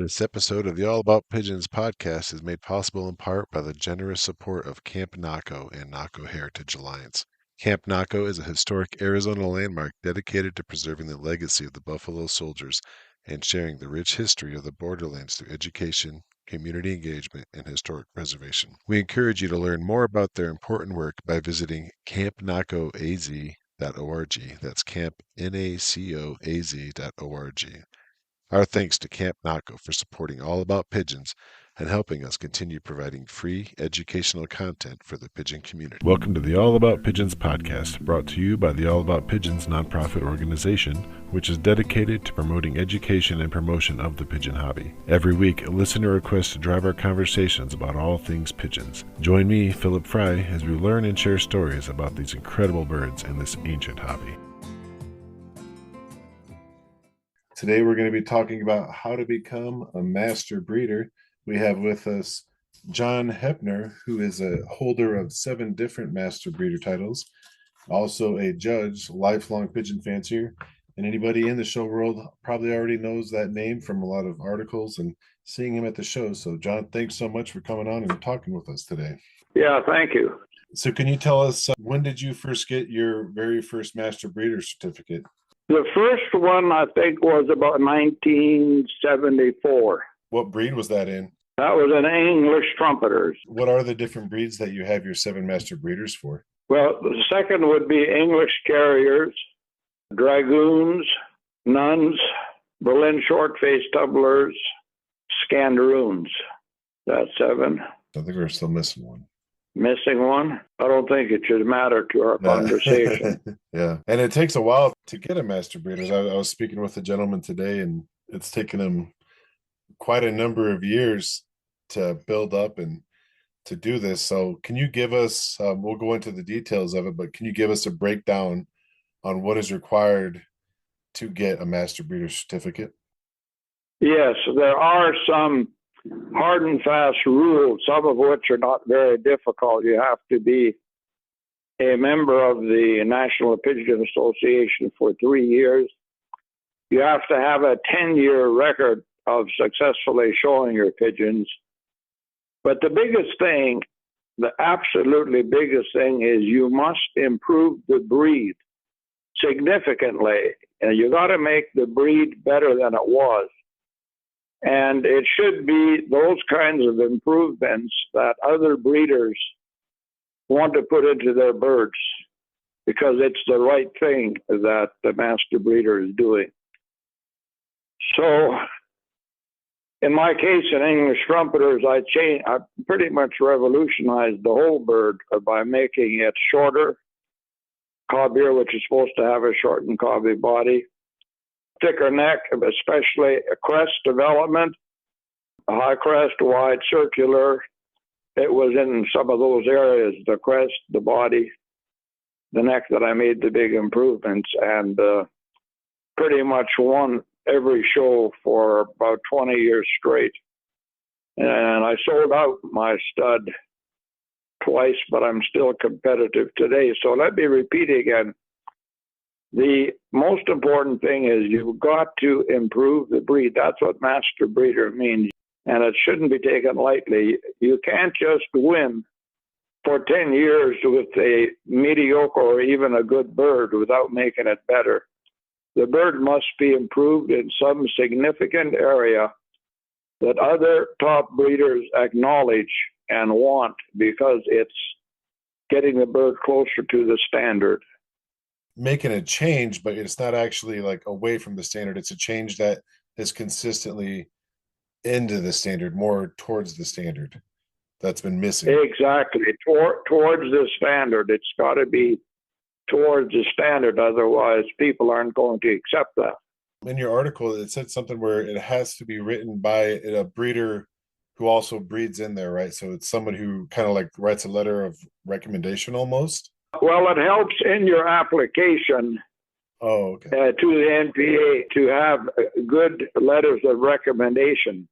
This episode of the All About Pigeons podcast is made possible in part by the generous support of Camp Naco and Naco Heritage Alliance. Camp Naco is a historic Arizona landmark dedicated to preserving the legacy of the Buffalo Soldiers and sharing the rich history of the borderlands through education, community engagement, and historic preservation. We encourage you to learn more about their important work by visiting campnacoaz.org. That's campnacoaz.org. Our thanks to Camp Naco for supporting All About Pigeons and helping us continue providing free educational content for the pigeon community. Welcome to the All About Pigeons podcast, brought to you by the All About Pigeons nonprofit organization, which is dedicated to promoting education and promotion of the pigeon hobby. Every week, a listener requests to drive our conversations about all things pigeons. Join me, Philip Fry, as we learn and share stories about these incredible birds and this ancient hobby. Today we're going to be talking about how to become a master breeder. We have with us John Hepner, who is a holder of 7 different master breeder titles, also a judge, lifelong pigeon fancier, and anybody in the show world probably already knows that name from a lot of articles and seeing him at the show. So John, thanks so much for coming on and talking with us today. Yeah, thank you. So can you tell us, when did you first get your very first master breeder certificate? The first one, I think, was about 1974. What breed was that in? That was an English trumpeters. What are the different breeds that you have your 7 master breeders for? Well, the second would be English carriers, dragoons, nuns, Berlin short-faced tumblers, scandaroons. That's 7. I think we're still missing one. Missing one? I don't think it should matter to our conversation. Yeah. And it takes a while to get a master breeder. I was speaking with a gentleman today, and it's taken him quite a number of years to build up and to do this. So can you give us, we'll go into the details of it, but can you give us a breakdown on what is required to get a master breeder certificate? Yes, there are some hard and fast rules, some of which are not very difficult. You have to be a member of the National Pigeon Association for 3 years. You have to have a 10-year record of successfully showing your pigeons. But the biggest thing, the absolutely biggest thing, is you must improve the breed significantly. And you got to make the breed better than it was. And it should be those kinds of improvements that other breeders want to put into their birds because it's the right thing that the master breeder is doing. So in my case, in English trumpeters, I pretty much revolutionized the whole bird by making it shorter, cobbier, which is supposed to have a shortened cobby body, thicker neck, especially a crest development, a high crest, wide circular. It was in some of those areas, the crest, the body, the neck, that I made the big improvements, and pretty much won every show for about 20 years straight. And I sold out my stud twice, but I'm still competitive today. So let me repeat again. The most important thing is you've got to improve the breed. That's what master breeder means. And it shouldn't be taken lightly. You can't just win for 10 years with a mediocre or even a good bird without making it better. The bird must be improved in some significant area that other top breeders acknowledge and want, because it's getting the bird closer to the standard. Making a change, but it's not actually like away from the standard. It's a change that is consistently into the standard, more towards the standard that's been missing. Exactly. Towards the standard. It's got to be towards the standard. Otherwise, people aren't going to accept that. In your article, it said something where it has to be written by a breeder who also breeds in there, right? So it's someone who kind of like writes a letter of recommendation almost. Well, it helps in your application to the NPA to have good letters of recommendation.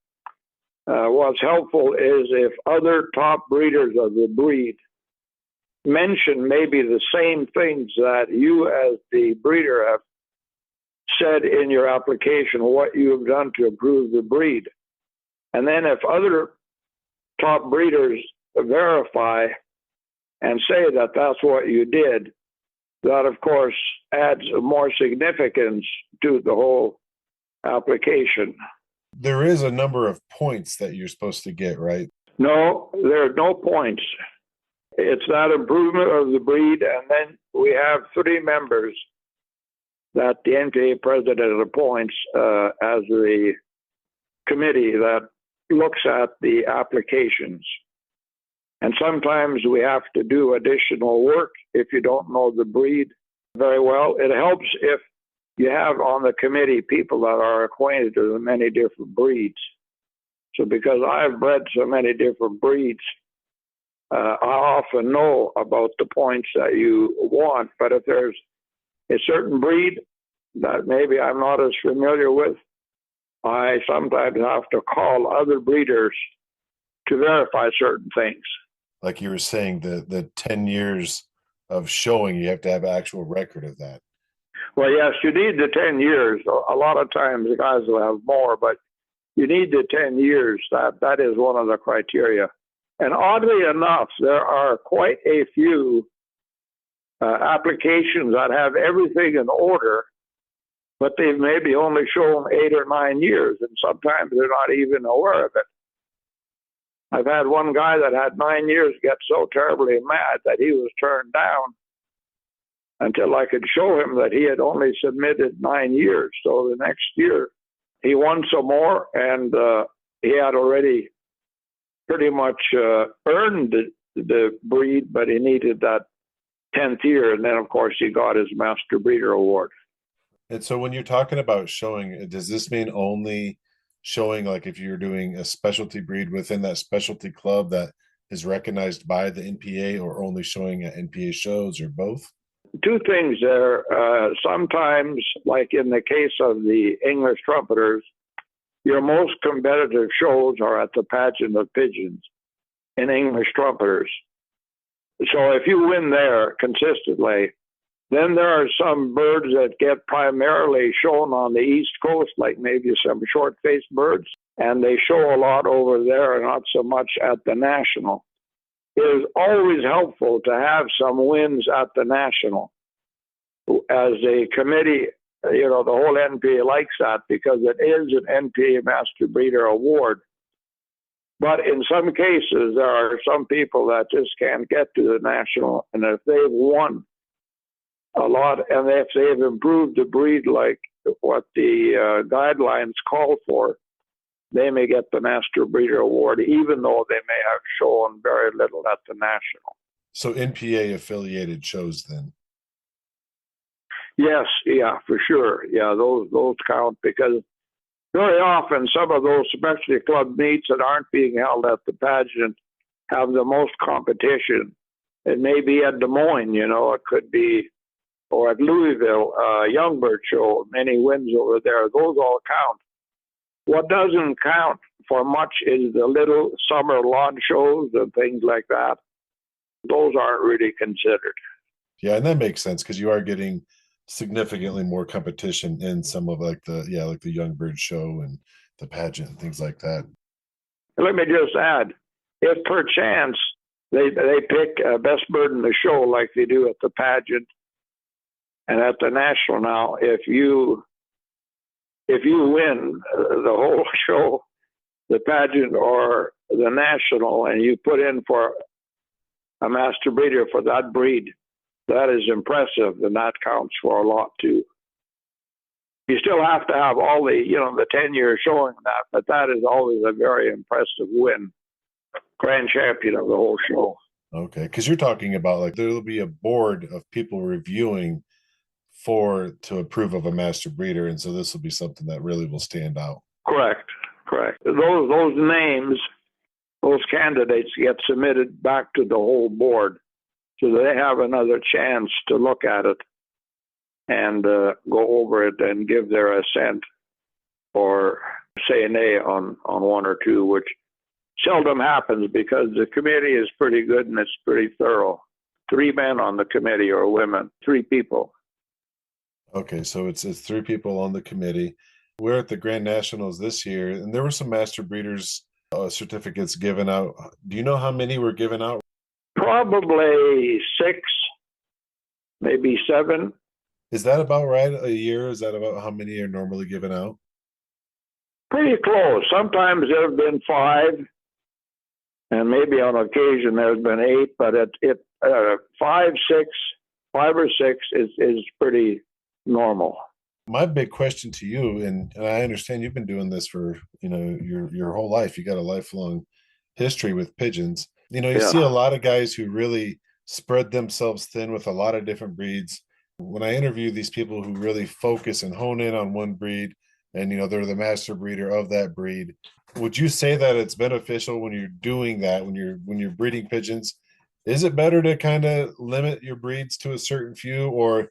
What's helpful is if other top breeders of the breed mention maybe the same things that you as the breeder have said in your application, what you have done to improve the breed. And then if other top breeders verify and say that that's what you did, that of course adds more significance to the whole application. There is a number of points that you're supposed to get, right? No, there are no points. It's that improvement of the breed, and then we have 3 members that the NPA president appoints as the committee that looks at the applications. And sometimes we have to do additional work if you don't know the breed very well. It helps if you have on the committee people that are acquainted with many different breeds. So because I've bred so many different breeds, I often know about the points that you want. But if there's a certain breed that maybe I'm not as familiar with, I sometimes have to call other breeders to verify certain things. Like you were saying, the 10 years of showing, you have to have an actual record of that. Well, yes, you need the 10 years. A lot of times the guys will have more, but you need the 10 years. That is one of the criteria. And oddly enough, there are quite a few applications that have everything in order, but they've maybe only shown 8 or 9 years, and sometimes they're not even aware of it. I've had one guy that had 9 years get so terribly mad that he was turned down until I could show him that he had only submitted 9 years. So the next year, he won some more, and he had already pretty much earned the breed, but he needed that 10th year. And then, of course, he got his Master Breeder Award. And so when you're talking about showing, does this mean only showing, like if you're doing a specialty breed within that specialty club that is recognized by the NPA, or only showing at NPA shows, or both? 2 things there. Sometimes, like in the case of the English trumpeters, your most competitive shows are at the Pageant of Pigeons in English trumpeters. So if you win there consistently, then there are some birds that get primarily shown on the East Coast, like maybe some short-faced birds, and they show a lot over there and not so much at the National. It is always helpful to have some wins at the National. As a committee, the whole NPA likes that because it is an NPA Master Breeder Award. But in some cases, there are some people that just can't get to the National, and if they've won a lot, and if they've improved the breed like what the guidelines call for, they may get the Master Breeder Award, even though they may have shown very little at the National. So NPA affiliated shows then? Yes, yeah, for sure. Yeah, those count, because very often some of those specialty club meets that aren't being held at the pageant have the most competition. It may be at Des Moines, it could be, or at Louisville, Youngbird Show, many wins over there. Those all count. What doesn't count for much is the little summer lawn shows and things like that. Those aren't really considered. Yeah, and that makes sense because you are getting significantly more competition in some of like the Youngbird Show and the pageant and things like that. Let me just add, if perchance they pick best bird in the show like they do at the pageant and at the National now, if you win the whole show, the pageant or the National, and you put in for a Master Breeder for that breed, that is impressive, and that counts for a lot too. You still have to have all the 10 years showing that, but that is always a very impressive win. Grand champion of the whole show. Okay, because you're talking about like there'll be a board of people reviewing to approve of a Master Breeder, and so this will be something that really will stand out. Correct. Those names, those candidates get submitted back to the whole board, so they have another chance to look at it and go over it and give their assent or say nay on one or two, which seldom happens because the committee is pretty good and it's pretty thorough. 3 men on the committee, or women, 3 people. Okay, so it's 3 people on the committee. We're at the Grand Nationals this year, and there were some master breeders certificates given out. Do you know how many were given out? Probably six, maybe seven. Is that about right? A year? Is that about how many are normally given out? Pretty close. Sometimes there have been five, and maybe on occasion there's been eight, but five, six, five or six is pretty normal. My big question to you, and I understand you've been doing this for your whole life. You got a lifelong history with pigeons. You see a Yeah. lot of guys who really spread themselves thin with a lot of different breeds. When I interview these people who really focus and hone in on one breed, and they're the master breeder of that breed, would you say that it's beneficial when you're doing that, when you're breeding pigeons? Is it better to kind of limit your breeds to a certain few, or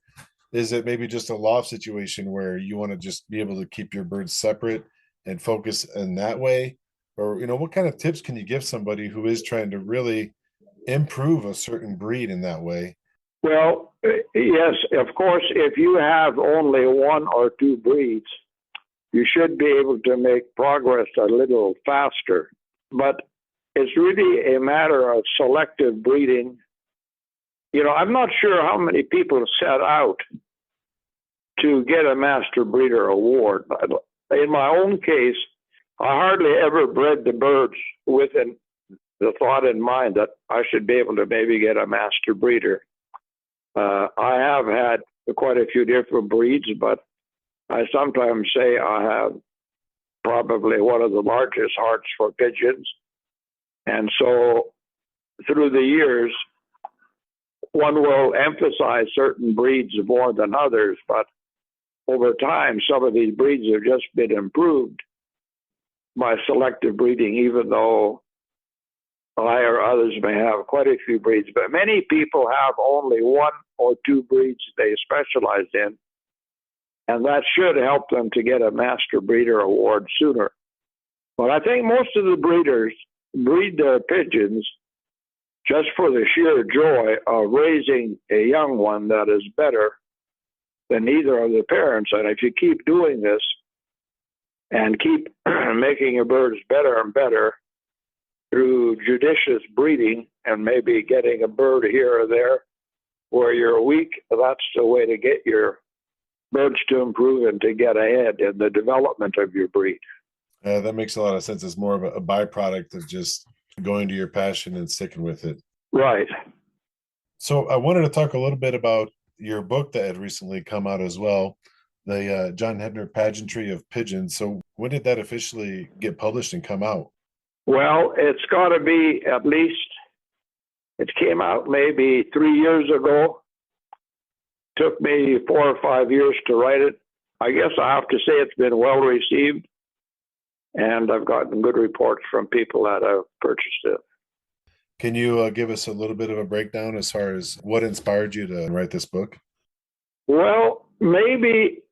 is it maybe just a loft situation where you want to just be able to keep your birds separate and focus in that way? Or, what kind of tips can you give somebody who is trying to really improve a certain breed in that way? Well, yes, of course, if you have only one or two breeds, you should be able to make progress a little faster. But it's really a matter of selective breeding. I'm not sure how many people set out to get a master breeder award. In my own case, I hardly ever bred the birds with the thought in mind that I should be able to maybe get a master breeder. I have had quite a few different breeds, but I sometimes say I have probably one of the largest hearts for pigeons. And so through the years, one will emphasize certain breeds more than others, but over time, some of these breeds have just been improved by selective breeding, even though I or others may have quite a few breeds. But many people have only one or two breeds they specialize in, and that should help them to get a master breeder award sooner. But I think most of the breeders breed their pigeons just for the sheer joy of raising a young one that is better than either of the parents. And if you keep doing this and keep making your birds better and better through judicious breeding and maybe getting a bird here or there where you're weak, that's the way to get your birds to improve and to get ahead in the development of your breed. That makes a lot of sense. It's more of a byproduct of just going to your passion and sticking with it. Right. So I wanted to talk a little bit about your book that had recently come out as well, the John Hebner Pageantry of Pigeons. So when did that officially get published and come out? Well, it's got to be at least, it came out maybe 3 years ago. Took me 4 or 5 years to write it. I guess I have to say it's been well received, and I've gotten good reports from people that have purchased it. Can you give us a little bit of a breakdown as far as what inspired you to write this book? Well, maybe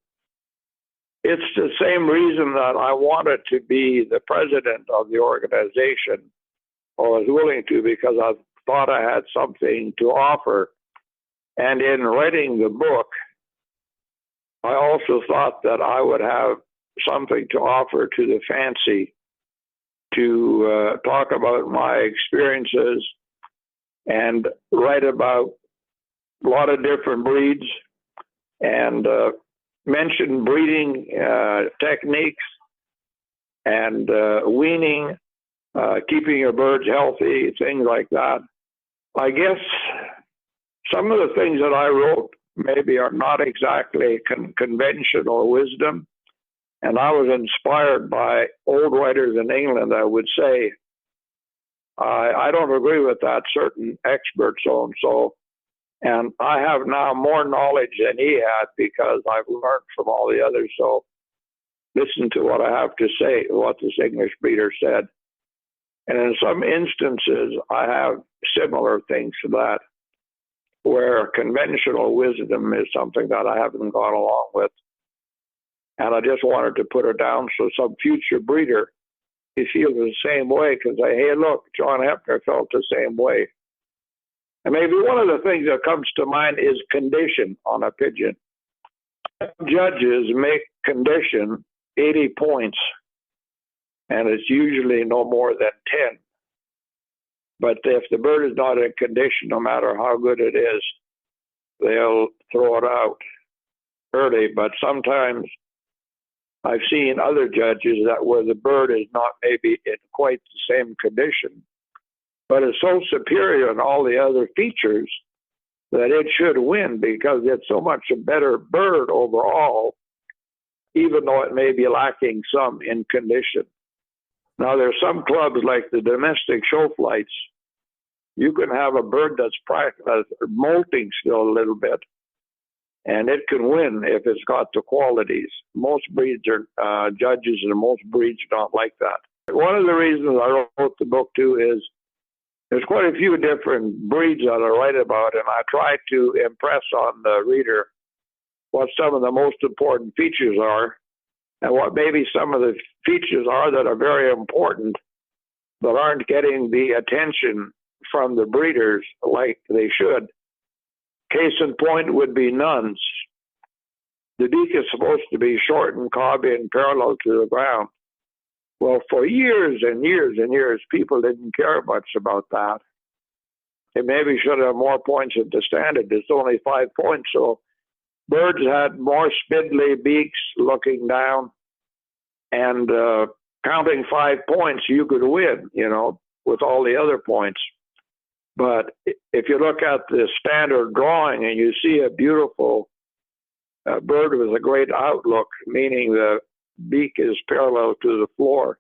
it's the same reason that I wanted to be the president of the organization, or was willing to, because I thought I had something to offer. And in writing the book, I also thought that I would have something to offer to the fancy, to talk about my experiences and write about a lot of different breeds and mention breeding techniques and weaning, keeping your birds healthy, things like that. I guess some of the things that I wrote maybe are not exactly conventional wisdom. And I was inspired by old writers in England that would say, I don't agree with that certain expert so-and-so. And I have now more knowledge than he had because I've learned from all the others. So listen to what I have to say, what this English breeder said. And in some instances, I have similar things to that, where conventional wisdom is something that I haven't gone along with. And I just wanted to put it down so some future breeder, he feels the same way, because hey, look, John Hebner felt the same way. And maybe one of the things that comes to mind is condition on a pigeon. Judges make condition 80 points, and it's usually no more than 10. But if the bird is not in condition, no matter how good it is, they'll throw it out early. But sometimes I've seen other judges that where the bird is not maybe in quite the same condition, but is so superior in all the other features that it should win because it's so much a better bird overall, even though it may be lacking some in condition. Now, there's some clubs like the domestic show flights. You can have a bird that's molting still a little bit, and it can win if it's got the qualities. Most breeds are judges, and most breeds don't like that. One of the reasons I wrote the book, too, is there's quite a few different breeds that I write about, and I try to impress on the reader what some of the most important features are and what maybe some of the features are that are very important but aren't getting the attention from the breeders like they should. Case in point would be nuns. The beak is supposed to be short and cobby and parallel to the ground. Well, for years and years and years, people didn't care much about that. It maybe should have more points at the standard. It's only 5 points, so birds had more spindly beaks looking down, and counting 5 points, you could win, with all the other points. But if you look at the standard drawing and you see a beautiful bird with a great outlook, meaning the beak is parallel to the floor,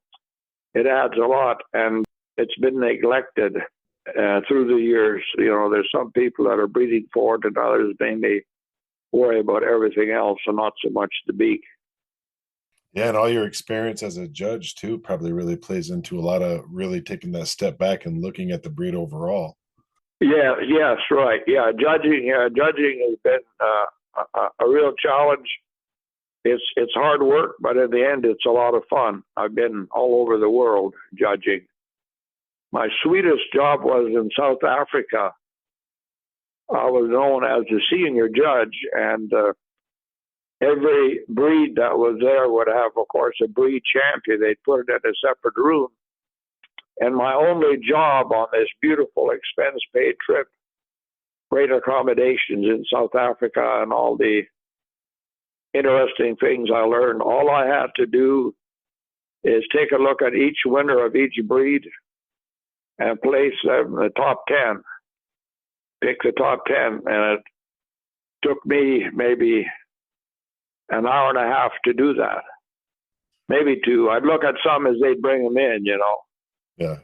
it adds a lot, and it's been neglected through the years. There's some people that are breeding for it, and others mainly worry about everything else and not so much the beak. Yeah, and all your experience as a judge too probably really plays into a lot of really taking that step back and looking at the breed overall. Yeah, yes, right. Yeah, judging has been a real challenge. It's hard work, but in the end, it's a lot of fun. I've been all over the world judging. My sweetest job was in South Africa. I was known as the senior judge, and every breed that was there would have, of course, a breed champion. They'd put it in a separate room. And my only job on this beautiful expense-paid trip, great accommodations in South Africa and all the interesting things I learned, all I had to do is take a look at each winner of each breed and place them in the top 10. Pick the top 10, and it took me maybe an hour and a half to do that. Maybe two. I'd look at some as they'd bring them in, Yeah.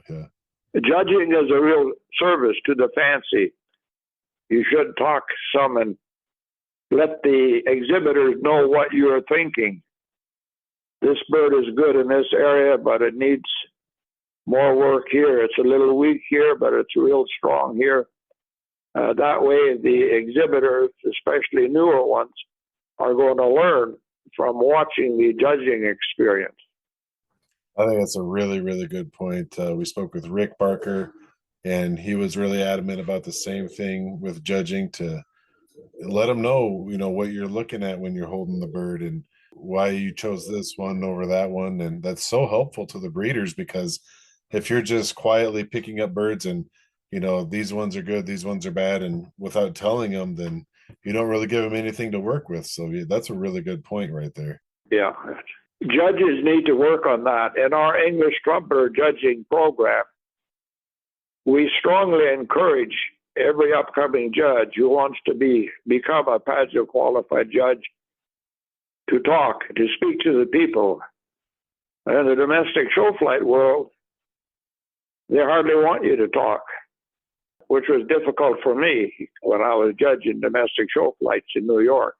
Judging is a real service to the fancy. You should talk some and let the exhibitors know what you're thinking. This bird is good in this area, but it needs more work here. It's a little weak here, but it's real strong here. That way, the exhibitors, especially newer ones, are going to learn from watching the judging experience. I think that's a really, really good point. We spoke with Rick Barker, and he was really adamant about the same thing with judging, to let them know, what you're looking at when you're holding the bird and why you chose this one over that one. And that's so helpful to the breeders, because if you're just quietly picking up birds and, these ones are good, these ones are bad, and without telling them, then you don't really give them anything to work with. So that's a really good point right there. Yeah. Judges need to work on that. In our English trumpeter judging program, we strongly encourage every upcoming judge who wants to become a Pigeon qualified judge to talk, to speak to the people. In the domestic show flight world, they hardly want you to talk, which was difficult for me when I was judging domestic show flights in New York,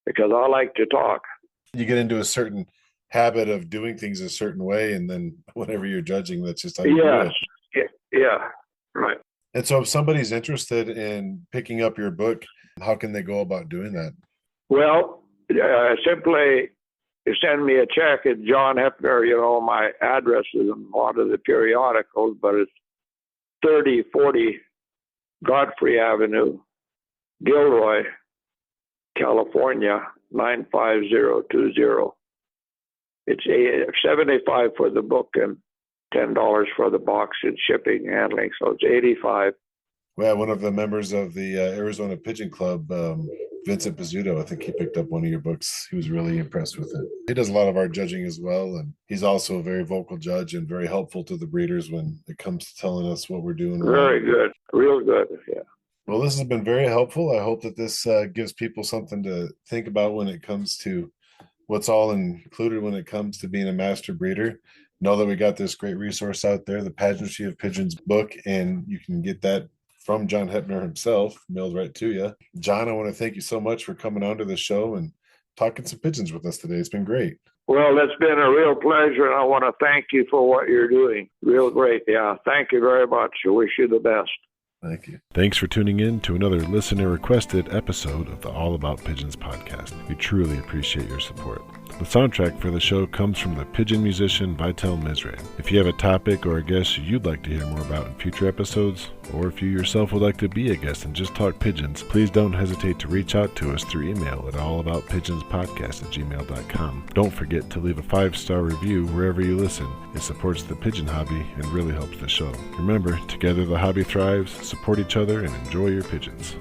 because I like to talk. You get into a certain habit of doing things a certain way, and then whenever you're judging, that's just how you do it. Yeah, right. And so if somebody's interested in picking up your book, how can they go about doing that? Well, simply send me a check at John Hepner. My address is in a lot of the periodicals, but it's 3040 Godfrey Avenue, Gilroy, California, 95020. It's $75 for the book and $10 for the box and shipping and handling. So it's $85. Well, one of the members of the Arizona Pigeon Club, Vincent Pizzuto, I think he picked up one of your books. He was really impressed with it. He does a lot of our judging as well, and he's also a very vocal judge and very helpful to the breeders when it comes to telling us what we're doing. Very good, real good. Yeah. Well, this has been very helpful. I hope that this gives people something to think about when it comes to what's all included when it comes to being a master breeder. Know that we got this great resource out there, the Pageantry of Pigeons book, and you can get that from John Hepner himself, mailed right to you. John, I want to thank you so much for coming onto the show and talking some pigeons with us today. It's been great. Well, it's been a real pleasure, and I want to thank you for what you're doing. Real great. Yeah. Thank you very much. I wish you the best. Thank you. Thanks for tuning in to another listener-requested episode of the All About Pigeons podcast. We truly appreciate your support. The soundtrack for the show comes from the pigeon musician Vitel Mizraim. If you have a topic or a guest you'd like to hear more about in future episodes, or if you yourself would like to be a guest and just talk pigeons, please don't hesitate to reach out to us through email at allaboutpigeonspodcast@gmail.com. Don't forget to leave a 5-star review wherever you listen. It supports the pigeon hobby and really helps the show. Remember, together the hobby thrives, support each other, and enjoy your pigeons.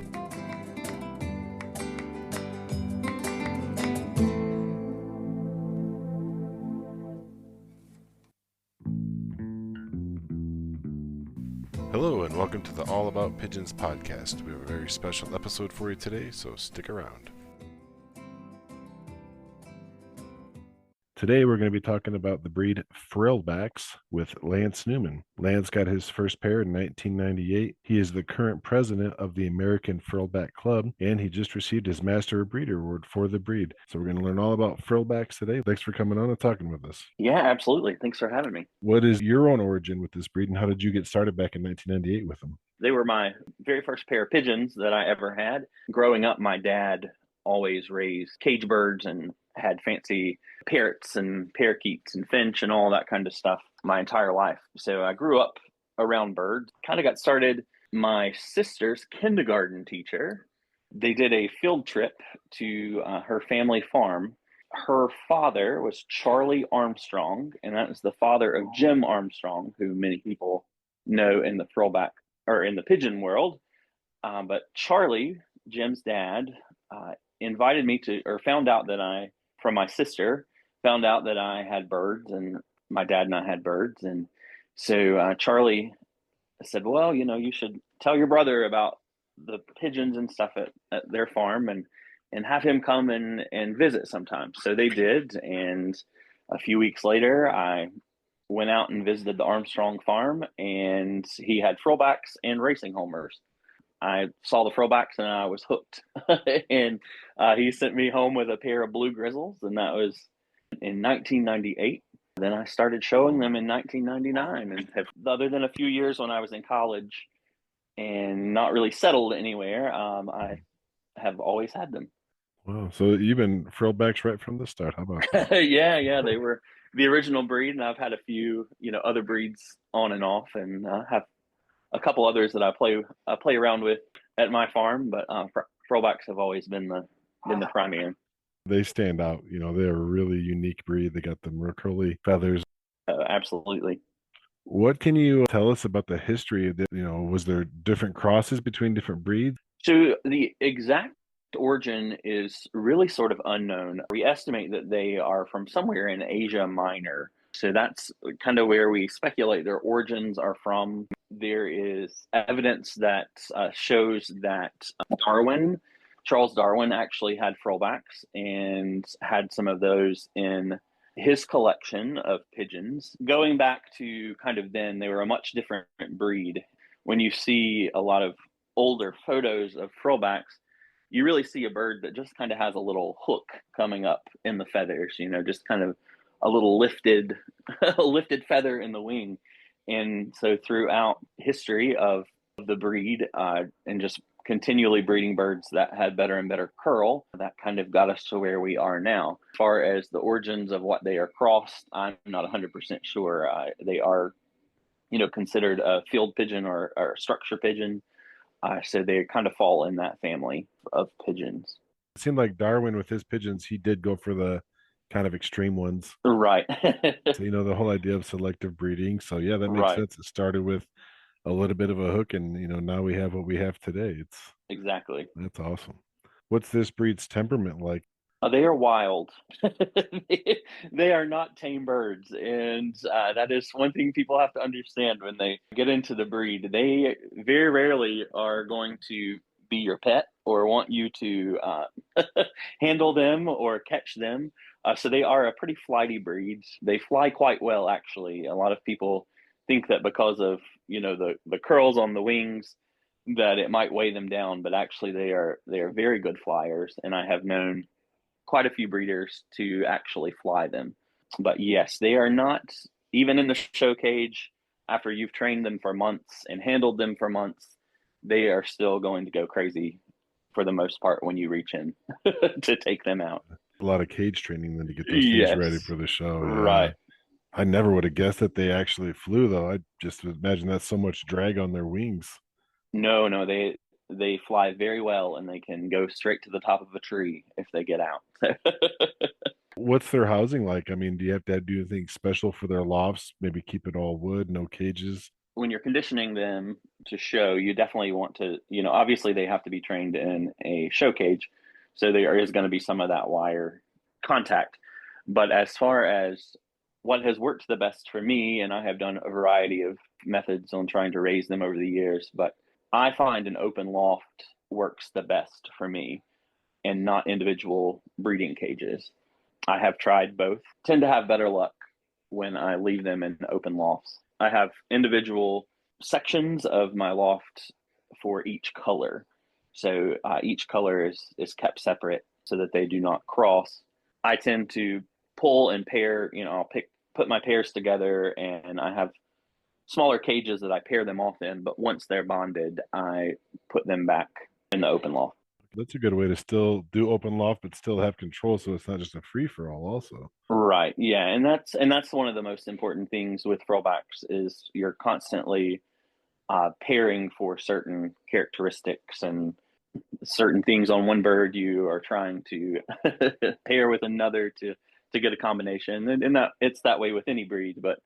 Hello and welcome to the All About Pigeons podcast. We have a very special episode for you today, so stick around. Today we're going to be talking about the breed Frillbacks with Lance Newman. Lance got his first pair in 1998. He is the current president of the American Frillback Club, and he just received his Master Breeder Award for the breed. So we're going to learn all about Frillbacks today. Thanks for coming on and talking with us. Yeah, absolutely. Thanks for having me. What is your own origin with this breed, and how did you get started back in 1998 with them? They were my very first pair of pigeons that I ever had. Growing up, my dad always raised cage birds and had fancy parrots and parakeets and finch and all that kind of stuff my entire life. So I grew up around birds, kind of got started. My sister's kindergarten teacher, they did a field trip to her family farm. Her father was Charlie Armstrong, and that was the father of Jim Armstrong, who many people know in the frillback or in the pigeon world. But Charlie, Jim's dad, invited me to, or found out that from my sister, found out that I had birds, and my dad and I had birds. And so Charlie said, well, you should tell your brother about the pigeons and stuff at their farm and have him come and visit sometime. So they did. And a few weeks later, I went out and visited the Armstrong farm, and he had frillbacks and racing homers. I saw the frillbacks and I was hooked. And he sent me home with a pair of blue grizzles, and that was in 1998. Then I started showing them in 1999, and other than a few years when I was in college and not really settled anywhere, I have always had them. Wow, so you've been frillbacks right from the start. How about that? Yeah, they were the original breed, and I've had a few, other breeds on and off, and have a couple others that I play around with at my farm, but frillbacks have always been the primary. They stand out. They're a really unique breed. They got them real curly feathers. Absolutely. What can you tell us about the history of was there different crosses between different breeds? So the exact origin is really sort of unknown. We estimate that they are from somewhere in Asia Minor. So that's kind of where we speculate their origins are from. There is evidence that shows that Charles Darwin actually had frillbacks and had some of those in his collection of pigeons. Going back to kind of then, they were a much different breed. When you see a lot of older photos of frillbacks, you really see a bird that just kind of has a little hook coming up in the feathers, just kind of a little lifted feather in the wing. And so throughout history of the breed and just continually breeding birds that had better and better curl, that kind of got us to where we are now. As far as the origins of what they are crossed, I'm not 100% sure. They are, considered a field pigeon or a structure pigeon. So they kind of fall in that family of pigeons. It seemed like Darwin with his pigeons, he did go for the kind of extreme ones. Right. So, the whole idea of selective breeding. So, yeah, that makes Right. sense. It started with a little bit of a hook, and, now we have what we have today. Exactly. That's awesome. What's this breed's temperament like? They are wild. They are not tame birds, and that is one thing people have to understand when they get into the breed. They very rarely are going to be your pet or want you to handle them or catch them. So they are a pretty flighty breed. They fly quite well, actually. A lot of people think that because of the curls on the wings that it might weigh them down, but actually they are very good flyers, and I have known quite a few breeders to actually fly them. But yes, they are not, even in the show cage, after you've trained them for months and handled them for months, they are still going to go crazy for the most part when you reach in to take them out. A lot of cage training then to get those things ready Yes, for the show. Yeah. right. I never would have guessed that they actually flew, though. I just would imagine that's so much drag on their wings. No, no, they fly very well and they can go straight to the top of a tree if they get out. What's their housing like? I mean, do you have to do anything special for their lofts? Maybe keep it all wood, no cages? When you're conditioning them to show, you definitely want to, obviously they have to be trained in a show cage. So there is going to be some of that wire contact. But as far as what has worked the best for me, and I have done a variety of methods on trying to raise them over the years, but I find an open loft works the best for me and not individual breeding cages. I have tried both, tend to have better luck when I leave them in open lofts. I have individual sections of my loft for each color. So each color is kept separate so that they do not cross. I tend to pull and pair, I'll put my pairs together, and I have smaller cages that I pair them off in, but once they're bonded, I put them back in the open loft. That's a good way to still do open loft, but still have control, so it's not just a free for all. Also, Right. Yeah, and that's one of the most important things with throwbacks is you're constantly pairing for certain characteristics and certain things on one bird. You are trying to pair with another to get a combination, and that it's that way with any breed, but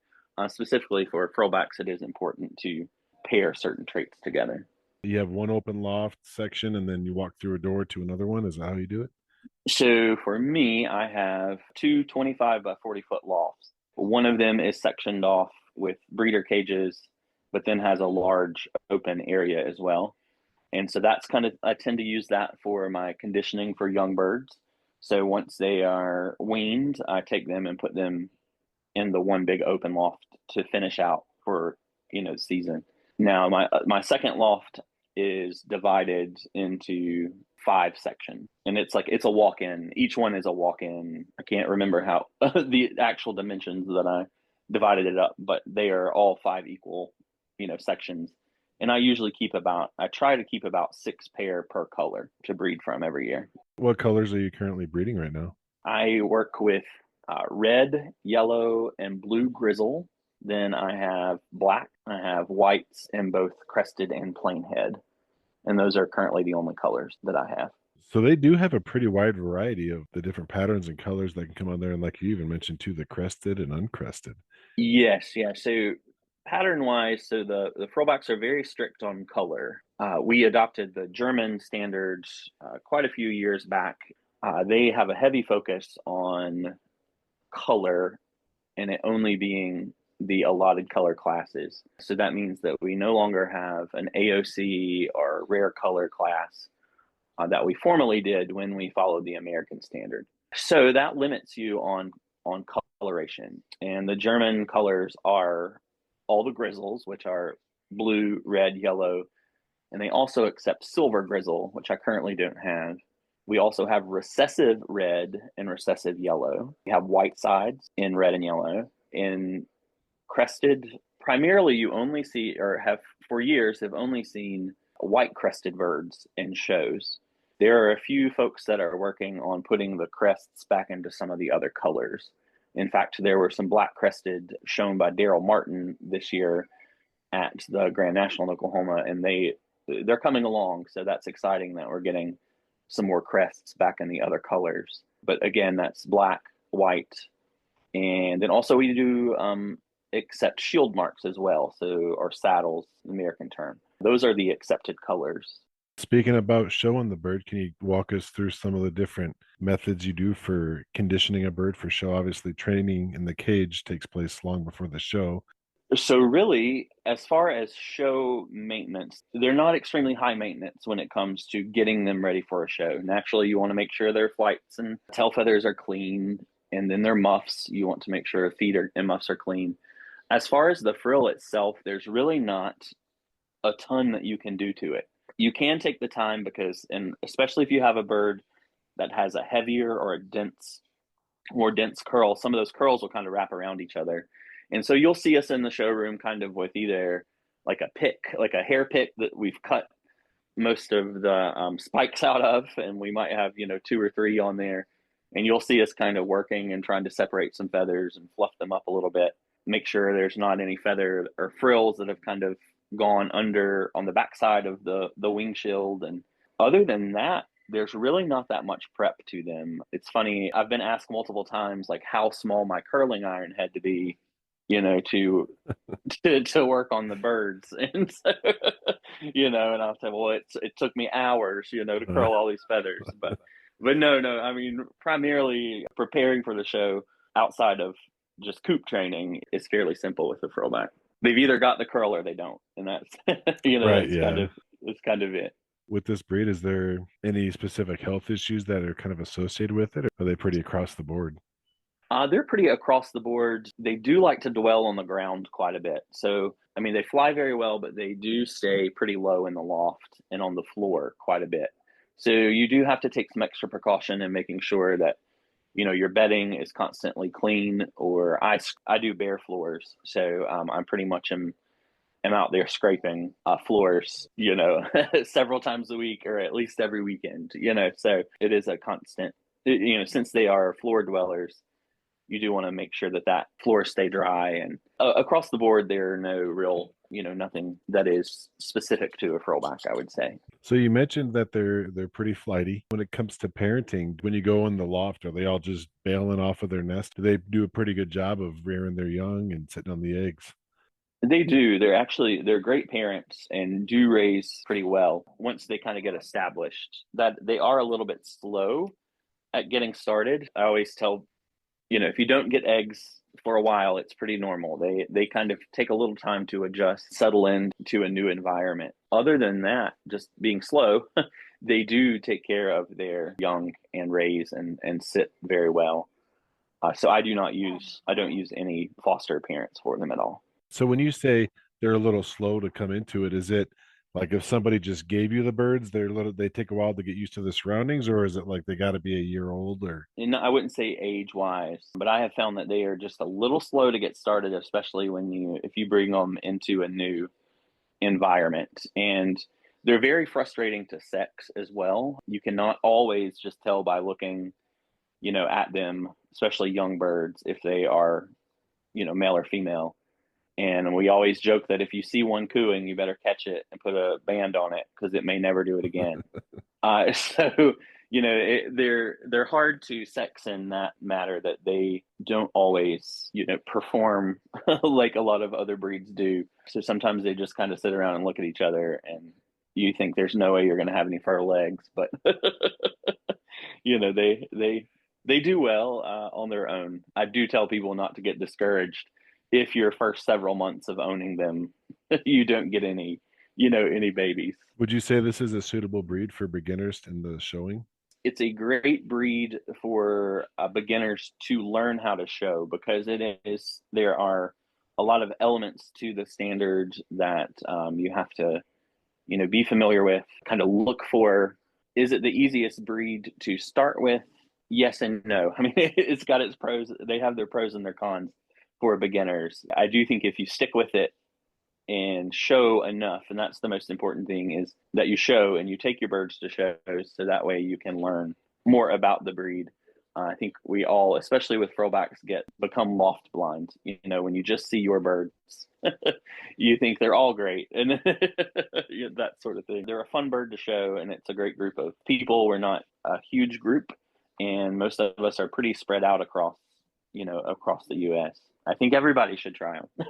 specifically for throwbacks, it is important to pair certain traits together. you have one open loft section, and then you walk through a door to another one. Is that how you do it? So for me, I have two 25 by 40-foot lofts. One of them is sectioned off with breeder cages, but then has a large open area as well. And so that's kind of, I tend to use that for my conditioning for young birds. So once they are weaned, I take them and put them in the one big open loft to finish out for, the season. Now, my second loft is divided into 5 sections, and it's a walk-in. Each one is a walk-in. I can't remember how the actual dimensions that I divided it up, but they are all 5 equal, sections. And I try to keep about 6 pair per color to breed from every year. What colors are you currently breeding right now? I work with red, yellow, and blue grizzle. Then I have black, I have whites, and both crested and plain head. And those are currently the only colors that I have. So they do have a pretty wide variety of the different patterns and colors that can come on there, and like you even mentioned too, the crested and uncrested. Yes, yeah. So pattern wise, so the throwbacks are very strict on color. We adopted the German standards quite a few years back. They have a heavy focus on color and it only being the allotted color classes. So that means that we no longer have an AOC or rare color class that we formerly did when we followed the American standard. So that limits you on coloration. And the German colors are all the grizzles, which are blue, red, yellow, and they also accept silver grizzle, which I currently don't have. We also have recessive red and recessive yellow. We have white sides in red and yellow. In crested, primarily you only see, or have for years, have only seen white crested birds in shows. There are a few folks that are working on putting the crests back into some of the other colors. In fact, there were some black crested shown by Daryl Martin this year at the Grand National in Oklahoma, and they're coming along. So that's exciting that we're getting some more crests back in the other colors. But again, that's black, white. And then also we do accept shield marks as well, so or saddles, the American term. Those are the accepted colors. Speaking about showing the bird, can you walk us through some of the different methods you do for conditioning a bird for show? Obviously, training in the cage takes place long before the show. So really, as far as show maintenance, they're not extremely high maintenance when it comes to getting them ready for a show. Naturally, you want to make sure their flights and tail feathers are clean, and then their muffs, you want to make sure feet and muffs are clean. As far as the frill itself, there's really not a ton that you can do to it. You can take the time because, and especially if you have a bird that has a heavier or a more dense curl, some of those curls will kind of wrap around each other. And so you'll see us in the showroom kind of with either like a pick, like a hair pick that we've cut most of the spikes out of, and we might have, 2 or 3 on there. And you'll see us kind of working and trying to separate some feathers and fluff them up a little bit, make sure there's not any feather or frills that have kind of gone under on the backside of the wing shield. And other than that, there's really not that much prep to them. It's funny, I've been asked multiple times like how small my curling iron had to be, to work on the birds. And so, and I'll say, well, it took me hours, to curl all these feathers. But no, I mean, primarily preparing for the show outside of just coop training is fairly simple with the frillback. They've either got the curl or they don't, and that's Right, that's yeah. kind of it. With this breed, is there any specific health issues that are kind of associated with it, or are they pretty across the board? They're pretty across the board. They do like to dwell on the ground quite a bit. So, I mean, they fly very well, but they do stay pretty low in the loft and on the floor quite a bit. So you do have to take some extra precaution in making sure that, your bedding is constantly clean. Or I do bare floors. So I'm pretty much am out there scraping floors, several times a week or at least every weekend, so it is a constant, since they are floor dwellers, you do want to make sure that floor stay dry. And across the board, there are no real, nothing that is specific to a frillback, I would say. So you mentioned that they're pretty flighty. When it comes to parenting, when you go in the loft, are they all just bailing off of their nest? Do they do a pretty good job of rearing their young and sitting on the eggs? They do. They're great parents and do raise pretty well once they kind of get established. That they are a little bit slow at getting started. I always tell, if you don't get eggs for a while, it's pretty normal. They kind of take a little time to adjust, settle into a new environment. Other than that, just being slow, they do take care of their young and raise and sit very well. So I don't use any foster parents for them at all. So when you say they're a little slow to come into it, is it like if somebody just gave you the birds, they take a while to get used to the surroundings, or is it like they got to be a year old or? And I wouldn't say age wise, but I have found that they are just a little slow to get started, especially if you bring them into a new environment. And they're very frustrating to sex as well. You cannot always just tell by looking, at them, especially young birds, if they are, male or female. And we always joke that if you see one cooing, you better catch it and put a band on it because it may never do it again. So they're hard to sex in that matter, that they don't always perform like a lot of other breeds do. So sometimes they just kind of sit around and look at each other, and you think there's no way you're going to have any fertile eggs, but they do well on their own. I do tell people not to get discouraged if your first several months of owning them, you don't get any babies. Would you say this is a suitable breed for beginners in the showing? It's a great breed for beginners to learn how to show, because there are a lot of elements to the standards that you have to, be familiar with, kind of look for. Is it the easiest breed to start with? Yes and no. I mean, it's got its pros. They have their pros and their cons for beginners. I do think if you stick with it and show enough, and that's the most important thing, is that you show and you take your birds to shows, so that way you can learn more about the breed. I think we all, especially with frillbacks, become loft blind. When you just see your birds, you think they're all great, and that sort of thing. They're a fun bird to show, and it's a great group of people. We're not a huge group and most of us are pretty spread out across, across the U.S. I think everybody should try them.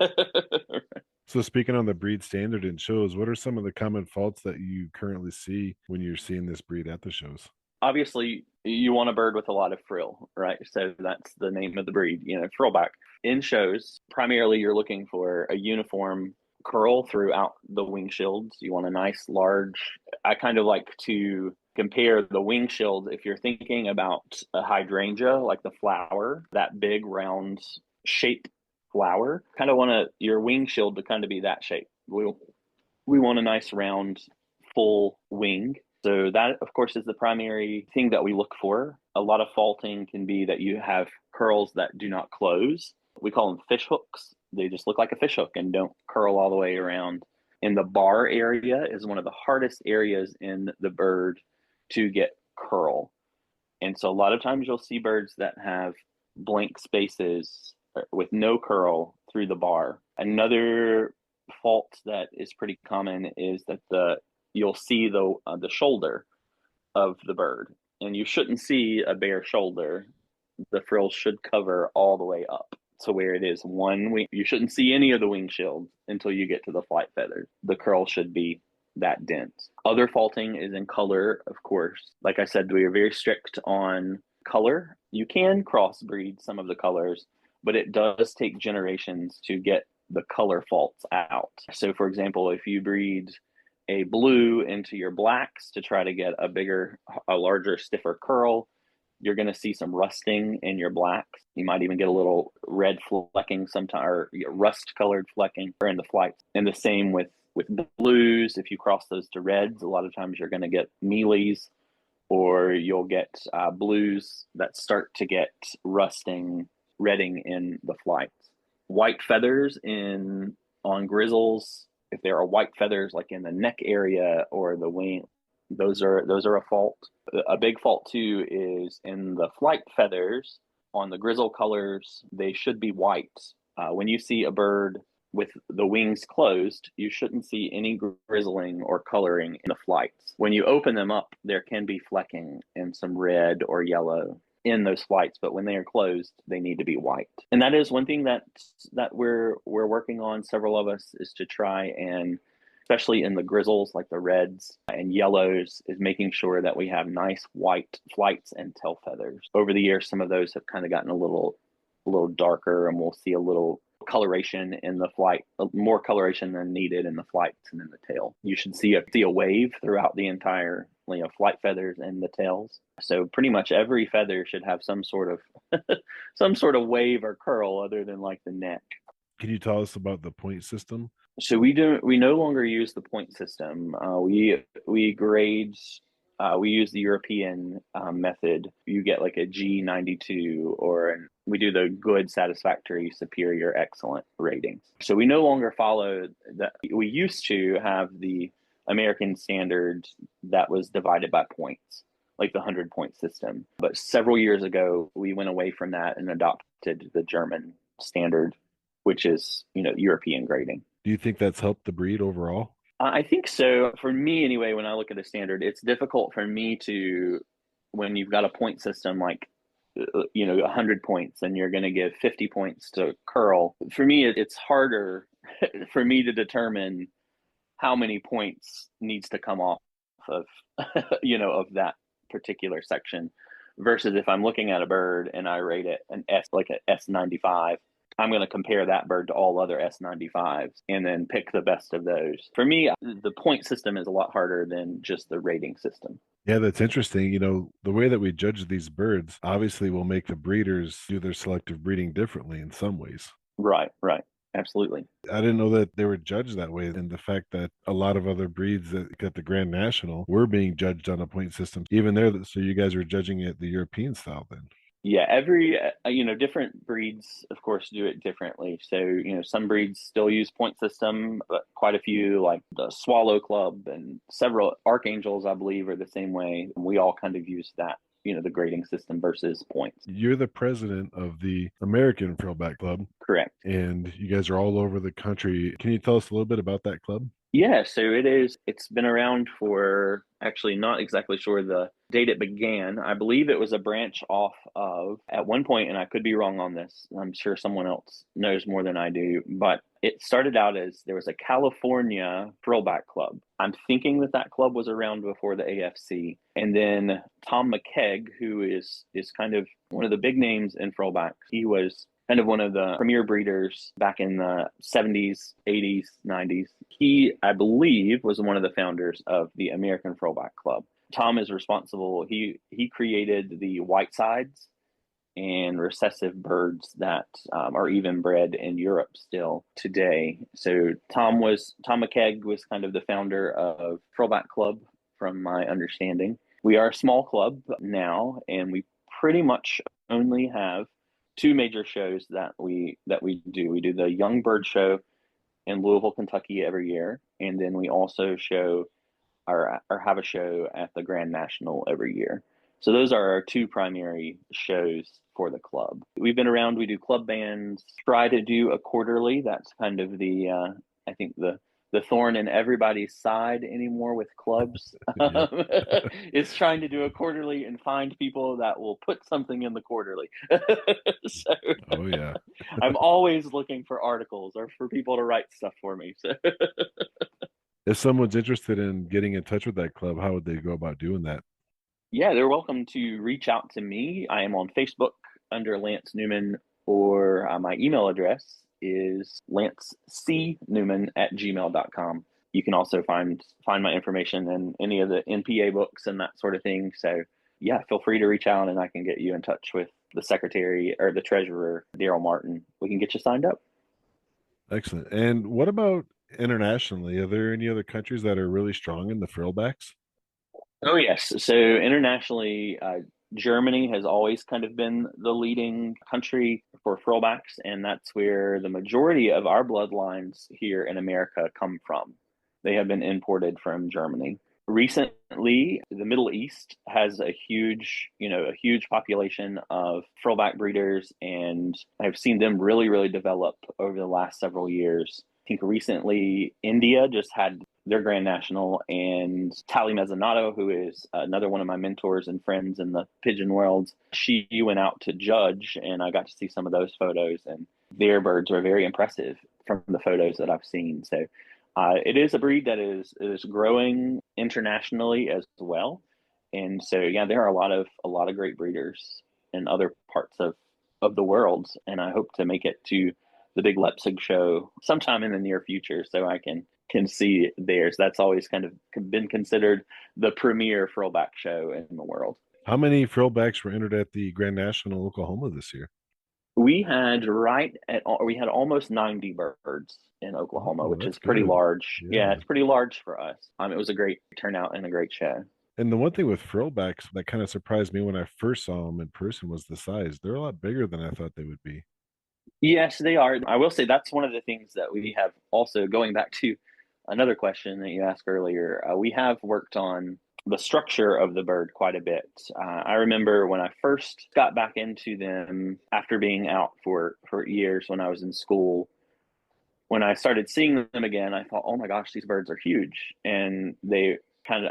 So speaking on the breed standard in shows, what are some of the common faults that you currently see when you're seeing this breed at the shows? Obviously, you want a bird with a lot of frill, right? So that's the name of the breed, frillback. In shows, primarily you're looking for a uniform curl throughout the wing shields. You want a nice large, I kind of like to compare the wing shield if you're thinking about a hydrangea, like the flower, that big round shape flower. Kind of want your wing shield to kind of be that shape. We want a nice round full wing. So that, of course, is the primary thing that we look for. A lot of faulting can be that you have curls that do not close. We call them fish hooks. They just look like a fish hook and don't curl all the way around. And the bar area is one of the hardest areas in the bird to get curl. And so a lot of times you'll see birds that have blank spaces with no curl through the bar. Another fault that is pretty common is that you'll see the shoulder of the bird, and you shouldn't see a bare shoulder. The frills should cover all the way up to where it is one wing. You shouldn't see any of the wing shields until you get to the flight feathers. The curl should be that dense. Other faulting is in color, of course. Like I said, we are very strict on color. You can crossbreed some of the colors, but it does take generations to get the color faults out. So, for example, if you breed a blue into your blacks to try to get a larger, stiffer curl, you're going to see some rusting in your blacks. You might even get a little red flecking sometimes, or rust colored flecking in the flights. And the same with blues. If you cross those to reds, a lot of times you're going to get mealies, or you'll get blues that start to get rusting, redding in the flights. White feathers on grizzles, if there are white feathers like in the neck area or the wing, those are a fault. A big fault too is in the flight feathers on the grizzle colors. They should be white. When you see a bird with the wings closed, you shouldn't see any grizzling or coloring in the flights. When you open them up, there can be flecking and some red or yellow in those flights, but when they are closed, they need to be white. And that is one thing that we're working on. Several of us is to try and, especially in the grizzles, like the reds and yellows, is making sure that we have nice white flights and tail feathers. Over the years, some of those have kind of gotten a little darker, and we'll see a little coloration in the flight, more coloration than needed in the flights and in the tail. You should see a wave throughout the entire flight feathers and the tails. So pretty much every feather should have some sort of wave or curl other than like the neck. Can you tell us about the point system? So we no longer use the point system. We grade. We use the European method. You get like a G92, we do the good, satisfactory, superior, excellent ratings. So we no longer follow that. We used to have the American standard that was divided by points, like the 100-point system. But several years ago, we went away from that and adopted the German standard, which is, European grading. Do you think that's helped the breed overall? I think so. For me, anyway, when I look at a standard, it's difficult for me when you've got a point system like, 100 points, and you're going to give 50 points to curl. For me, it's harder for me to determine how many points needs to come off of, of that particular section, versus if I'm looking at a bird and I rate it an S, like an S95. I'm going to compare that bird to all other S95s and then pick the best of those. For me, the point system is a lot harder than just the rating system. Yeah, that's interesting. The way that we judge these birds obviously will make the breeders do their selective breeding differently in some ways. Right. Absolutely. I didn't know that they were judged that way. And the fact that a lot of other breeds that got the Grand National were being judged on a point system, even there. So you guys are judging it the European style then. Yeah, every different breeds, of course, do it differently. So some breeds still use point system, but quite a few, like the Swallow Club and several Archangels, I believe, are the same way. We all kind of use that, the grading system versus points. You're the president of the American Frillback Club. Correct. And you guys are all over the country. Can you tell us a little bit about that club? Yeah, so it's been around for, actually not exactly sure the date it began. I believe it was a branch off of, at one point, and I could be wrong on this, I'm sure someone else knows more than I do, but it started out as there was a California throwback club. I'm thinking that that club was around before the AFC. And then Tom McKeag, who is kind of one of the big names in throwbacks, he was kind of one of the premier breeders back in the 70s, 80s, 90s. He, I believe, was one of the founders of the American Throwback Club. Tom is responsible. He created the white sides and recessive birds that are even bred in Europe still today. So Tom McKeag was kind of the founder of Throwback Club, from my understanding. We are a small club now, and we pretty much only have two major shows that we do. We do the Young Bird Show in Louisville, Kentucky every year, and then we also show or have a show at the Grand National every year. So those are our two primary shows for the club. We've been around. We do club bands. Try to do a quarterly. That's kind of the I think the thorn in everybody's side anymore with clubs. Is trying to do a quarterly and find people that will put something in the quarterly. So Oh yeah. I'm always looking for articles or for people to write stuff for me. So If someone's interested in getting in touch with that club, how would they go about doing that? yeah, they're welcome to reach out to me. I am on Facebook under Lance Newman, or my email address is lancecnewman@gmail.com. You can also find my information in any of the NPA books and that sort of thing. So yeah, feel free to reach out and I can get you in touch with the secretary or the treasurer, Daryl Martin. We can get you signed up. Excellent. And what about internationally? Are there any other countries that are really strong in the frillbacks? Oh, yes. So internationally, Germany has always kind of been the leading country for throwbacks, and that's where the majority of our bloodlines here in America come from. They have been imported from Germany. Recently, the Middle East has a huge population of throwback breeders, and I've seen them really, really develop over the last several years. I think recently India just had their Grand National, and Tali Mezzanato, who is another one of my mentors and friends in the pigeon world, she went out to judge, and I got to see some of those photos, and their birds were very impressive from the photos that I've seen. So it is a breed that is growing internationally as well, and so yeah, there are a lot of great breeders in other parts of the world, and I hope to make it to the big Leipzig show sometime in the near future, so I can see theirs. That's always kind of been considered the premier throwback show in the world. How many frillbacks were entered at the Grand National Oklahoma this year? We had almost 90 birds in Oklahoma, Oh, which that's is pretty good. large. Yeah, Yeah. it's pretty large for us. It was a great turnout and a great show. And the one thing with frillbacks that kind of surprised me when I first saw them in person was the size. They're a lot bigger than I thought they would be. Yes, they are. I will say that's one of the things that we have also, going back to another question that you asked earlier. We have worked on the structure of the bird quite a bit. I remember when I first got back into them after being out for years when I was in school. When I started seeing them again, I thought, oh my gosh, these birds are huge. And I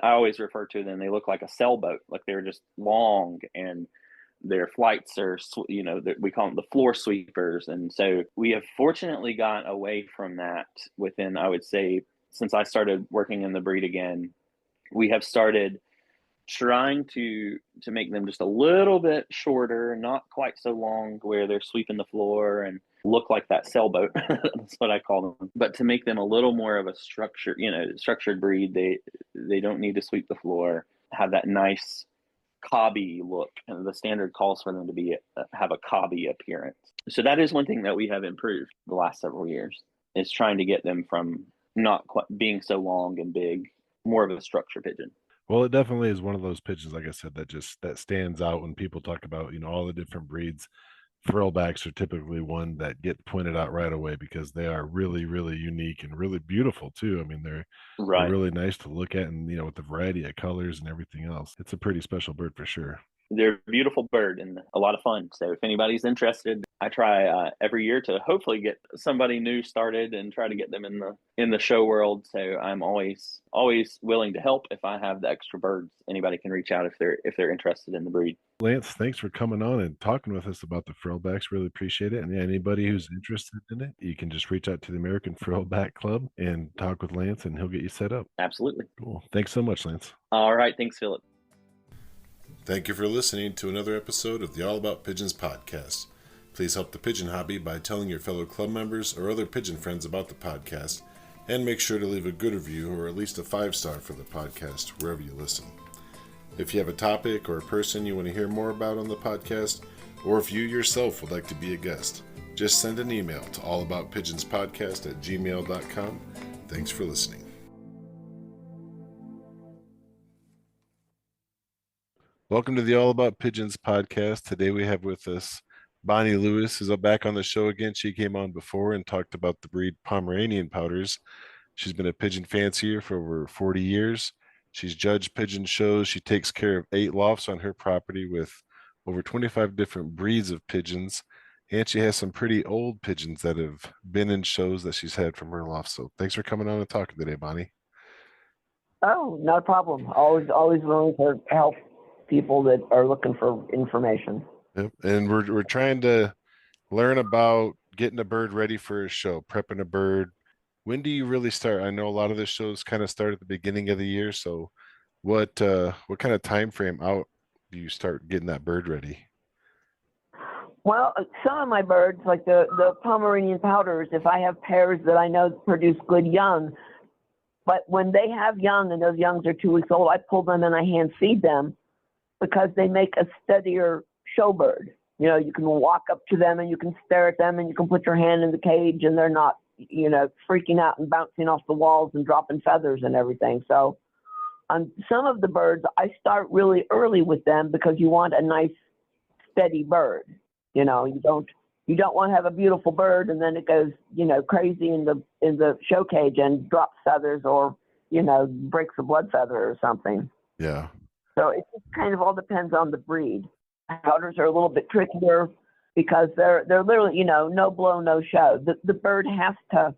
always refer to them, they look like a sailboat, like they're just long, and their flights are, we call them the floor sweepers. And so we have fortunately got away from that within, I would say, since I started working in the breed again. We have started trying to make them just a little bit shorter, not quite so long where they're sweeping the floor and look like that sailboat. That's what I call them. But to make them a little more of a structured breed, they don't need to sweep the floor, have that nice cobby look, and the standard calls for them to have a cobby appearance. So that is one thing that we have improved the last several years, is trying to get them from not quite being so long and big, more of a structure pigeon. Well, it definitely is one of those pigeons, like I said, that stands out when people talk about, all the different breeds. Thrillbacks are typically one that get pointed out right away because they are really, really unique and really beautiful too. I mean, they're Right. really nice to look at, and with the variety of colors and everything else. It's a pretty special bird for sure. They're a beautiful bird and a lot of fun. So if anybody's interested, I try every year to hopefully get somebody new started and try to get them in the show world. So I'm always willing to help if I have the extra birds. Anybody can reach out if they're interested in the breed. Lance, thanks for coming on and talking with us about the frillbacks. Really appreciate it. And yeah, anybody who's interested in it, you can just reach out to the American Frillback Club and talk with Lance, and he'll get you set up. Absolutely. Cool. Thanks so much, Lance. All right. Thanks, Philip. Thank you for listening to another episode of the All About Pigeons podcast. Please help the pigeon hobby by telling your fellow club members or other pigeon friends about the podcast, and make sure to leave a good review or at least a 5-star for the podcast wherever you listen. If you have a topic or a person you want to hear more about on the podcast, or if you yourself would like to be a guest, just send an email to allaboutpigeonspodcast@gmail.com. Thanks for listening. Welcome to the All About Pigeons podcast. Today we have with us Bonnie Lewis, who's back on the show again. She came on before and talked about the breed Pomeranian Powders. She's been a pigeon fancier for over 40 years. She's judged pigeon shows. She takes care of 8 lofts on her property with over 25 different breeds of pigeons. And she has some pretty old pigeons that have been in shows that she's had from her loft. So thanks for coming on and talking today, Bonnie. Oh, not a problem. Always willing to help people that are looking for information. Yep. And we're trying to learn about getting a bird ready for a show, prepping a bird. When do you really start? I know a lot of the shows kind of start at the beginning of the year. So what kind of time frame out do you start getting that bird ready? Well, some of my birds, like the Pomeranian Powders, if I have pairs that I know produce good young, but when they have young and those youngs are 2 weeks old, I pull them and I hand feed them because they make a steadier show bird. You know, you can walk up to them and you can stare at them and you can put your hand in the cage and they're not, freaking out and bouncing off the walls and dropping feathers and everything. So on some of the birds, I start really early with them because you want a nice, steady bird. You don't want to have a beautiful bird and then it goes, crazy in the show cage and drops feathers or, breaks a blood feather or something. Yeah. So it just kind of all depends on the breed. Powders are a little bit trickier because they're literally, no blow, no show. The bird has to,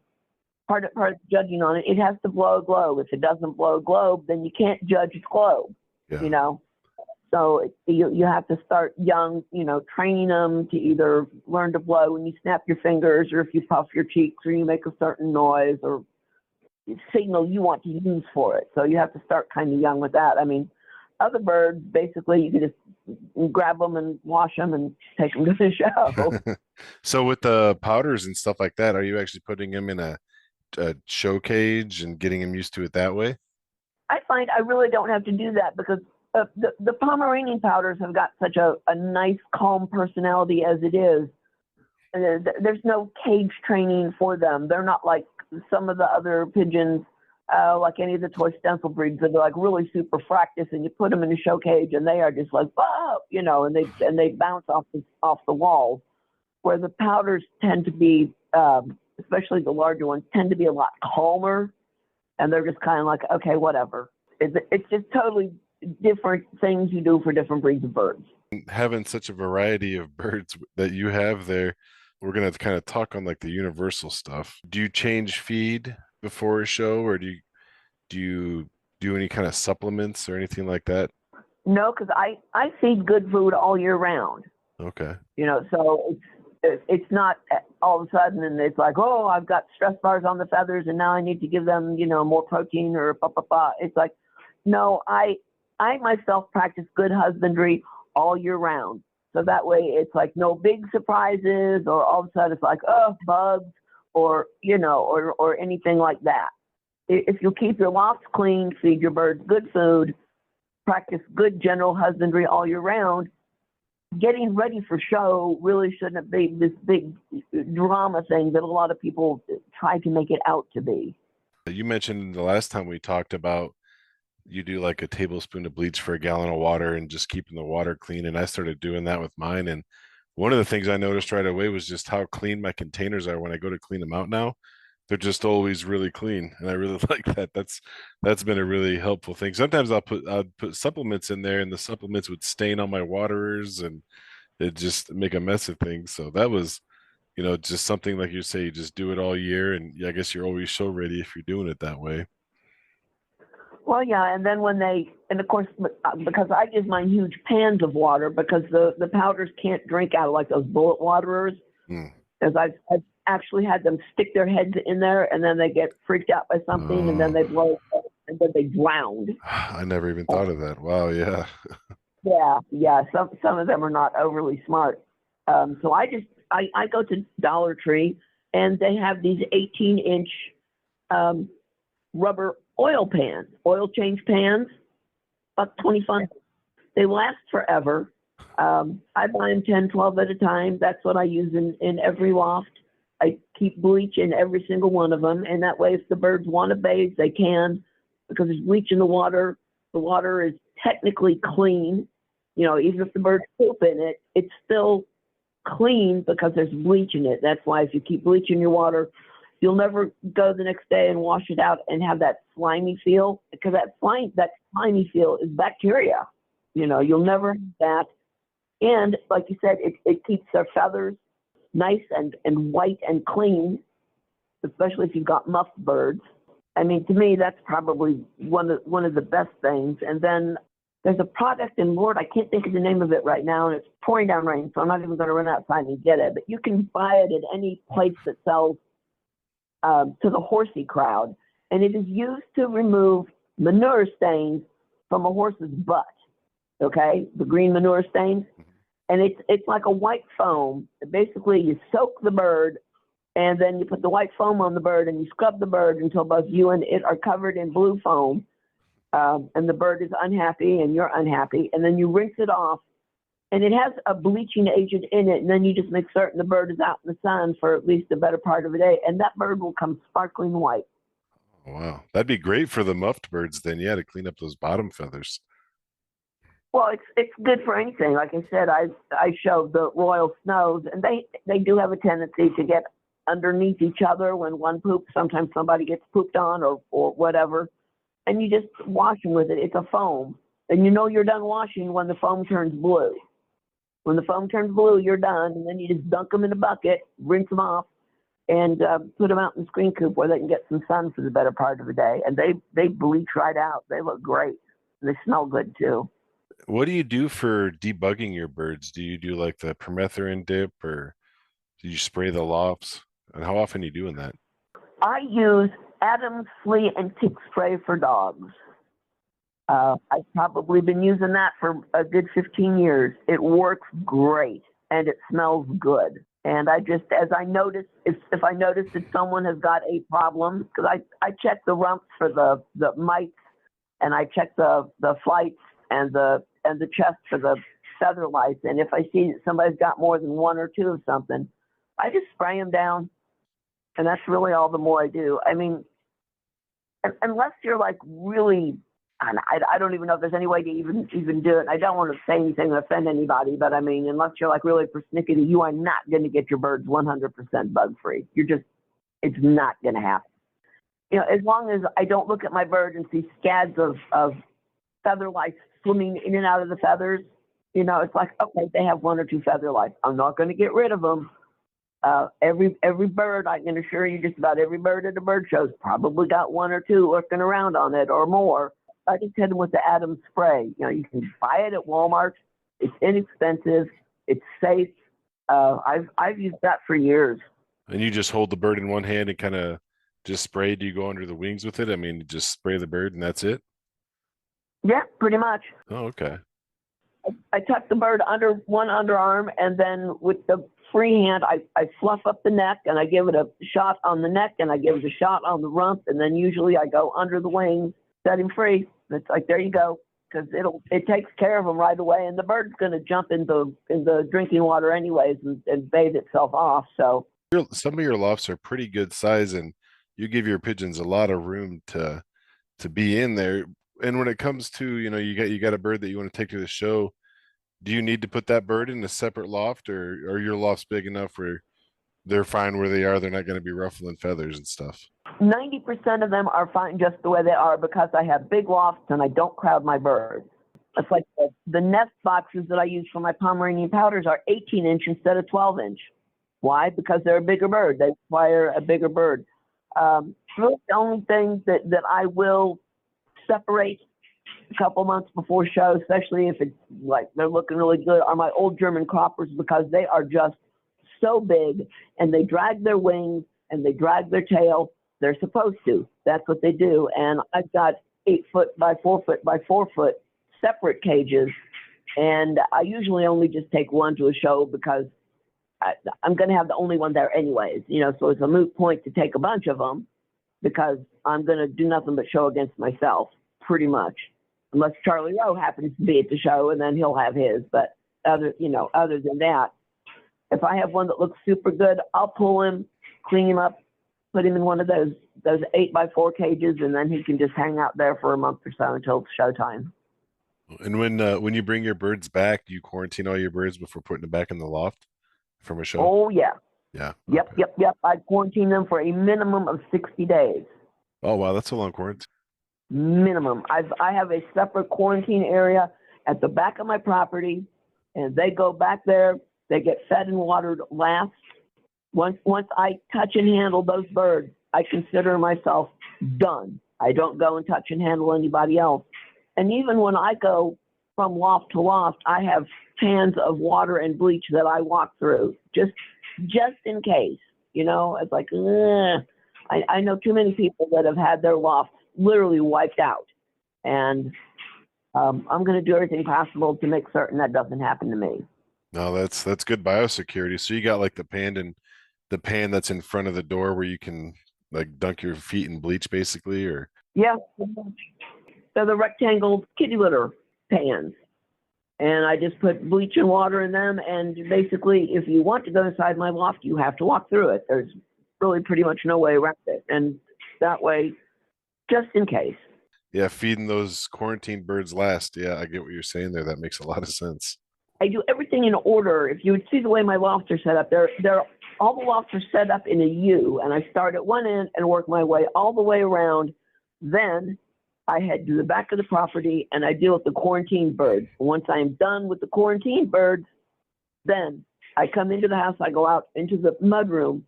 part of judging on it, it has to blow a globe. If it doesn't blow a globe, then you can't judge its globe, So you have to start young, training them to either learn to blow when you snap your fingers or if you puff your cheeks or you make a certain noise or signal you want to use for it. So you have to start kind of young with that. I mean, other birds, basically, you can just grab them and wash them and take them to the show. So with the powders and stuff like that, are you actually putting them in a show cage and getting them used to it that way? I find I really don't have to do that because the Pomeranian Powders have got such a nice, calm personality as it is. There's no cage training for them. They're not like some of the other pigeons, like any of the toy stencil breeds that are like really super fractious, and you put them in a show cage and they are just like, oh, and they bounce off the walls. Where the Powders tend to be, especially the larger ones, tend to be a lot calmer, and they're just kind of like, okay, whatever. It's just totally different things you do for different breeds of birds. Having such a variety of birds that you have there, we're going to kind of talk on like the universal stuff. Do you change feed before a show, or do you do any kind of supplements or anything like that? No, because I feed good food all year round. Okay. So it's not all of a sudden and it's like, oh, I've got stress bars on the feathers and now I need to give them, more protein or blah, blah, blah. It's like, no, I myself practice good husbandry all year round. So that way it's like no big surprises or all of a sudden it's like, oh, bugs or, or anything like that. If you'll keep your lofts clean, feed your birds good food, practice good general husbandry all year round, getting ready for show really shouldn't be this big drama thing that a lot of people try to make it out to be. You mentioned the last time we talked about you do like a tablespoon of bleach for a gallon of water and just keeping the water clean. And I started doing that with mine. And one of the things I noticed right away was just how clean my containers are when I go to clean them out now. they're just always really clean, and I really like that. That's been a really helpful thing. Sometimes I'd put supplements in there, and the supplements would stain on my waterers, and it just make a mess of things. So that was, just something like you say, you just do it all year, and yeah, I guess you're always show ready if you're doing it that way. Well, yeah, and then and of course, because I use mine huge pans of water because the powders can't drink out of like those bullet waterers. Mm. As I've actually had them stick their heads in there, and then they get freaked out by something, and then they blow, and then they drown. I never even thought of that. Wow, yeah. Yeah. Some of them are not overly smart. So I go to Dollar Tree, and they have these 18-inch rubber oil change pans, about 25. They last forever. I buy them 10, 12 at a time. That's what I use in every loft. I keep bleach in every single one of them, and that way if the birds want to bathe, they can, because there's bleach in the water. The water is technically clean. Even if the birds poop in it, it's still clean because there's bleach in it. That's why if you keep bleach in your water, you'll never go the next day and wash it out and have that slimy feel, because that slimy feel is bacteria. You'll never have that. And like you said, it keeps their feathers nice and white and clean, especially if you've got muffed birds. I mean, to me, that's probably one of the best things. And then there's a product, and Lord, I can't think of the name of it right now, and it's pouring down rain, so I'm not even going to run outside and get it. But you can buy it at any place that sells to the horsey crowd, and it is used to remove manure stains from a horse's butt. Okay, the green manure stains, and it's like a white foam. Basically, you soak the bird, and then you put the white foam on the bird, and you scrub the bird until both you and it are covered in blue foam, and the bird is unhappy, and you're unhappy, and then you rinse it off, and it has a bleaching agent in it, and then you just make certain the bird is out in the sun for at least the better part of a day, and that bird will come sparkling white. Wow, that'd be great for the muffed birds then, yeah, to clean up those bottom feathers. Well, it's good for anything. Like I said, I show the royal snows, and they do have a tendency to get underneath each other when one poops. Sometimes somebody gets pooped on or whatever, and you just wash them with it. It's a foam, and you're done washing when the foam turns blue. When the foam turns blue, you're done, and then you just dunk them in a bucket, rinse them off, and put them out in the screen coop where they can get some sun for the better part of the day. And they bleach right out. They look great, and they smell good too. What do you do for debugging your birds? Do you do like the permethrin dip, or do you spray the lofts? And how often are you doing that? I use Adam's flea and tick spray for dogs. I've probably been using that for a good 15 years. It works great, and it smells good. And as I notice, if I notice that someone has got a problem, because I check the rumps for the mites, and I check the flights and the chest for the feather lice. And if I see that somebody's got more than one or two of something, I just spray them down. And that's really all the more I do. I mean, unless you're like really, I don't even know if there's any way to even do it. I don't want to say anything to offend anybody, but I mean, unless you're like really persnickety, you are not going to get your birds 100% bug free. It's not going to happen. As long as I don't look at my bird and see scads of feather lice swimming in and out of the feathers, it's like, okay, they have one or two feather lice. I'm not going to get rid of them. Every bird, I can assure you, just about every bird at a bird show's probably got one or two lurking around on it or more. I just hit them with the Adams spray. You can buy it at Walmart. It's inexpensive. It's safe. I've used that for years. And you just hold the bird in one hand and kind of just spray. Do you go under the wings with it? I mean, just spray the bird and that's it? Yeah, pretty much. Oh, okay. I tuck the bird under one underarm, and then with the free hand, I fluff up the neck, and I give it a shot on the neck, and I give it a shot on the rump, and then usually I go under the wings, set him free. It's like, there you go, because it takes care of him right away, and the bird's going to jump in the drinking water anyways and bathe itself off. So Some of your lofts are pretty good size, and you give your pigeons a lot of room to be in there. And when it comes to, you got a bird that you want to take to the show, do you need to put that bird in a separate loft, or your loft's big enough where They're fine where they are. They're not going to be ruffling feathers and stuff. 90% of them are fine just the way they are because I have big lofts and I don't crowd my birds. It's like the nest boxes that I use for my Pomeranian powders are 18-inch instead of 12-inch. Why? Because they're a bigger bird. They require a bigger bird. The only thing that I will separate a couple months before show, especially if it's like they're looking really good, are my old German croppers because they are just so big and they drag their wings and they drag their tail. They're supposed to. That's what they do. And I've got 8 foot by 4 foot by 4 foot separate cages. And I usually only just take one to a show because I'm going to have the only one there anyways. So it's a moot point to take a bunch of them because I'm going to do nothing but show against myself pretty much. Unless Charlie Rowe happens to be at the show and then he'll have his. But other than that, if I have one that looks super good, I'll pull him, clean him up, put him in one of those 8 by 4 cages, and then he can just hang out there for a month or so until it's showtime. And when you bring your birds back, do you quarantine all your birds before putting them back in the loft from a show? Oh, yeah. Yeah. Yep. I quarantine them for a minimum of 60 days. Oh, wow. That's a long quarantine. Minimum. I have a separate quarantine area at the back of my property, and they go back there. They get fed and watered last. Once I touch and handle those birds, I consider myself done. I don't go and touch and handle anybody else. And even when I go from loft to loft, I have cans of water and bleach that I walk through just in case. It's like, I know too many people that have had their lofts literally wiped out. And I'm going to do everything possible to make certain that doesn't happen to me. No, that's good biosecurity. So you got like the pan that's in front of the door where you can like dunk your feet in bleach basically, or? Yeah. So the rectangle kitty litter pans. And I just put bleach and water in them. And basically, if you want to go inside my loft, you have to walk through it. There's really pretty much no way around it. And that way, just in case. Yeah, feeding those quarantine birds last. Yeah, I get what you're saying there. That makes a lot of sense. I do everything in order. If you would see the way my lofts are set up, all the lofts are set up in a U, and I start at one end and work my way all the way around. Then I head to the back of the property and I deal with the quarantine birds. Once I'm done with the quarantine birds, then I come into the house. I go out into the mudroom,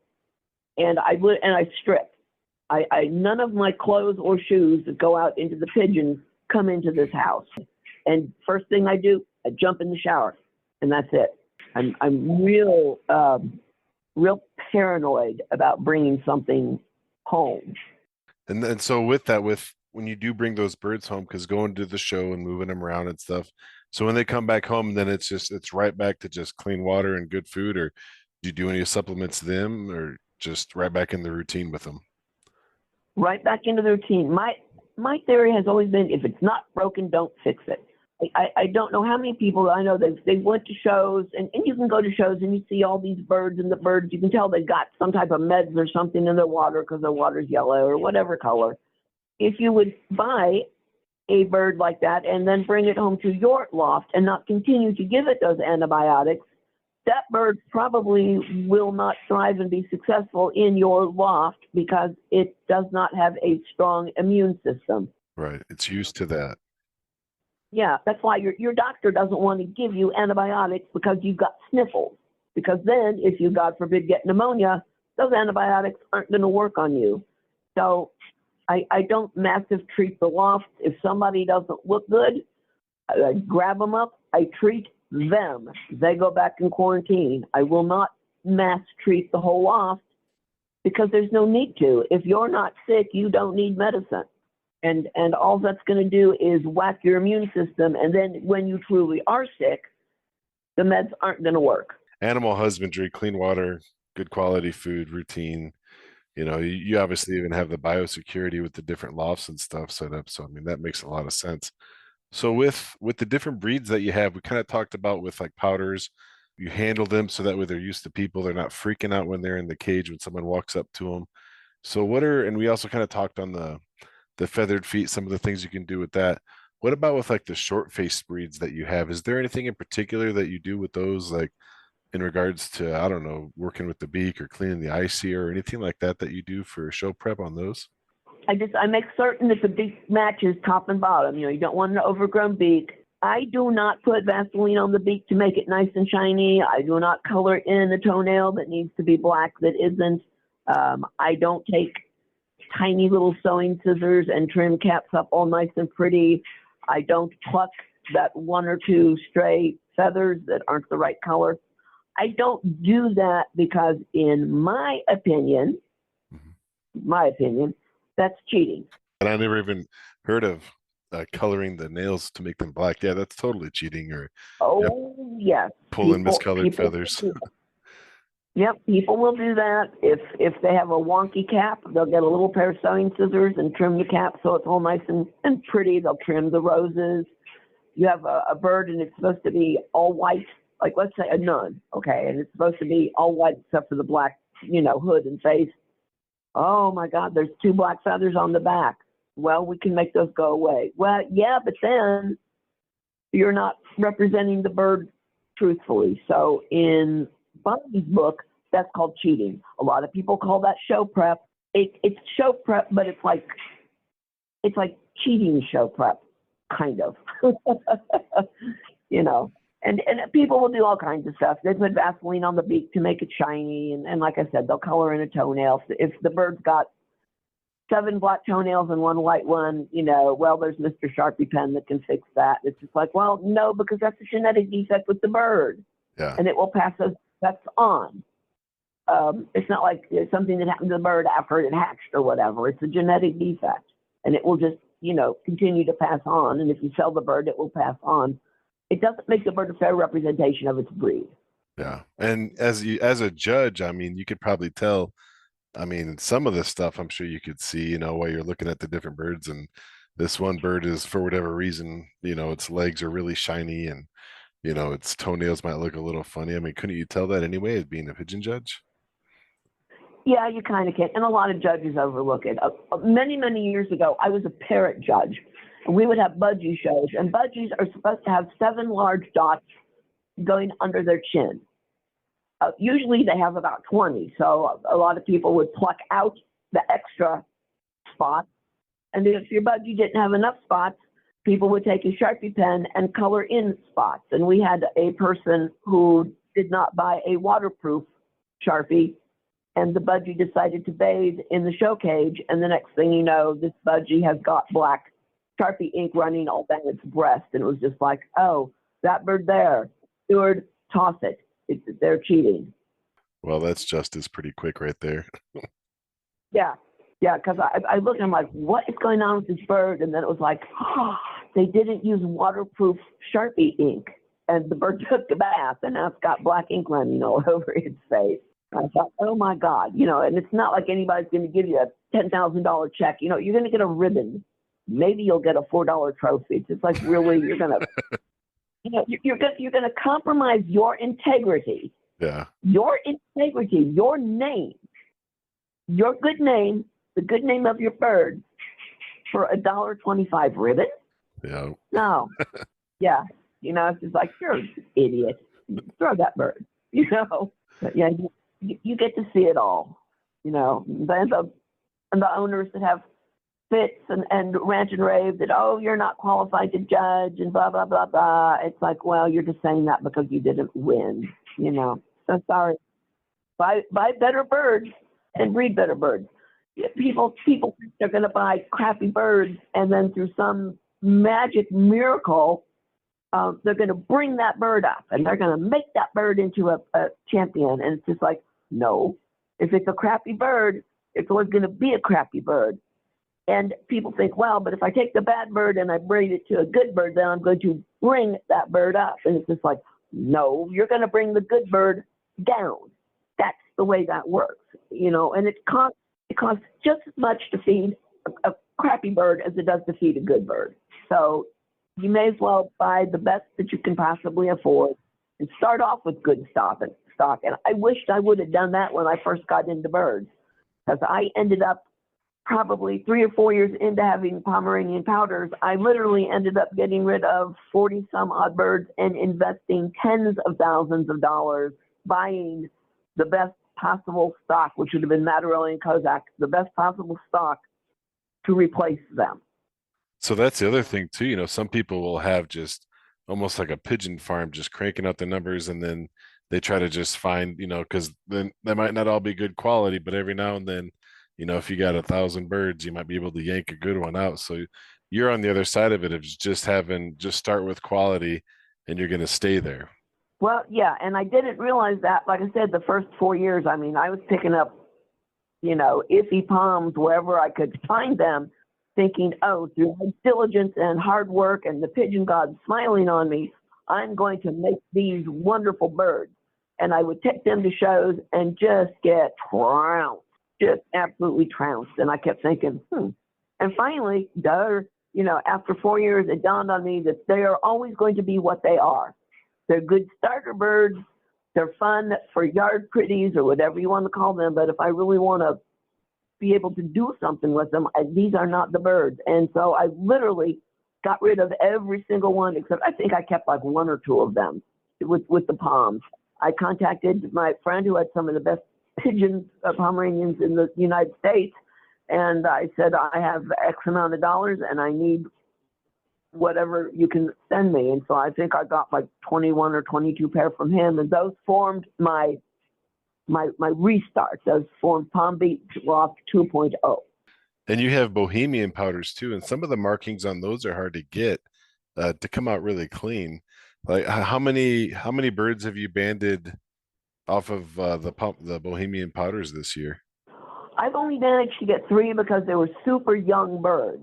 and I strip. None of my clothes or shoes that go out into the pigeons come into this house. And first thing I do, I jump in the shower, and that's it. I'm real paranoid about bringing something home. And so with that, when you do bring those birds home, because going to the show and moving them around and stuff, so when they come back home, then it's right back to just clean water and good food, or do you do any supplements to them, or just right back in the routine with them? Right back into the routine. My theory has always been, if it's not broken, don't fix it. I don't know how many people I know that they went to shows, and you can go to shows and you see all these birds, and the birds, you can tell they've got some type of meds or something in their water because their water's yellow or whatever color. If you would buy a bird like that and then bring it home to your loft and not continue to give it those antibiotics, that bird probably will not thrive and be successful in your loft because it does not have a strong immune system. Right. It's used to that. Yeah, that's why your doctor doesn't want to give you antibiotics because you've got sniffles. Because then, if you, God forbid, get pneumonia, those antibiotics aren't going to work on you. So I don't massive treat the loft. If somebody doesn't look good, I grab them up, I treat them. They go back in quarantine. I will not mass treat the whole loft because there's no need to. If you're not sick, you don't need medicine. And all that's going to do is whack your immune system. And then when you truly are sick, the meds aren't going to work. Animal husbandry, clean water, good quality food, routine. You obviously even have the biosecurity with the different lofts and stuff set up. So, I mean, that makes a lot of sense. So with the different breeds that you have, we kind of talked about with like powders, you handle them so that way they're used to people. They're not freaking out when they're in the cage when someone walks up to them. So and we also kind of talked on the feathered feet, some of the things you can do with that. What about with like the short face breeds that you have? Is there anything in particular that you do with those? Like in regards to, I don't know, working with the beak or cleaning the eye sear or anything like that that you do for show prep on those? I make certain that the beak matches top and bottom. You don't want an overgrown beak. I do not put Vaseline on the beak to make it nice and shiny. I do not color in a toenail that needs to be black that isn't. I don't take tiny little sewing scissors and trim caps up all nice and pretty. I don't pluck that one or two stray feathers that aren't the right color. I don't do that because, in my opinion, that's cheating. And I never even heard of coloring the nails to make them black. Yeah, that's totally cheating. Or Yes, pulling miscolored feathers. Yep, people will do that. If they have a wonky cap, they'll get a little pair of sewing scissors and trim the cap so it's all nice and pretty. They'll trim the roses. You have a bird and it's supposed to be all white, like let's say a nun, okay, and it's supposed to be all white except for the black, hood and face. Oh my God, there's 2 black feathers on the back. Well, we can make those go away. Well, yeah, but then you're not representing the bird truthfully. So in Bobby's book, that's called cheating. A lot of people call that show prep. It's show prep, but it's like cheating show prep, kind of. And people will do all kinds of stuff. They put Vaseline on the beak to make it shiny, and like I said, they'll color in a toenail. If the bird's got 7 black toenails and 1 white one, well, there's Mr. Sharpie pen that can fix that. It's just like, well, no, because that's a genetic defect with the bird, and it will pass those effects on. It's not like it's something that happened to the bird after it hatched or whatever. It's a genetic defect, and it will just, continue to pass on. And if you sell the bird, it will pass on. It doesn't make the bird a fair representation of its breed. Yeah. And as a judge, I mean, you could probably tell, I mean, some of this stuff I'm sure you could see, while you're looking at the different birds, and this one bird is, for whatever reason, its legs are really shiny, and its toenails might look a little funny. I mean, couldn't you tell that anyway as being a pigeon judge? Yeah, you kind of can. And a lot of judges overlook it. Many, many years ago, I was a parrot judge. And we would have budgie shows. And budgies are supposed to have 7 large dots going under their chin. Usually they have about 20. So a lot of people would pluck out the extra spots. And if your budgie didn't have enough spots, people would take a Sharpie pen and color in spots. And we had a person who did not buy a waterproof Sharpie, and the budgie decided to bathe in the show cage. And the next thing you know, this budgie has got black Sharpie ink running all down its breast. And it was just like, oh, that bird there, steward, toss it. They're cheating. Well, that's justice pretty quick right there. Yeah, because I looked and I'm like, what is going on with this bird? And then it was like, oh, they didn't use waterproof Sharpie ink. And the bird took a bath, and now it's got black ink running all over its face. I thought, oh my God, and it's not like anybody's going to give you a $10,000 check. You're going to get a ribbon. Maybe you'll get a $4 trophy. It's just like, really, you're going to, you're going to compromise your integrity. Yeah. Your integrity, your name, your good name, the good name of your bird for a $1.25 ribbon? Yeah. No. Yeah. It's just like, you're an idiot. Throw that bird. But yeah, you get to see it all. And the owners that have fits and rant and rave that, oh, you're not qualified to judge and blah, blah, blah, blah. It's like, well, you're just saying that because you didn't win, So sorry. Buy better birds and breed better birds. People think they're going to buy crappy birds, and then through some magic miracle, they're going to bring that bird up, and they're going to make that bird into a champion. And it's just like, no. If it's a crappy bird, it's always going to be a crappy bird. And people think, well, but if I take the bad bird and I breed it to a good bird, then I'm going to bring that bird up. And it's just like, no, you're going to bring the good bird down. That's the way that works, and it costs just as much to feed a crappy bird as it does to feed a good bird. So you may as well buy the best that you can possibly afford and start off with good stock. And I wished I would have done that when I first got into birds, because I ended up probably 3 or 4 years into having Pomeranian powders. I literally ended up getting rid of 40 some odd birds and investing tens of thousands of dollars buying the best possible stock, which would have been Matarelli and Kozak, the best possible stock to replace them. So that's the other thing too. Some people will have just almost like a pigeon farm, just cranking out the numbers, and then they try to just find, because then they might not all be good quality, but every now and then, if you got 1,000 birds, you might be able to yank a good one out. So you're on the other side of it of just start with quality, and you're going to stay there. Well, yeah, and I didn't realize that. Like I said, the first 4 years, I was picking up, iffy palms wherever I could find them, thinking, oh, through my diligence and hard work and the pigeon god smiling on me, I'm going to make these wonderful birds. And I would take them to shows and just get trounced, just absolutely trounced. And I kept thinking, And finally, after 4 years, it dawned on me that they are always going to be what they are. They're good starter birds. They're fun for yard pretties or whatever you want to call them. But if I really want to be able to do something with them, these are not the birds. And so I literally got rid of every single one, except I think I kept like one or two of them with the palms. I contacted my friend who had some of the best pigeon Pomeranians in the United States, and I said, I have X amount of dollars and I need whatever you can send me. And so I think I got like 21 or 22 pair from him, and those formed my restart. Those formed Palm Beach Loft 2.0. And you have Bohemian powders too, and some of the markings on those are hard to get to come out really clean. Like how many birds have you banded off of the Bohemian powders this year? I've only managed to get 3 because they were super young birds.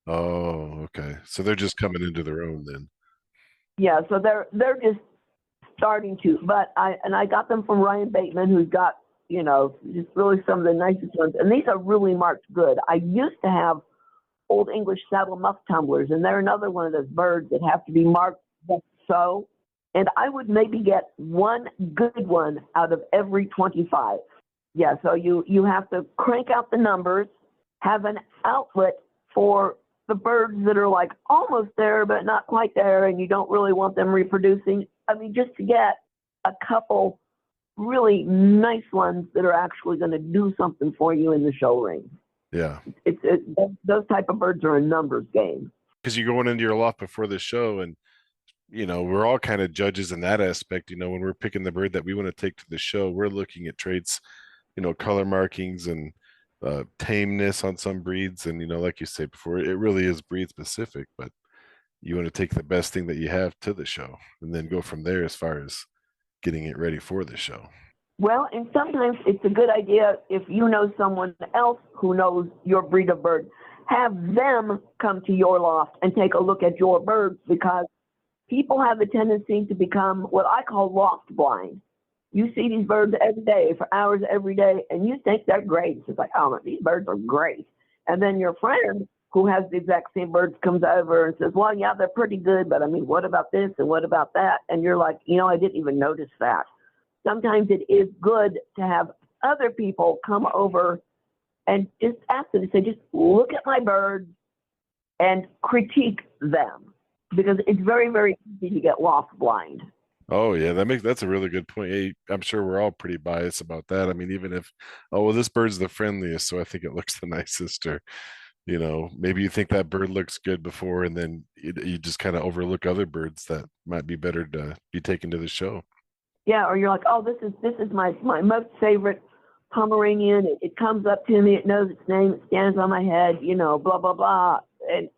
Oh, okay. So they're just coming into their own then. Yeah, so they're just starting to. But I got them from Ryan Bateman, who's got just really some of the nicest ones. And these are really marked good. I used to have Old English saddle muff tumblers, and they're another one of those birds that have to be marked just so. And I would maybe get one good one out of every 25. Yeah, so you have to crank out the numbers, have an outlet for the birds that are like almost there but not quite there, and you don't really want them reproducing. Just to get a couple really nice ones that are actually going to do something for you in the show ring. Yeah. Those type of birds are a numbers game. Because you're going into your loft before the show, and we're all kind of judges in that aspect. When we're picking the bird that we want to take to the show, we're looking at traits, color markings and tameness on some breeds. And, like you said before, it really is breed specific, but you want to take the best thing that you have to the show and then go from there as far as getting it ready for the show. Well, and sometimes it's a good idea if you know someone else who knows your breed of bird, have them come to your loft and take a look at your birds, because people have a tendency to become what I call loft blind. You see these birds every day for hours every day, and you think they're great. It's like, oh, these birds are great. And then your friend who has the exact same birds comes over and says, well, yeah, they're pretty good, but what about this and what about that? And you're like, I didn't even notice that. Sometimes it is good to have other people come over and just ask them to say, just look at my birds and critique them, because it's very, very easy to get loft blind. Oh yeah, that's a really good point. Hey, I'm sure we're all pretty biased about that. Even if, this bird's the friendliest, so I think it looks the nicest, or maybe you think that bird looks good before, and then you just kind of overlook other birds that might be better to be taken to the show. Yeah, or you're like, oh, this is my most favorite Pomeranian. It comes up to me, it knows its name, it stands on my head, blah blah blah,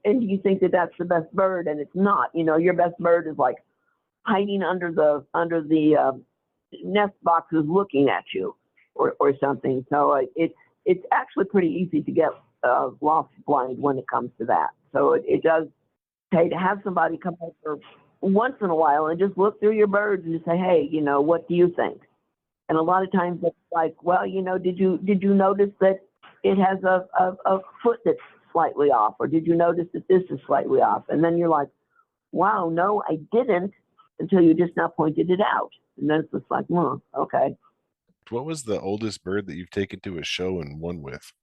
and you think that that's the best bird, and it's not. Your best bird is like hiding under the nest boxes looking at you or something. So it's actually pretty easy to get loft blind when it comes to that. So it does pay to have somebody come over once in a while and just look through your birds and just say, hey, what do you think? And a lot of times it's like, well, did you notice that it has a foot that's slightly off, or did you notice that this is slightly off? And then you're like, wow, no, I didn't, until you just now pointed it out. And then it's just like, okay. What was the oldest bird that you've taken to a show and won with?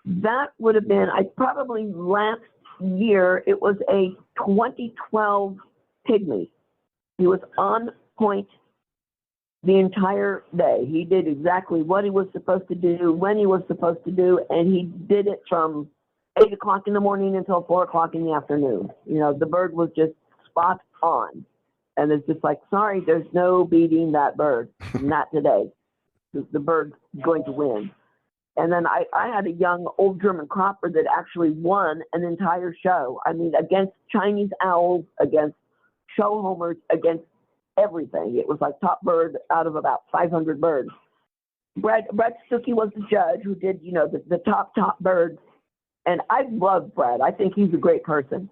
That would have been, last year, it was a 2012 pygmy. He was on point the entire day. He did exactly what he was supposed to do, when he was supposed to do, and he did it from 8 o'clock in the morning until 4 o'clock in the afternoon. You know, the bird was just spot on. And it's just like, sorry, there's no beating that bird. Not today. The bird's going to win. And then I had a young old German cropper that actually won an entire show. I mean, against Chinese owls, against show homers, against everything. It was like top bird out of about 500 birds. Brad Stuckey was the judge who did, you know, the top birds. And I love Brad. I think he's a great person.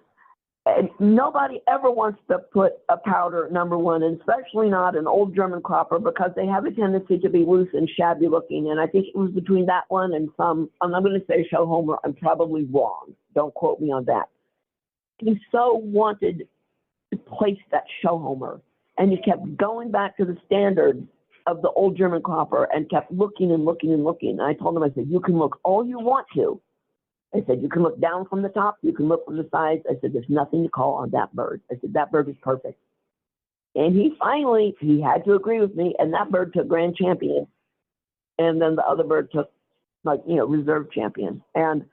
And nobody ever wants to put a powder number one, and especially not an old German cropper, because they have a tendency to be loose and shabby looking. And I think it was between that one and some, I'm not going to say show homer. I'm probably wrong. Don't quote me on that. He so wanted to place that show homer. And he kept going back to the standards of the old German cropper and kept looking and looking and looking. And I told him, I said, you can look all you want to. I said, you can look down from the top, you can look from the sides. I said, there's nothing to call on that bird. I said, that bird is perfect. And he had to agree with me, and that bird took grand champion. And then the other bird took, like, you know, reserve champion. And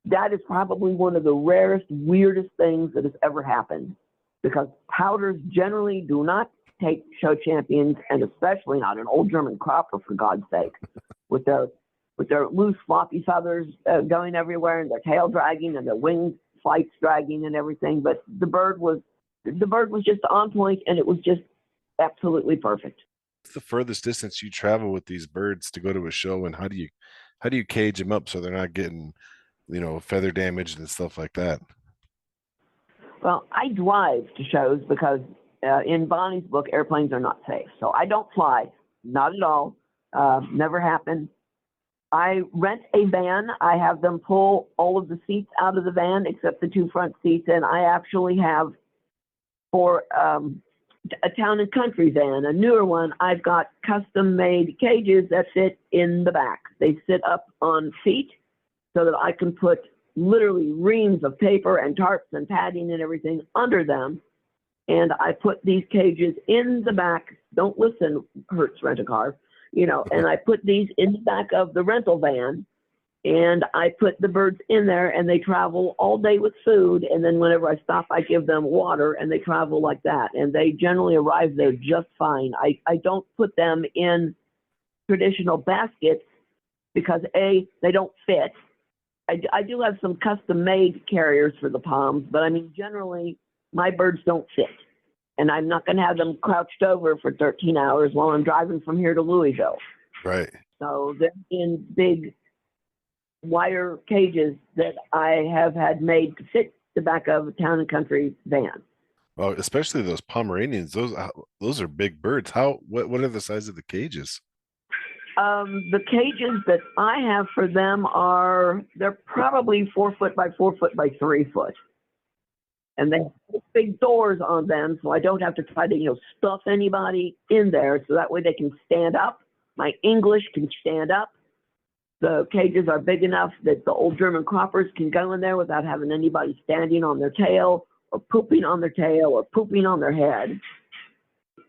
that is probably one of the rarest, weirdest things that has ever happened, because powders generally do not take show champions, and especially not an old German cropper, for God's sake, with their loose, floppy feathers going everywhere, and their tail dragging, and their wing flights dragging, and everything. But the bird was just on point, and it was just absolutely perfect. What's the furthest distance you travel with these birds to go to a show, and how do you cage them up so they're not getting, you know, feather damaged and stuff like that? Well, I drive to shows because in Bonnie's book, airplanes are not safe. So I don't fly, not at all. Never happened. I rent a van. I have them pull all of the seats out of the van except the two front seats. And I actually have, for a town and country van, a newer one, I've got custom made cages that sit in the back. They sit up on feet so that I can put literally reams of paper and tarps and padding and everything under them. And I put these cages in the back. Don't listen, Hertz Rent-A-Car. You know, and I put these in the back of the rental van, and I put the birds in there, and they travel all day with food. And then whenever I stop, I give them water, and they travel like that. And they generally arrive there just fine. I don't put them in traditional baskets because, A, they don't fit. I do have some custom-made carriers for the palms, but I mean, generally, my birds don't fit. And I'm not going to have them crouched over for 13 hours while I'm driving from here to Louisville. Right. So they're in big wire cages that I have had made to fit the back of a town and country van. Well, especially those Pomeranians, those are big birds. What are the size of the cages? The cages that I have for them they're probably 4 foot by 4 foot by 3 foot. And they have big doors on them, so I don't have to try to, you know, stuff anybody in there. So that way they can stand up. My English can stand up. The cages are big enough that the old German croppers can go in there without having anybody standing on their tail or pooping on their tail or pooping on their head.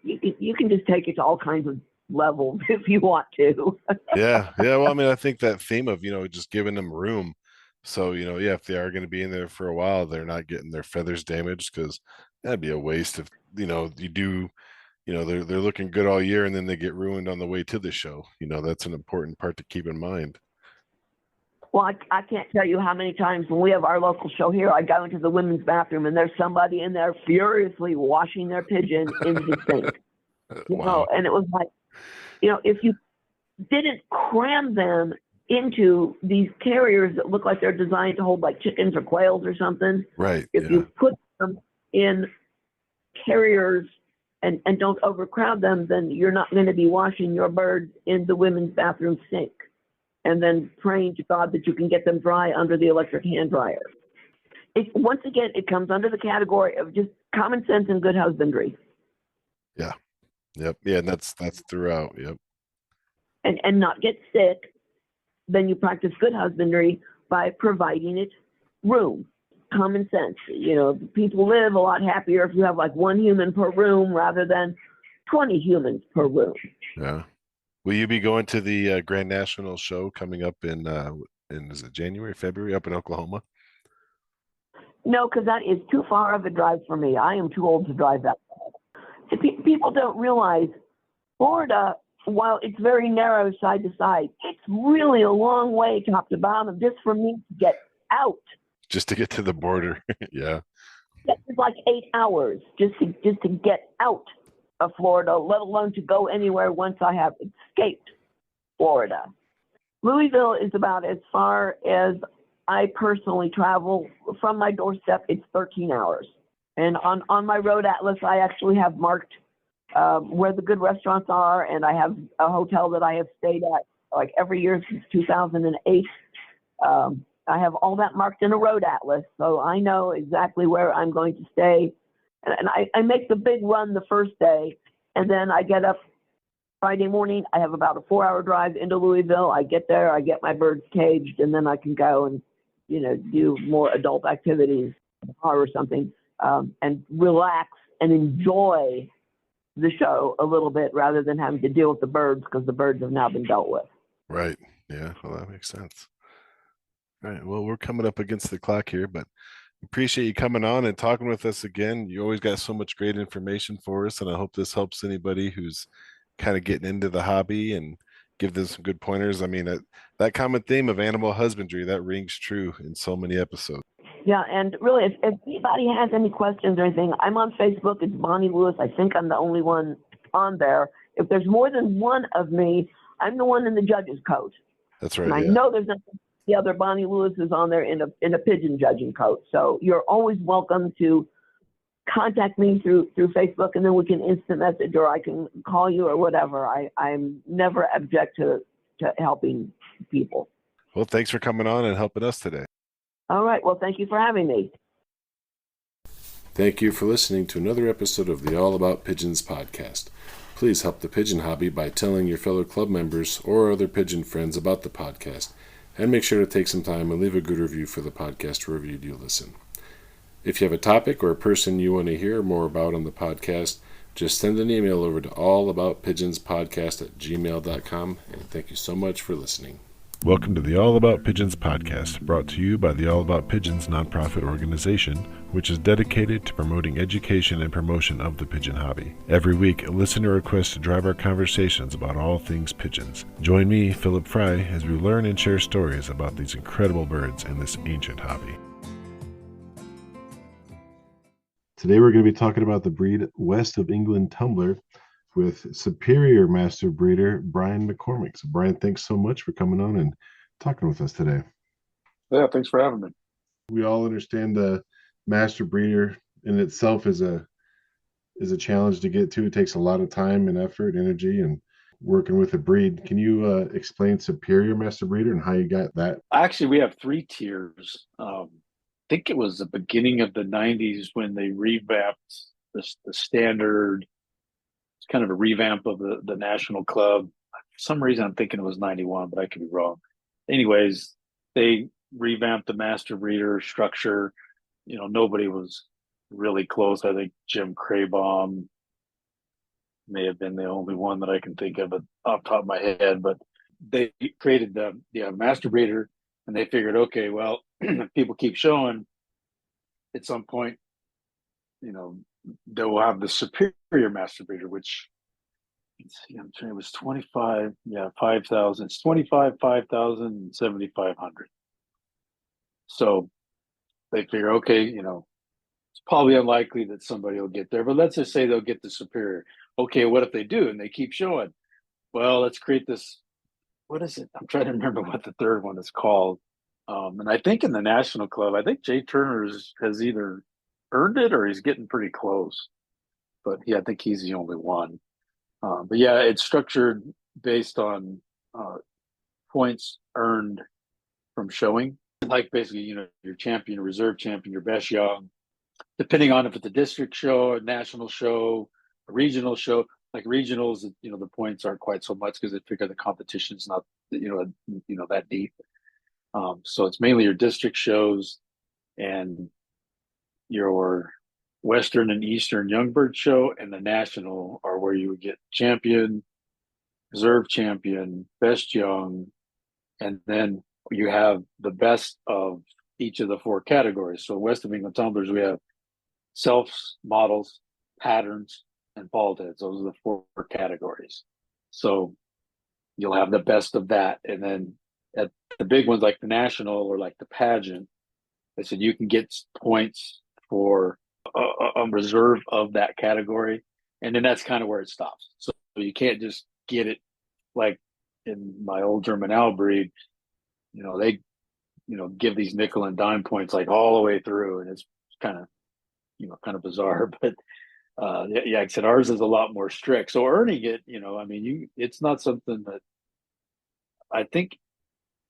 You can just take it to all kinds of levels if you want to. Yeah. Well, I mean, I think that theme of, you know, just giving them room. So, you know, yeah, if they are going to be in there for a while, they're not getting their feathers damaged, because that'd be a waste if, you know, they're looking good all year and then they get ruined on the way to the show. You know, that's an important part to keep in mind. Well, I can't tell you how many times when we have our local show here, I go into the women's bathroom and there's somebody in there furiously washing their pigeon in the sink. You know, and it was like, you know, if you didn't cram them into these carriers that look like they're designed to hold like chickens or quails or something. Right. If you put them in carriers and don't overcrowd them, then you're not going to be washing your birds in the women's bathroom sink and then praying to God that you can get them dry under the electric hand dryer. Once again, it comes under the category of just common sense and good husbandry. Yeah. Yep. Yeah. And that's throughout. Yep. And not get sick. Then you practice good husbandry by providing it room, common sense. You know, people live a lot happier if you have like one human per room rather than 20 humans per room. Yeah. Will you be going to the Grand National show coming up in is it January, February up in Oklahoma? No, because that is too far of a drive for me. I am too old to drive that. People don't realize Florida, while it's very narrow side to side, it's really a long way top to bottom just for me to get out. Just to get to the border. Yeah. It's like 8 hours just to get out of Florida, let alone to go anywhere once I have escaped Florida. Louisville is about as far as I personally travel. From my doorstep, it's 13 hours. And on my road atlas, I actually have marked where the good restaurants are, and I have a hotel that I have stayed at like every year since 2008. I have all that marked in a road atlas, so I know exactly where I'm going to stay. And I make the big run the first day, and then I get up Friday morning. I have about a 4-hour drive into Louisville. I get there, I get my birds caged, and then I can go and, do more adult activities or something, and relax and enjoy the show a little bit rather than having to deal with the birds, because the birds have now been dealt with. Right. Yeah. Well, that makes sense. All right. Well, we're coming up against the clock here, but appreciate you coming on and talking with us again. You always got so much great information for us, and I hope this helps anybody who's kind of getting into the hobby and give them some good pointers. I mean, that common theme of animal husbandry, that rings true in so many episodes. Yeah, and really, if anybody has any questions or anything, I'm on Facebook. It's Bonnie Lewis. I think I'm the only one on there. If there's more than one of me, I'm the one in the judge's coat. That's right. And I know there's not the other Bonnie Lewis is on there in a pigeon judging coat. So you're always welcome to contact me through Facebook, and then we can instant message, or I can call you or whatever. I'm never object to helping people. Well, thanks for coming on and helping us today. All right. Well, thank you for having me. Thank you for listening to another episode of the All About Pigeons podcast. Please help the pigeon hobby by telling your fellow club members or other pigeon friends about the podcast, and make sure to take some time and leave a good review for the podcast wherever you do listen. If you have a topic or a person you want to hear more about on the podcast, just send an email over to allaboutpigeonspodcast@gmail.com, and thank you so much for listening. Welcome to the All About Pigeons podcast, brought to you by the All About Pigeons nonprofit organization, which is dedicated to promoting education and promotion of the pigeon hobby. Every week, a listener requests to drive our conversations about all things pigeons. Join me, Philip Fry, as we learn and share stories about these incredible birds in this ancient hobby. Today we're going to be talking about the breed West of England Tumbler with Superior Master Breeder Brian McCormick. So Brian, thanks so much for coming on and talking with us today. Yeah, thanks for having me. We all understand the Master Breeder in itself is a challenge to get to. It takes a lot of time and effort, energy, and working with a breed. Can you explain Superior Master Breeder and how you got that? Actually, we have 3 tiers. I think it was the beginning of the 90s when they revamped the standard. It's kind of a revamp of the National Club. For some reason, I'm thinking it was 91, but I could be wrong. Anyways, they revamped the Master Breeder structure. Nobody was really close. I think Jim Craybaum may have been the only one that I can think of off the top of my head, but they created the Master Breeder, and they figured, okay, well, if people keep showing, at some point, they will have the Superior Master Breeder, which, I'm trying, it was 25, 5,000. It's 25, 5,000, and 7,500. So they figure, okay, it's probably unlikely that somebody will get there, but let's just say they'll get the Superior. Okay, what if they do and they keep showing? Well, let's create this. What is it? I'm trying to remember what the third one is called. And I think in the National Club, I think Jay Turner has either earned it or he's getting pretty close. But yeah, I think he's the only one. But yeah, it's structured based on points earned from showing. Like basically, your champion, reserve champion, your best young, depending on if it's a district show, a national show, a regional show. Like regionals, the points aren't quite so much because they figure the competition's not, that deep. So it's mainly your district shows and your Western and Eastern Young Bird Show, and the National are where you would get champion, reserve champion, best young, and then you have the best of each of the four categories. So West of England tumblers, we have selfs, models, patterns, and bald heads. Those are the four categories. So you'll have the best of that. And then at the big ones like the National or like the pageant, they said you can get points for a reserve of that category. And then that's kind of where it stops. So you can't just get it like in my old German Owl breed. They give these nickel and dime points like all the way through, and it's kind of bizarre. But like I said, ours is a lot more strict. So earning it, it's not something that I think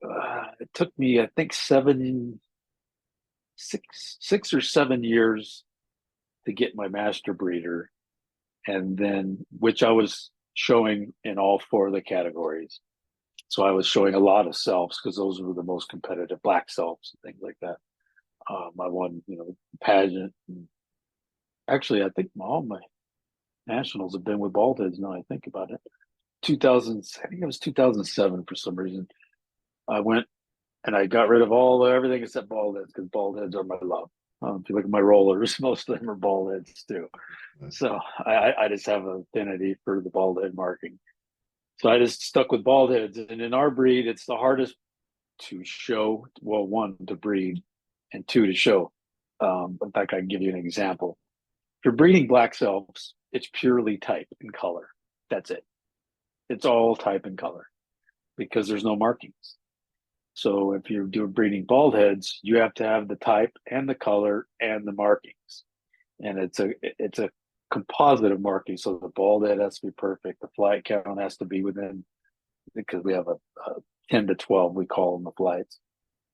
it took me, I think 6 or 7 years to get my master breeder, and then which I was showing in all four of the categories. So I was showing a lot of selves because those were the most competitive, black selves and things like that. I won, pageant. And actually, I think all my nationals have been with bald heads now I think about it. I think it was 2007 for some reason. I went and I got rid of everything except bald heads because bald heads are my love. If you look at my rollers, most of them are bald heads too. So I just have an affinity for the bald head marking. So I just stuck with bald heads. And in our breed, it's the hardest to show. Well, one, to breed, and two, to show. In fact, I can give you an example. If you're breeding black selves, it's purely type and color. That's it. It's all type and color because there's no markings. So if you're doing breeding bald heads, you have to have the type and the color and the markings. And it's a composite of markings. So the bald head has to be perfect. The flight count has to be within, because we have a 10 to 12, we call them the flights.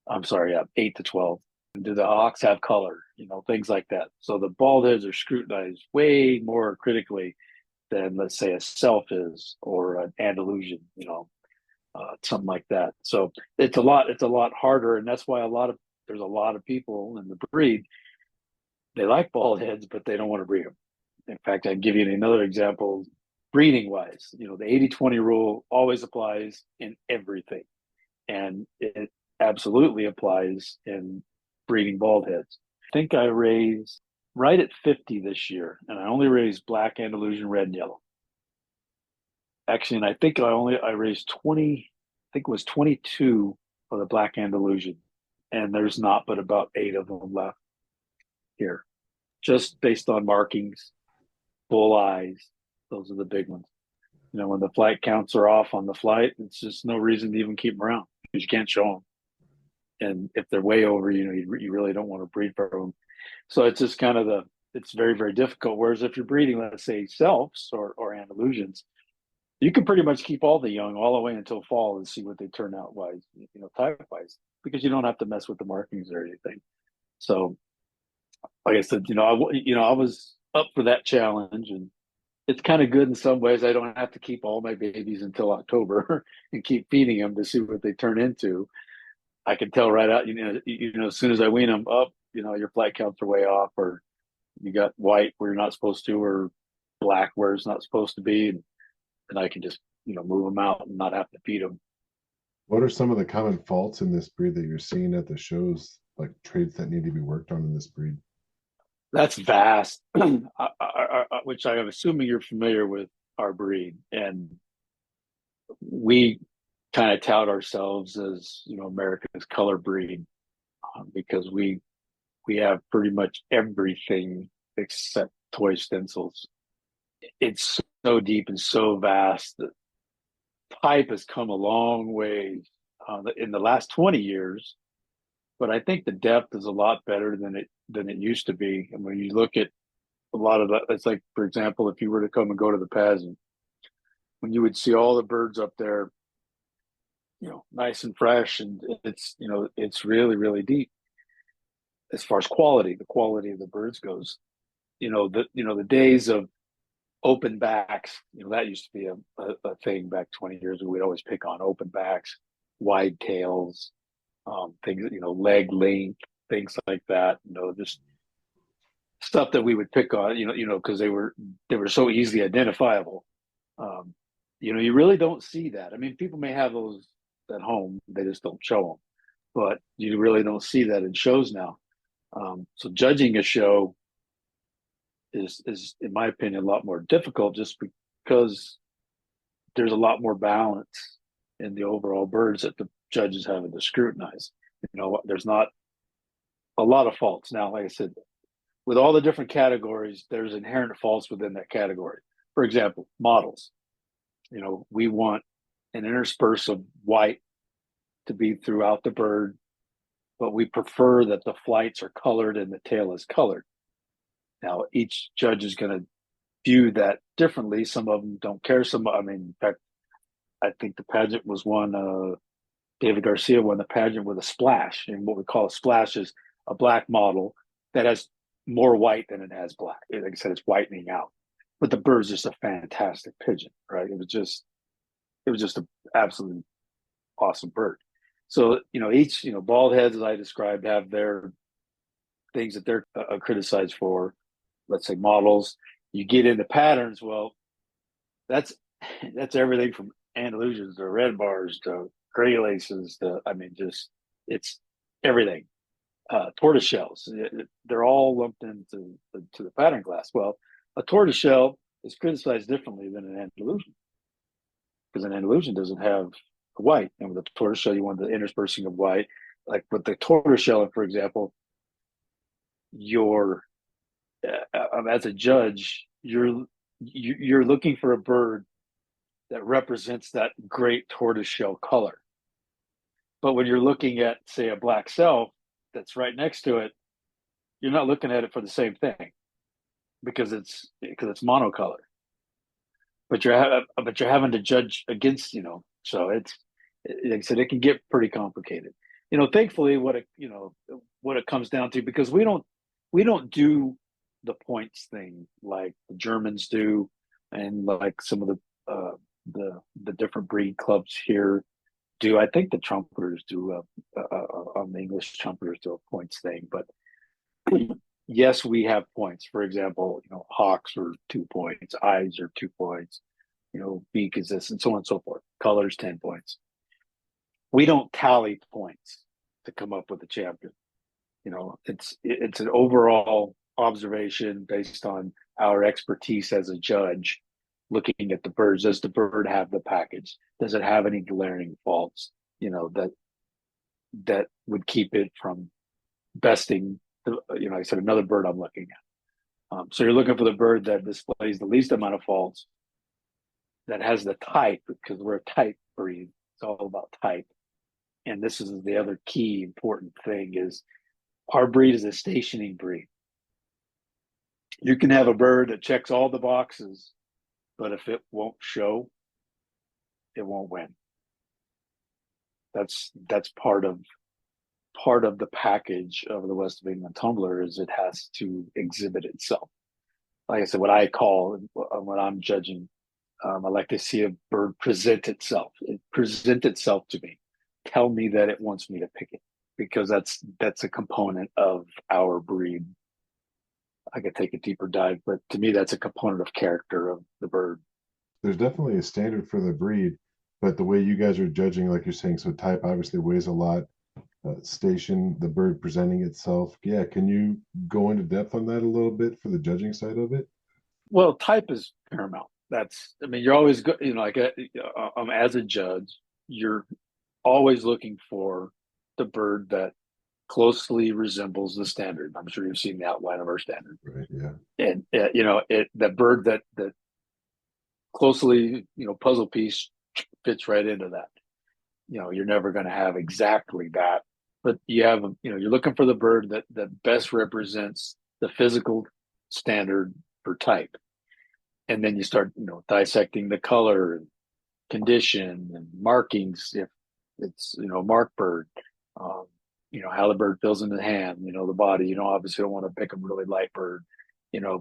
I'm sorry, yeah, 8 to 12. Do the hawks have color? Things like that. So the bald heads are scrutinized way more critically than, let's say, a self is or an Andalusian, something like that. So it's a lot harder. And that's why there's a lot of people in the breed, they like bald heads, but they don't want to breed them. In fact, I'd give you another example, breeding wise. The 80-20 rule always applies in everything. And it absolutely applies in breeding bald heads. I think I raised right at 50 this year, and I only raised black, Andalusian, red, and yellow. Actually, and I think I raised 20, I think it was 22 for the black Andalusian, and there's not but about 8 of them left here, just based on markings, bull eyes. Those are the big ones. When the flight counts are off on the flight, it's just no reason to even keep them around because you can't show them. And if they're way over, you really don't want to breed for them. So it's just it's very, very difficult. Whereas if you're breeding, let's say, selfs or Andalusians, you can pretty much keep all the young all the way until fall and see what they turn out wise, type wise, because you don't have to mess with the markings or anything. So, like I said, I was up for that challenge, and it's kind of good in some ways. I don't have to keep all my babies until October and keep feeding them to see what they turn into. I can tell right out, as soon as I wean them up, your flight counts are way off, or you got white where you're not supposed to, or black where it's not supposed to be. And I can just, move them out and not have to feed them. What are some of the common faults in this breed that you're seeing at the shows, like traits that need to be worked on in this breed? That's vast, which I am assuming you're familiar with our breed. And we kind of tout ourselves as, America's color breed because we have pretty much everything except toy stencils. It's so deep and so vast that type has come a long way in the last 20 years, but I think the depth is a lot better than it used to be. And when you look at a lot of that, it's like, for example, if you were to come and go to the pageant, when you would see all the birds up there, nice and fresh, and it's really, really deep as far as the quality of the birds goes. The days of open backs, that used to be a thing back 20 years ago. We'd always pick on open backs, wide tails, things, leg length, things like that. Just stuff that we would pick on, because they were so easily identifiable. You really don't see that. I mean, people may have those at home; they just don't show them. But you really don't see that in shows now. So judging a show is, in my opinion, a lot more difficult, just because there's a lot more balance in the overall birds that the judges having to scrutinize. There's not a lot of faults. Now, like I said, with all the different categories, there's inherent faults within that category. For example, models. We want an intersperse of white to be throughout the bird, but we prefer that the flights are colored and the tail is colored. Now, each judge is going to view that differently. Some of them don't care. In fact, I think the pageant was one, David Garcia won the pageant with a splash. And what we call a splash is a black model that has more white than it has black. Like I said, it's whitening out. But the bird's just a fantastic pigeon, right? It was just an absolutely awesome bird. So, each, bald heads, as I described, have their things that they're criticized for. Let's say models. You get into patterns. Well, that's everything from Andalusians to red bars to gray laces to, it's everything. Tortoiseshells, they're all lumped into the pattern class. Well, a tortoiseshell is criticized differently than an Andalusian, because an Andalusian doesn't have white, and with a tortoiseshell, you want the interspersing of white. Like with the tortoiseshell, for example, you're as a judge, you're looking for a bird that represents that great tortoiseshell color. But when you're looking at, say, a black self that's right next to it, you're not looking at it for the same thing, because it's monocolor. But you're having to judge against, so it's, like I said, it can get pretty complicated. Thankfully, what it comes down to, because we don't do the points thing like the Germans do, and like some of the different breed clubs here do. I think the trumpeters do the English trumpeters do a points thing, but yes, we have points. For example, hawks are 2 points, eyes are 2 points, beak is this, and so on and so forth. Colors 10 points. We don't tally points to come up with a champion. It's an overall observation based on our expertise as a judge, looking at the birds. Does the bird have the package? Does it have any glaring faults, that would keep it from besting I said, another bird I'm looking at. So you're looking for the bird that displays the least amount of faults, that has the type, because we're a type breed. It's all about type. And this is the other key important thing, is our breed is a stationing breed. You can have a bird that checks all the boxes, but if it won't show, it won't win. That's part of the package of the West of England tumbler, is it has to exhibit itself. Like I said, when I'm judging, I like to see a bird present itself. Present itself to me. Tell me that it wants me to pick it, because that's a component of our breed. I could take a deeper dive, but to me, that's a component of character of the bird. There's definitely a standard for the breed, but the way you guys are judging, like you're saying, so type obviously weighs a lot. Station, the bird presenting itself. Yeah, can you go into depth on that a little bit for the judging side of it? Well, type is paramount. You're always good. As a judge, you're always looking for the bird that closely resembles the standard. I'm sure you've seen the outline of our standard. Right. Yeah. And the bird that closely, puzzle piece fits right into that. You're never going to have exactly that, but you're looking for the bird that best represents the physical standard for type. And then you start, dissecting the color and condition and markings. If it's, mark bird, how the bird feels in the hand, the body, obviously don't want to pick a really light bird.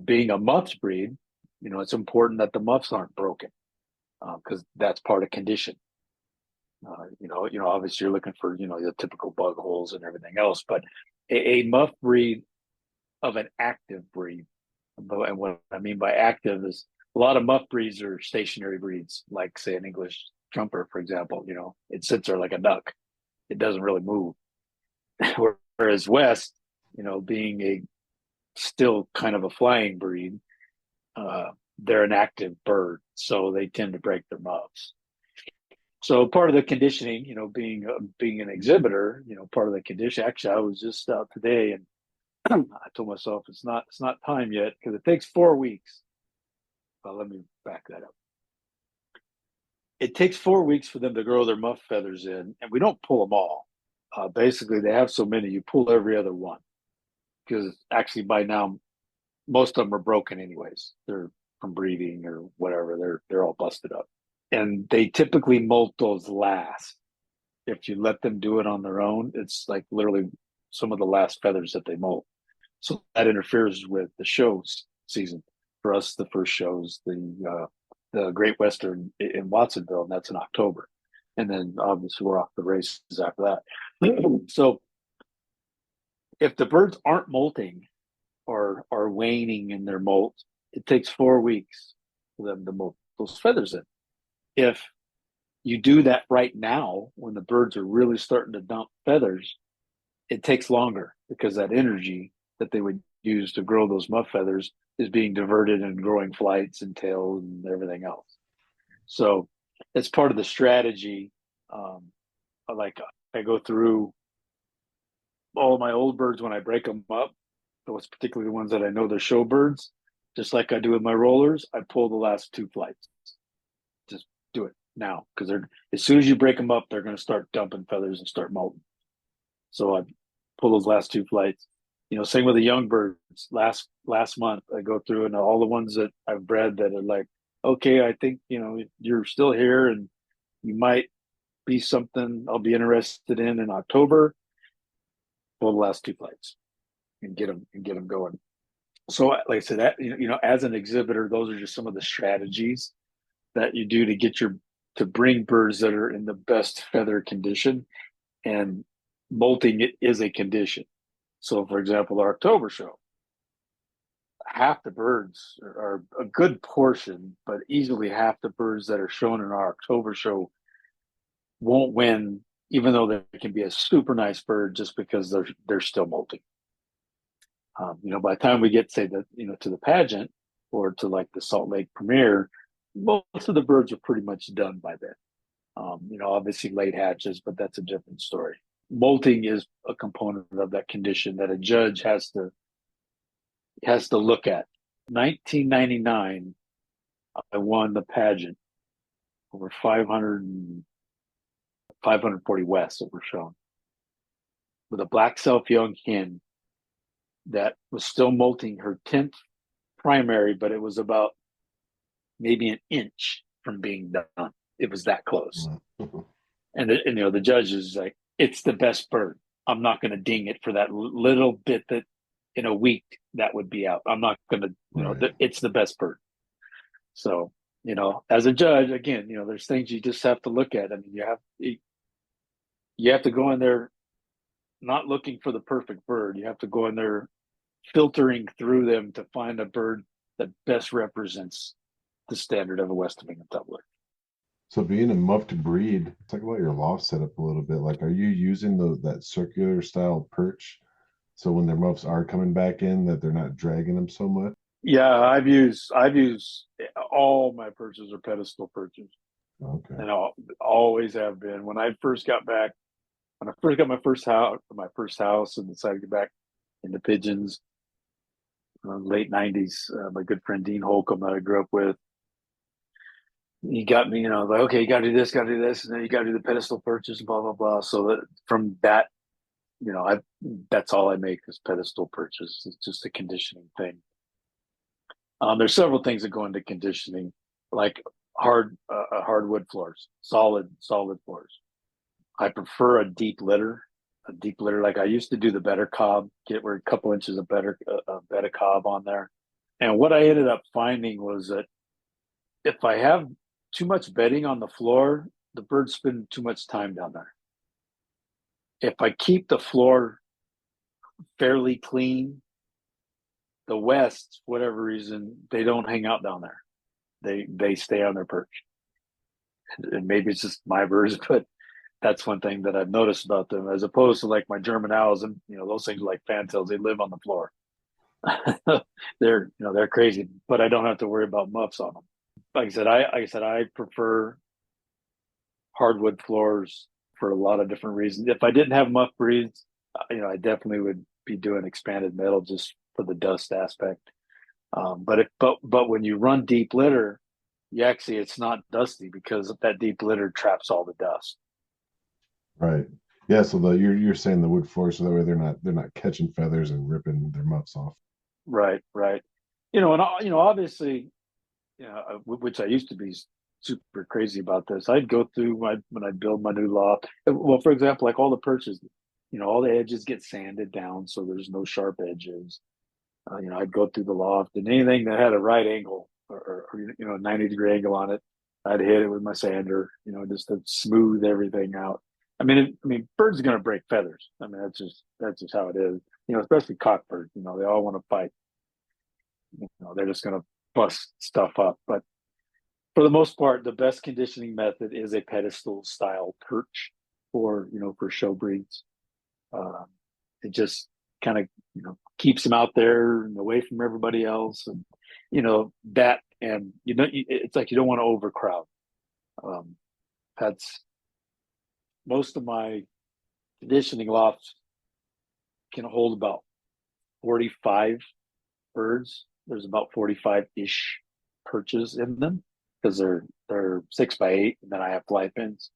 Being a muffs breed, it's important that the muffs aren't broken, because that's part of condition. Obviously you're looking for, the typical bug holes and everything else, but a muff breed of an active breed. And what I mean by active is a lot of muff breeds are stationary breeds, like say an English trumper, for example. It sits there like a duck. It doesn't really move. Whereas West, being a still kind of a flying breed, they're an active bird, so they tend to break their muffs. So part of the conditioning, being an exhibitor, part of the condition. Actually, I was just out today, and I told myself it's not time yet because it takes 4 weeks. Well, let me back that up. It takes 4 weeks for them to grow their muff feathers in, and we don't pull them all. Basically, they have so many, you pull every other one, because actually by now most of them are broken anyways. They're from breeding or whatever. They're all busted up, and they typically molt those last. If you let them do it on their own, it's like literally some of the last feathers that they molt. So that interferes with the show season. For us, the first show is the Great Western in Watsonville, and that's in October. And then obviously we're off the races after that. So if the birds aren't molting or are waning in their molt, it takes 4 weeks for them to molt those feathers in. If you do that right now, when the birds are really starting to dump feathers, it takes longer because that energy that they would use to grow those muff feathers is being diverted and growing flights and tails and everything else. So it's part of the strategy. Like I go through all of my old birds when I break them up, those particularly the ones that I know they're show birds, just like I do with my rollers, I pull the last 2 flights. Just do it now, because they're, as soon as you break them up, they're going to start dumping feathers and start molting. So I pull those last 2 flights. Same with the young birds. Last month, I go through and all the ones that I've bred that are like, okay, I think you're still here and you might be something I'll be interested in October. Pull the last 2 flights and get them going. So, like I said, that as an exhibitor, those are just some of the strategies that you do to bring birds that are in the best feather condition, and molting it is a condition. So, for example, our October show, half the birds are a good portion, but easily half the birds that are shown in our October show won't win, even though they can be a super nice bird, just because they're still molting. By the time we get, say, to the pageant or to like the Salt Lake premiere, most of the birds are pretty much done by then. Obviously late hatches, but that's a different story. Molting is a component of that condition that a judge has to look at. 1999, I won the pageant over 540 West that were shown with a black self-young hen that was still molting her 10th primary, but it was about maybe an inch from being done. It was that close. Mm-hmm. And the judge is like, it's the best bird. I'm not going to ding it for that little bit that in a week that would be out. I'm not going to, right. It's the best bird. So, as a judge, again, there's things you just have to look at. I mean, you have to go in there not looking for the perfect bird. You have to go in there filtering through them to find a bird that best represents the standard of a West England doubler. So being a muffed breed, talk about your loft setup a little bit. Like, are you using that circular style perch so when their muffs are coming back in that they're not dragging them so much? Yeah, I've used all my perches are pedestal perches. Okay. And I always have been. When I first got back, when I first got my first house and decided to get back into pigeons, late 90s, my good friend Dean Holcomb that I grew up with, he got me, like, okay, you got to do this, and then you got to do the pedestal perches and blah, blah, blah. So that from that, that's all I make is pedestal perches. It's just a conditioning thing. There's several things that go into conditioning, like hardwood floors, solid floors. I prefer a deep litter. Like I used to do the better cob, get where a couple inches of better cob on there. And what I ended up finding was that if I have too much bedding on the floor, the birds spend too much time down there. If I keep the floor fairly clean, the West, for whatever reason, they don't hang out down there. They stay on their perch. And maybe it's just my birds, but that's one thing that I've noticed about them, as opposed to like my German owls, and those things are like fantails. They live on the floor. They're crazy, but I don't have to worry about muffs on them. Like I said, I prefer hardwood floors for a lot of different reasons. If I didn't have muff breeds, I definitely would be doing expanded metal just for the dust aspect. But when you run deep litter, it's not dusty because that deep litter traps all the dust. Right. Yeah. So you're saying the wood floor, so that way they're not catching feathers and ripping their muffs off. Right. Obviously, which I used to be super crazy about this. I'd go through when I build my new loft. Well, for example, like all the perches, all the edges get sanded down, so there's no sharp edges. I'd go through the loft, and anything that had a right angle or 90-degree angle on it, I'd hit it with my sander, just to smooth everything out. Birds are going to break feathers. That's just how it is. Especially cockbirds. They all want to fight. They're just going to bust stuff up. But for the most part, the best conditioning method is a pedestal style perch for show breeds. It just kind of keeps them out there and away from everybody else, and that, and it's like you don't want to overcrowd. That's most of my conditioning lofts can hold about 45 birds. There's about 45-ish perches in them because they're 6x8, and then I have fly pins,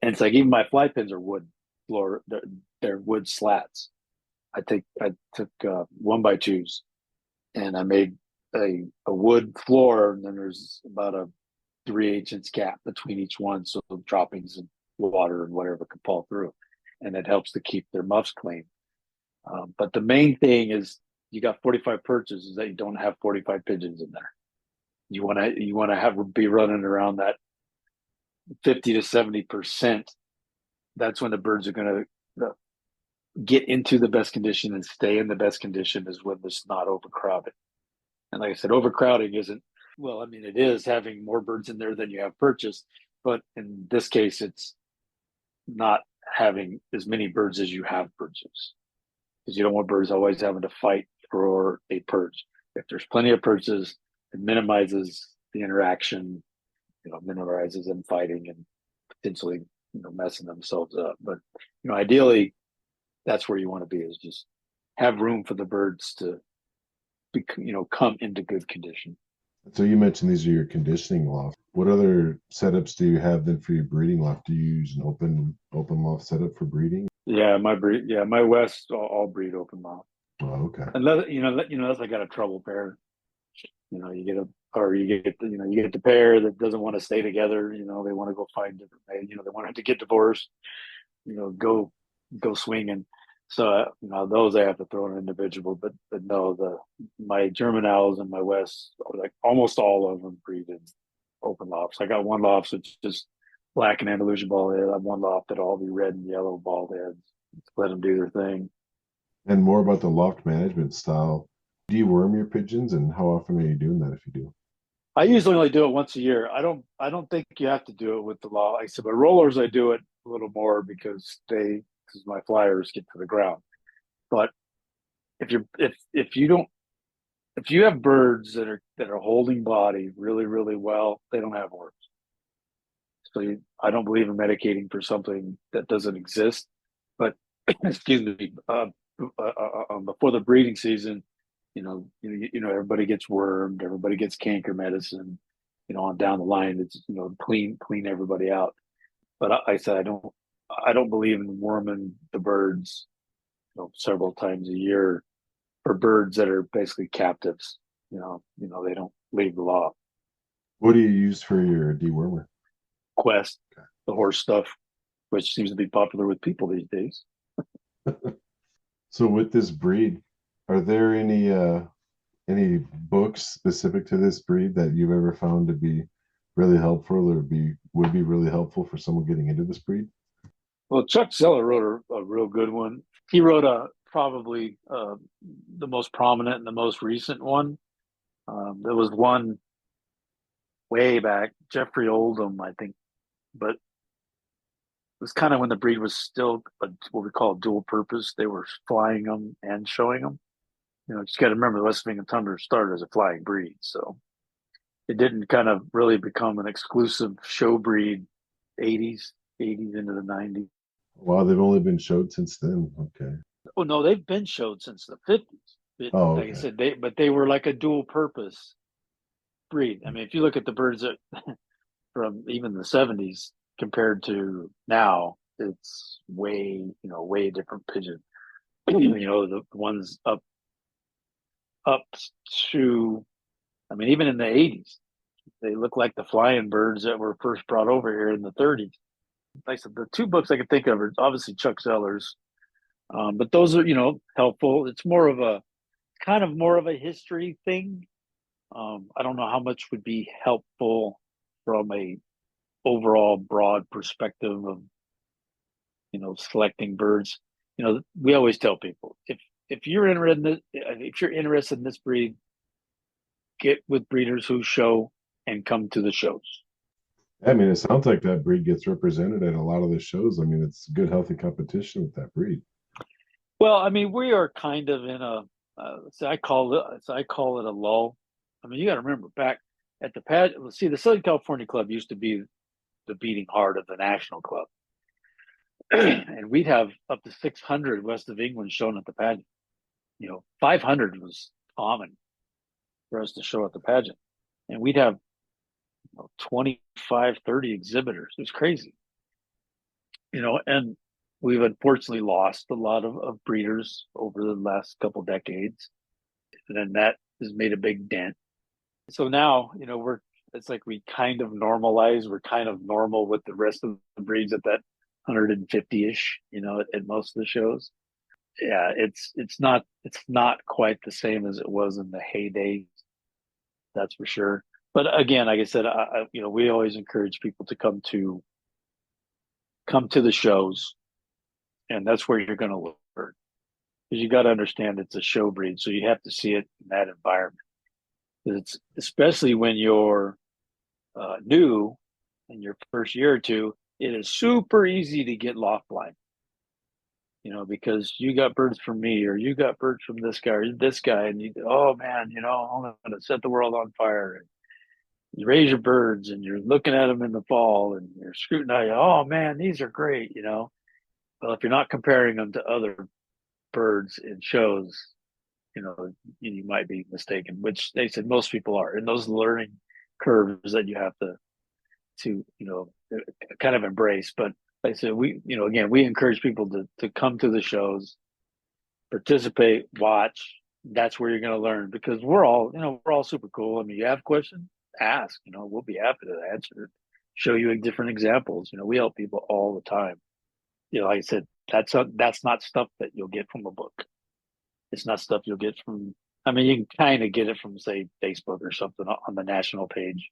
and it's like even my fly pins are wood floor. They're wood slats. I took 1x2s, and I made a wood floor, and then there's about a 3/8 inch gap between each one, so the droppings and water and whatever can fall through, and it helps to keep their muffs clean. But the main thing is you got 45 perches, is that you don't have 45 pigeons in there. You want to be running around that 50 to 70%. That's when the birds are going to get into the best condition and stay in the best condition, is when it's not overcrowded. And like I said, overcrowding isn't, it is having more birds in there than you have perches, but in this case, it's not having as many birds as you have perches, because you don't want birds always having to fight for a perch. If there's plenty of perches, it minimizes the interaction, minimizes them fighting and potentially, messing themselves up. But, ideally, that's where you want to be, is just have room for the birds to be, come into good condition. So you mentioned these are your conditioning loft. What other setups do you have then for your breeding loft? Do you use an open loft setup for breeding? Yeah, my West all breed open loft. Oh, okay. Unless I got a trouble pair, you get the pair that doesn't want to stay together. They want to go find different, they want to get divorced, go swinging. So those I have to throw in individual, but no, my German owls and my West, like almost all of them breed in open lofts. I got one loft that's just black and Andalusian bald head. I have one loft that'll all be red and yellow bald heads. Let them do their thing. And more about the loft management style. Do you worm your pigeons, and how often are you doing that if you do? I usually only do it once a year. I don't think you have to do it with the loft. Like I said, but rollers I do it a little more because my flyers get to the ground. But if you have birds that are holding body really, really well, they don't have worms. So I don't believe in medicating for something that doesn't exist. But excuse me, before the breeding season, everybody gets wormed, everybody gets canker medicine, on down the line. It's clean everybody out. But I said I don't believe in worming the birds, several times a year for birds that are basically captives. They don't leave the loft. What do you use for your dewormer? Quest, the horse stuff, which seems to be popular with people these days. So with this breed, are there any books specific to this breed that you've ever found to be really helpful, or would be really helpful for someone getting into this breed? Well, Chuck Zeller wrote a real good one. He wrote probably the most prominent and the most recent one. There was one way back, Jeffrey Oldham, I think, but it was kind of when the breed was still what we call dual purpose. They were flying them and showing them. Just got to remember the West African Tundra started as a flying breed, so it didn't kind of really become an exclusive show breed 80s into the 90s. Wow, they've only been showed since then. Okay. Oh no, they've been showed since the 50s. Oh, Like I okay. said, they were like a dual purpose breed. I mean, if you look at the birds that from even the 70s compared to now, it's way different pigeon. The ones up to, I mean, even in the 80s, they look like the flying birds that were first brought over here in the 30s. Like I said, the two books I can think of are obviously Chuck Zeller's, but those are helpful. It's more of a history thing. I don't know how much would be helpful from a overall broad perspective of selecting birds. We always tell people if you're interested in this breed, get with breeders who show and come to the shows. I mean, it sounds like that breed gets represented at a lot of the shows. I mean, it's good, healthy competition with that breed. Well, I mean, we are kind of in a I call it a lull. I mean, you got to remember back at the pageant. See, the Southern California Club used to be the beating heart of the National Club, and we'd have up to 600 West of England shown at the pageant. 500 was common for us to show at the pageant, and we'd have 25, 30 exhibitors. It was crazy, and we've unfortunately lost a lot of breeders over the last couple decades, and then that has made a big dent. So now, it's like we kind of normalize. We're kind of normal with the rest of the breeds at that 150-ish, at most of the shows. Yeah, it's not quite the same as it was in the heyday. That's for sure. But again, like I said, we always encourage people to come to the shows, and that's where you're going to look for it. Because you got to understand it's a show breed, so you have to see it in that environment. It's especially when you're new in your first year or two, it is super easy to get loft blind. Because you got birds from me, or you got birds from this guy, or this guy, and oh man, I'm going to set the world on fire. And you raise your birds, and you're looking at them in the fall, and you're scrutinizing. Oh man, these are great. Well, if you're not comparing them to other birds in shows, you might be mistaken, which they said most people are. And those learning curves that you have to kind of embrace. But like I said, again, we encourage people to come to the shows, participate, watch. That's where you're going to learn, because we're all super cool. I mean, you have questions, ask. We'll be happy to answer, show you different examples. We help people all the time. Like I said, that's not stuff that you'll get from a book. It's not stuff you'll get from. I mean, you can kind of get it from, say, Facebook or something on the national page.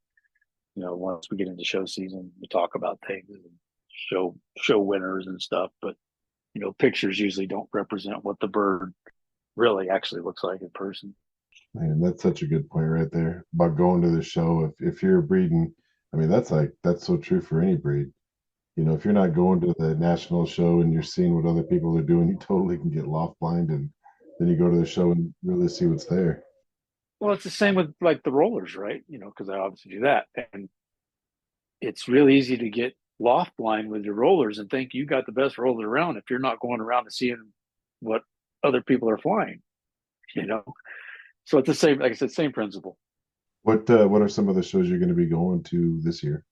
Once we get into show season, we talk about things and show winners and stuff. But pictures usually don't represent what the bird really actually looks like in person. Man, that's such a good point right there about going to the show. If you're breeding, I mean, that's so true for any breed. If you're not going to the national show and you're seeing what other people are doing, you totally can get loft blind, and then you go to the show and really see what's there. Well, it's the same with like the rollers, right? Because I obviously do that, and it's really easy to get loft blind with your rollers and think you got the best roller around if you're not going around and seeing what other people are flying. So it's the same, like I said, same principle. What are some of the shows you're going to be going to this year?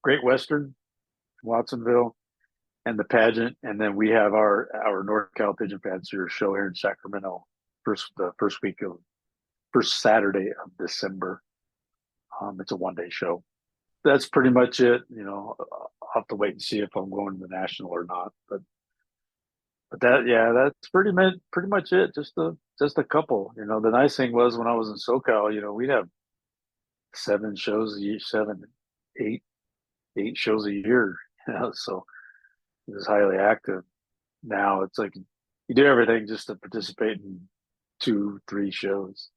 Great Western, Watsonville, and the pageant, and then we have our North Cal Pigeon Fancier show here in Sacramento, the first Saturday of December. It's a 1-day show. That's pretty much it. I'll have to wait and see if I'm going to the national or not. But that's pretty much it. Just a couple. The nice thing was when I was in SoCal, we'd have 7 shows a year, 8 shows a year. So it was highly active. Now it's like you do everything just to participate in 2, 3 shows.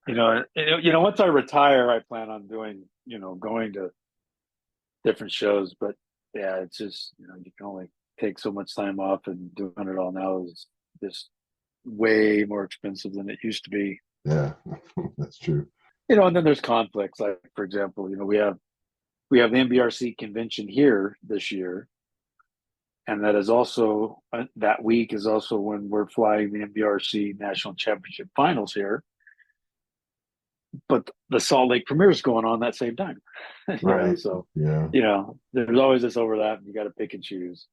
Once I retire, I plan on doing, going to different shows. But yeah, it's just, you can only take so much time off, and doing it all now is just way more expensive than it used to be. Yeah, that's true. And then there's conflicts. Like, for example, we have the NBRC convention here this year, and that is also that week is also when we're flying the NBRC National Championship Finals here. But the Salt Lake Premiere is going on that same time, Right. So Yeah. There's always this overlap. And you got to pick and choose.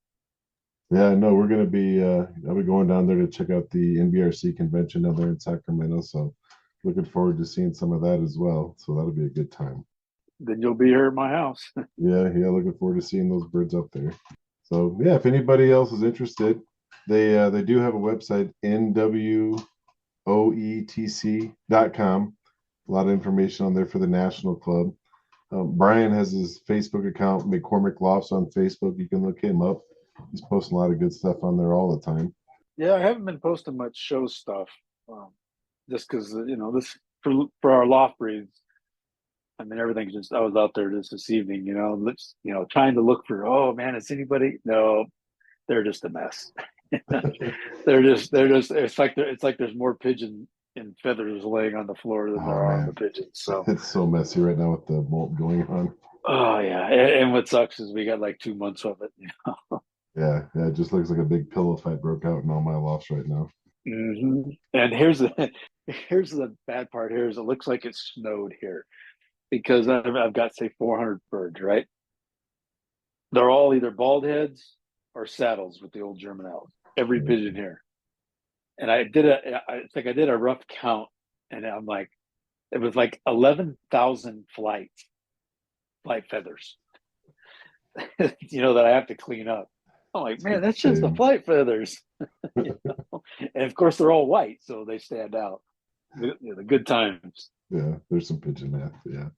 Yeah, no, we're gonna be I'll be going down there to check out the NBRC convention down there in Sacramento. So looking forward to seeing some of that as well. So that'll be a good time. Then you'll be here at my house. Yeah, looking forward to seeing those birds up there. So yeah, if anybody else is interested, they do have a website, nwoetc.com. A lot of information on there for the National Club. Brian has his Facebook account, McCormick Lofts on Facebook. You can look him up. He's posting a lot of good stuff on there all the time. Yeah, I haven't been posting much show stuff, just because this for our loft breeds. I mean, everything's just. I was out there just this evening, trying to look for. Oh man, is anybody? No, they're just a mess. They're just. It's like there's more pigeon and feathers laying on the floor than there are on the pigeons. So it's so messy right now with the molt going on. Oh yeah, and what sucks is we got like 2 months of it. Yeah, it just looks like a big pillow fight broke out in all my lofts right now. Mm-hmm. And here's the bad part. Here is it looks like it snowed here, because I've got say 400 birds. Right, they're all either bald heads or saddles with the old German owls. Every pigeon here. And I did a rough count, and I'm like, it was like 11,000 flight feathers, that I have to clean up. I'm like, man, that's just the flight feathers. And of course they're all white, so they stand out. The good times. Yeah, there's some pigeon math. Yeah.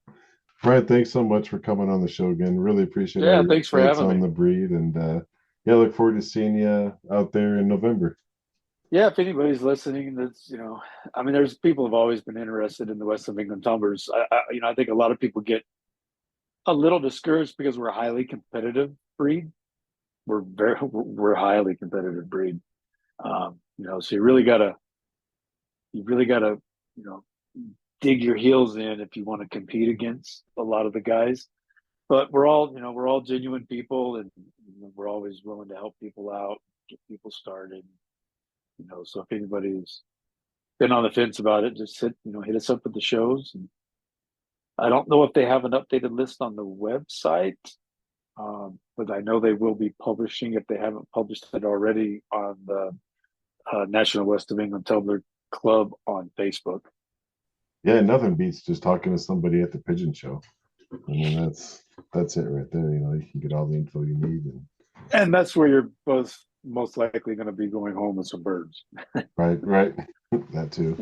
Brian, thanks so much for coming on the show again. Really appreciate it. Yeah, thanks for having me on the breed, and look forward to seeing you out there in November. Yeah, if anybody's listening, that's there's people have always been interested in the West of England tumblers. I think a lot of people get a little discouraged because we're a highly competitive breed. We're a highly competitive breed. So you really gotta dig your heels in if you want to compete against a lot of the guys. But we're all genuine people, and we're always willing to help people out, get people started. So if anybody's been on the fence about it, just hit us up at the shows. And I don't know if they have an updated list on the website, but I know they will be publishing, if they haven't published it already, on the National West of England Tumbler Club on Facebook. Yeah, nothing beats just talking to somebody at the pigeon show. I mean, that's it right there. You can get all the info you need, and that's where you're both most likely going to be going home with some birds. Right. That too.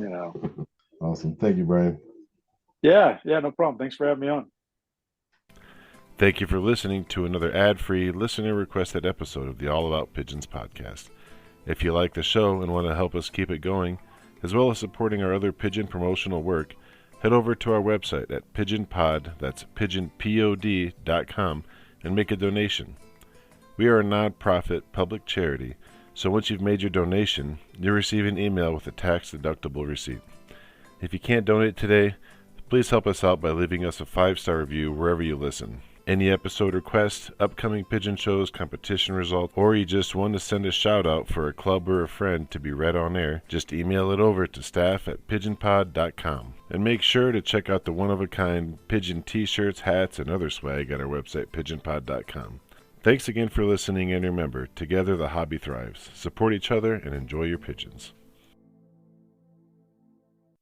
Awesome. Thank you, Brian. Yeah, no problem. Thanks for having me on. Thank you for listening to another ad-free, listener-requested episode of the All About Pigeons podcast. If you like the show and want to help us keep it going, as well as supporting our other pigeon promotional work, head over to our website at PigeonPod, that's pigeonpod.com, and make a donation. We are a non-profit public charity, so once you've made your donation, you'll receive an email with a tax-deductible receipt. If you can't donate today, please help us out by leaving us a 5-star review wherever you listen. Any episode requests, upcoming pigeon shows, competition results, or you just want to send a shout out for a club or a friend to be read on air, just email it over to staff@pigeonpod.com. And make sure to check out the one-of-a-kind pigeon t-shirts, hats, and other swag at our website, pigeonpod.com. Thanks again for listening, and remember, together the hobby thrives. Support each other and enjoy your pigeons.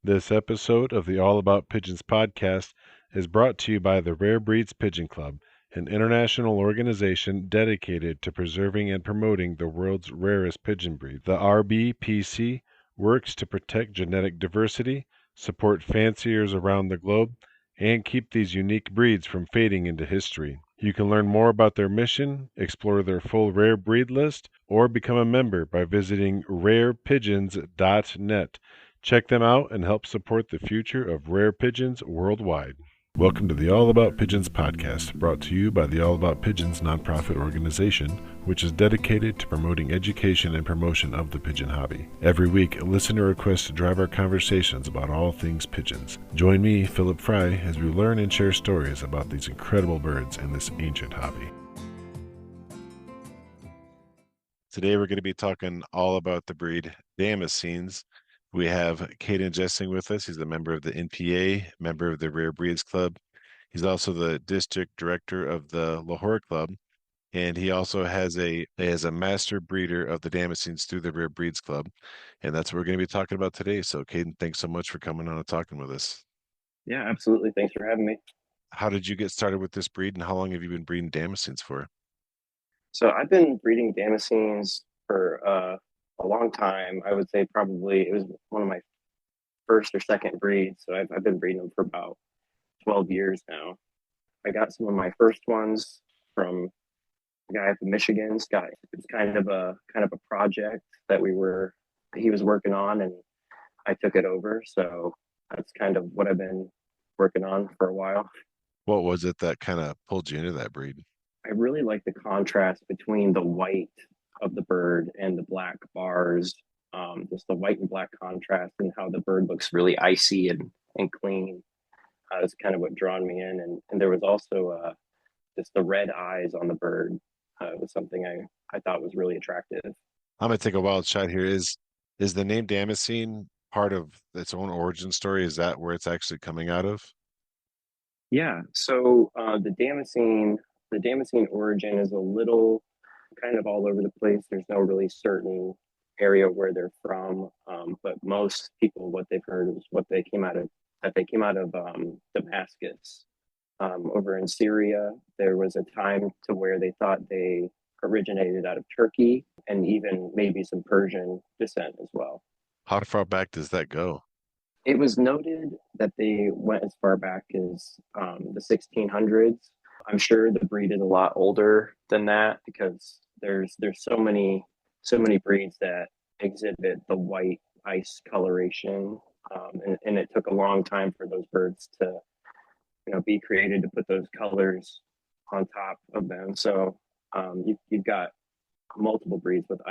This episode of the All About Pigeons podcast is brought to you by the Rare Breeds Pigeon Club, an international organization dedicated to preserving and promoting the world's rarest pigeon breed. The RBPC works to protect genetic diversity, support fanciers around the globe, and keep these unique breeds from fading into history. You can learn more about their mission, explore their full rare breed list, or become a member by visiting rarepigeons.net. Check them out and help support the future of rare pigeons worldwide. Welcome to the All About Pigeons podcast, brought to you by the All About Pigeons nonprofit organization, which is dedicated to promoting education and promotion of the pigeon hobby. Every week, a listener requests to drive our conversations about all things pigeons. Join me, Philip Fry, as we learn and share stories about these incredible birds and this ancient hobby. Today, we're going to be talking all about the breed Damascenes. We have Caden Jessing with us. He's a member of the NPA, member of the Rare Breeds Club. He's also the district director of the Lahore Club, and he also has a master breeder of the Damascenes through the Rare Breeds Club, and that's what we're going to be talking about today. So, Caden, thanks so much for coming on and talking with us. Yeah, absolutely. Thanks for having me. How did you get started with this breed, and how long have you been breeding Damascenes for? So I've been breeding Damascenes for a long time. I would say probably it was one of my first or second breeds. So I've been breeding them for about 12 years now. I got some of my first ones from a guy up in Michigan. Scott. It was kind of a project that he was working on, and I took it over. So that's kind of what I've been working on for a while. What was it that kind of pulled you into that breed? I really like the contrast between the white of the bird and the black bars. Just the white and black contrast and how the bird looks really icy and clean. Is kind of what drawn me in. And there was also just the red eyes on the bird. Was something I thought was really attractive. I'm going to take a wild shot here. Is the name Damascene part of its own origin story? Is that where it's actually coming out of? Yeah. So the Damascene origin is a little kind of all over the place. There's no really certain area where they're from, but most people, what they've heard is they came out of Damascus. Over in Syria, there was a time to where they thought they originated out of Turkey and even maybe some Persian descent as well. How far back does that go? It was noted that they went as far back as the 1600s. I'm sure the breed is a lot older than that because there's so many breeds that exhibit the white ice coloration, and it took a long time for those birds to be created to put those colors on top of them. So you've got multiple breeds with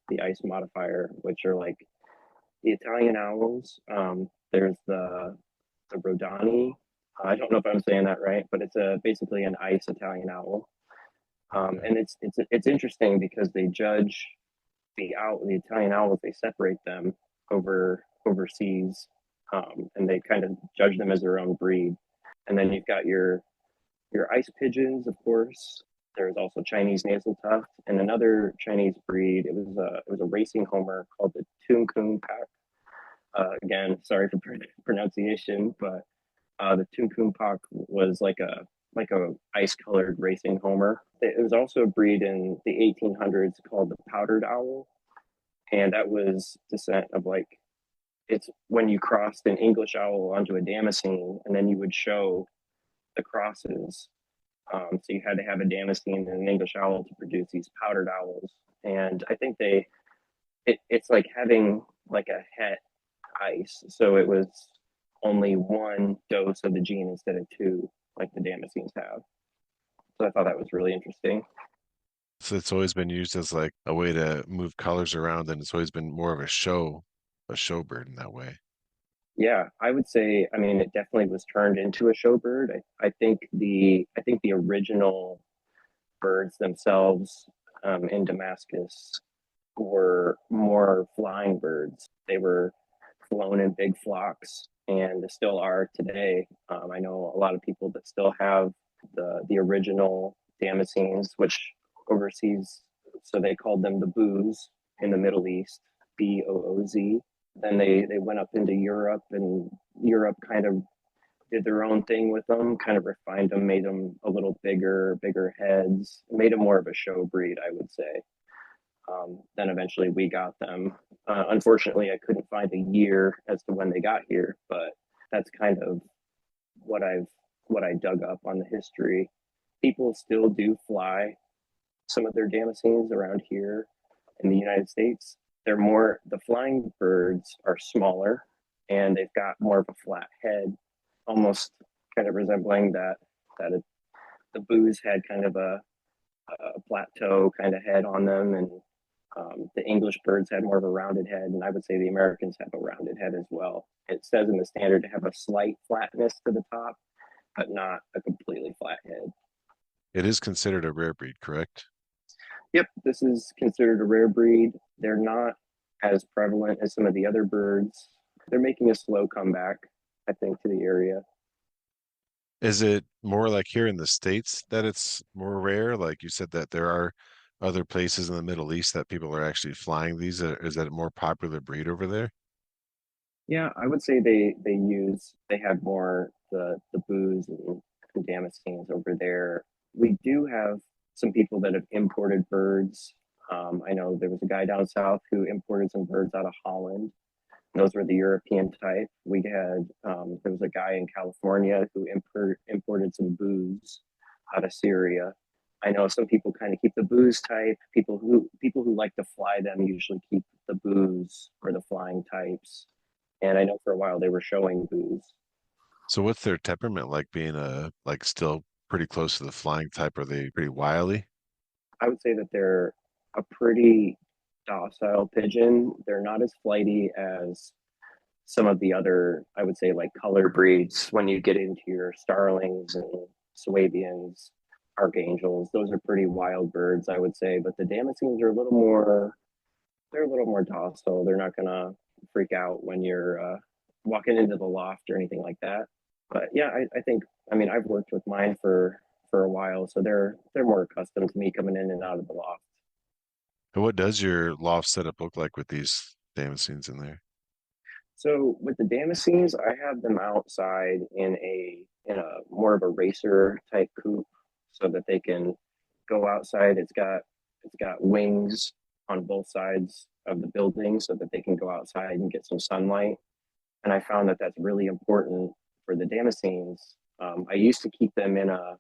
the ice modifier, which are like the Italian owls. There's the Rodani. I don't know if I'm saying that right, but it's basically an ice Italian owl. And it's interesting because they judge the Italian owls. They separate them overseas, and they kind of judge them as their own breed. And then you've got your ice pigeons, of course. There's also Chinese nasal tuft and another Chinese breed. It was a racing homer called the Tung Pak. Again, sorry for pronunciation, but the Tung Pak was like a ice colored racing homer. It was also a breed in the 1800s called the powdered owl, and that was descent of it's when you crossed an English owl onto a Damascene, and then you would show the crosses. So you had to have a Damascene and an English owl to produce these powdered owls. And I think it's like having like a het ice. So it was only one dose of the gene instead of two, like the Damascenes have. So I thought that was really interesting. So it's always been used as like a way to move colors around, and it's always been more of a show bird in that way. Yeah, I would say. I mean, it definitely was turned into a show bird. I think the original birds themselves in Damascus were more flying birds. They were flown in big flocks, and they still are today. I know a lot of people that still have the original Damascenes, which overseas, so they called them the Boos in the Middle East, Booz. Then they went up into Europe, and Europe kind of did their own thing with them, kind of refined them, made them a little bigger heads, made them more of a show breed, I would say. Then eventually we got them. Unfortunately, I couldn't find a year as to when they got here, but that's kind of what I dug up on the history. people still do fly some of their damascenes around here in the United States. The flying birds are smaller and they've got more of a flat head, almost kind of resembling the booze had kind of a plateau kind of head on them. And the English birds had more of a rounded head. And I would say the Americans have a rounded head as well. It says in the standard to have a slight flatness to the top, but not a completely flat head. It is considered a rare breed, correct? Yep, this is considered a rare breed. They're not as prevalent as some of the other birds. They're making a slow comeback, I think, to the area. Is it more like here in the States that it's more rare? Like you said that there are other places in the Middle East that people are actually flying these. Is that a more popular breed over there? Yeah, I would say they have more the booze and damascenes over there. We do have some people that have imported birds. I know there was a guy down south who imported some birds out of Holland. Those were the European type. There was a guy in California who imported some booze out of Syria. I know some people kind of keep the booze type. People who like to fly them usually keep the booze or the flying types. And I know for a while they were showing booze. So what's their temperament like being like still pretty close to the flying type? Are they pretty wily? I would say that they're a pretty docile pigeon. They're not as flighty as some of the other, I would say, like color breeds. When you get into your starlings and Swabians, archangels, those are pretty wild birds, I would say. But the damascenes are they're a little more docile. They're not gonna freak out when you're walking into the loft or anything like that. But yeah, I think, I mean, I've worked with mine for a while, so they're more accustomed to me coming in and out of the loft. And what does your loft setup look like with these damascenes in there? So with the damascenes, I have them outside in a more of a racer type coop, so that they can go outside. It's got wings on both sides of the building, so that they can go outside and get some sunlight. And I found that that's really important for the damascenes. I used to keep them in a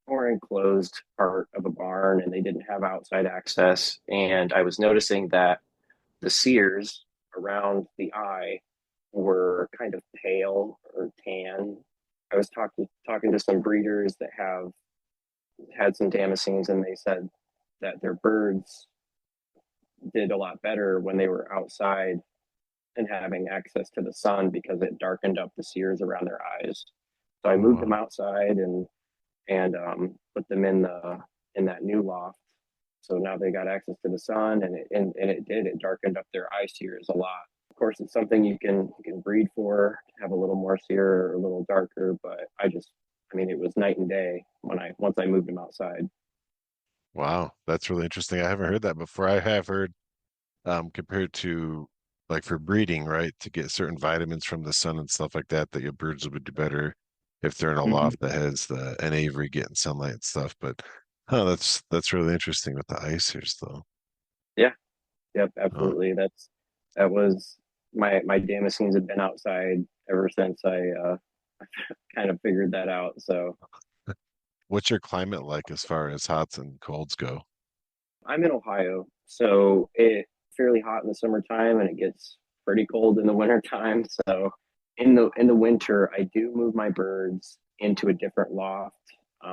more enclosed part of a barn, and they didn't have outside access. And I was noticing that the sears around the eye were kind of pale or tan. I was talking to some breeders that have had some damascenes, and they said that their birds did a lot better when they were outside and having access to the sun, because it darkened up the sears around their eyes. So I Oh, moved them wow. outside and put them in that new loft. So now they got access to the sun, and it darkened up their eye sears a lot. Of course, it's something you can breed for to have a little more sear or a little darker, but I mean, it was night and day once I moved them outside. Wow, that's really interesting. I haven't heard that before. I have heard compared to like for breeding, right, to get certain vitamins from the sun and stuff like that, that your birds would do better if they're in a Mm-hmm. loft that has an aviary getting sunlight and stuff. But that's really interesting with the ice here though. Yeah, yep, Oh, absolutely. That was my damascenes have been outside ever since I kind of figured that out. So what's your climate like as far as hots and colds go? I'm in Ohio, so it's fairly hot in the summertime and it gets pretty cold in the wintertime. So in the winter, I do move my birds into a different loft.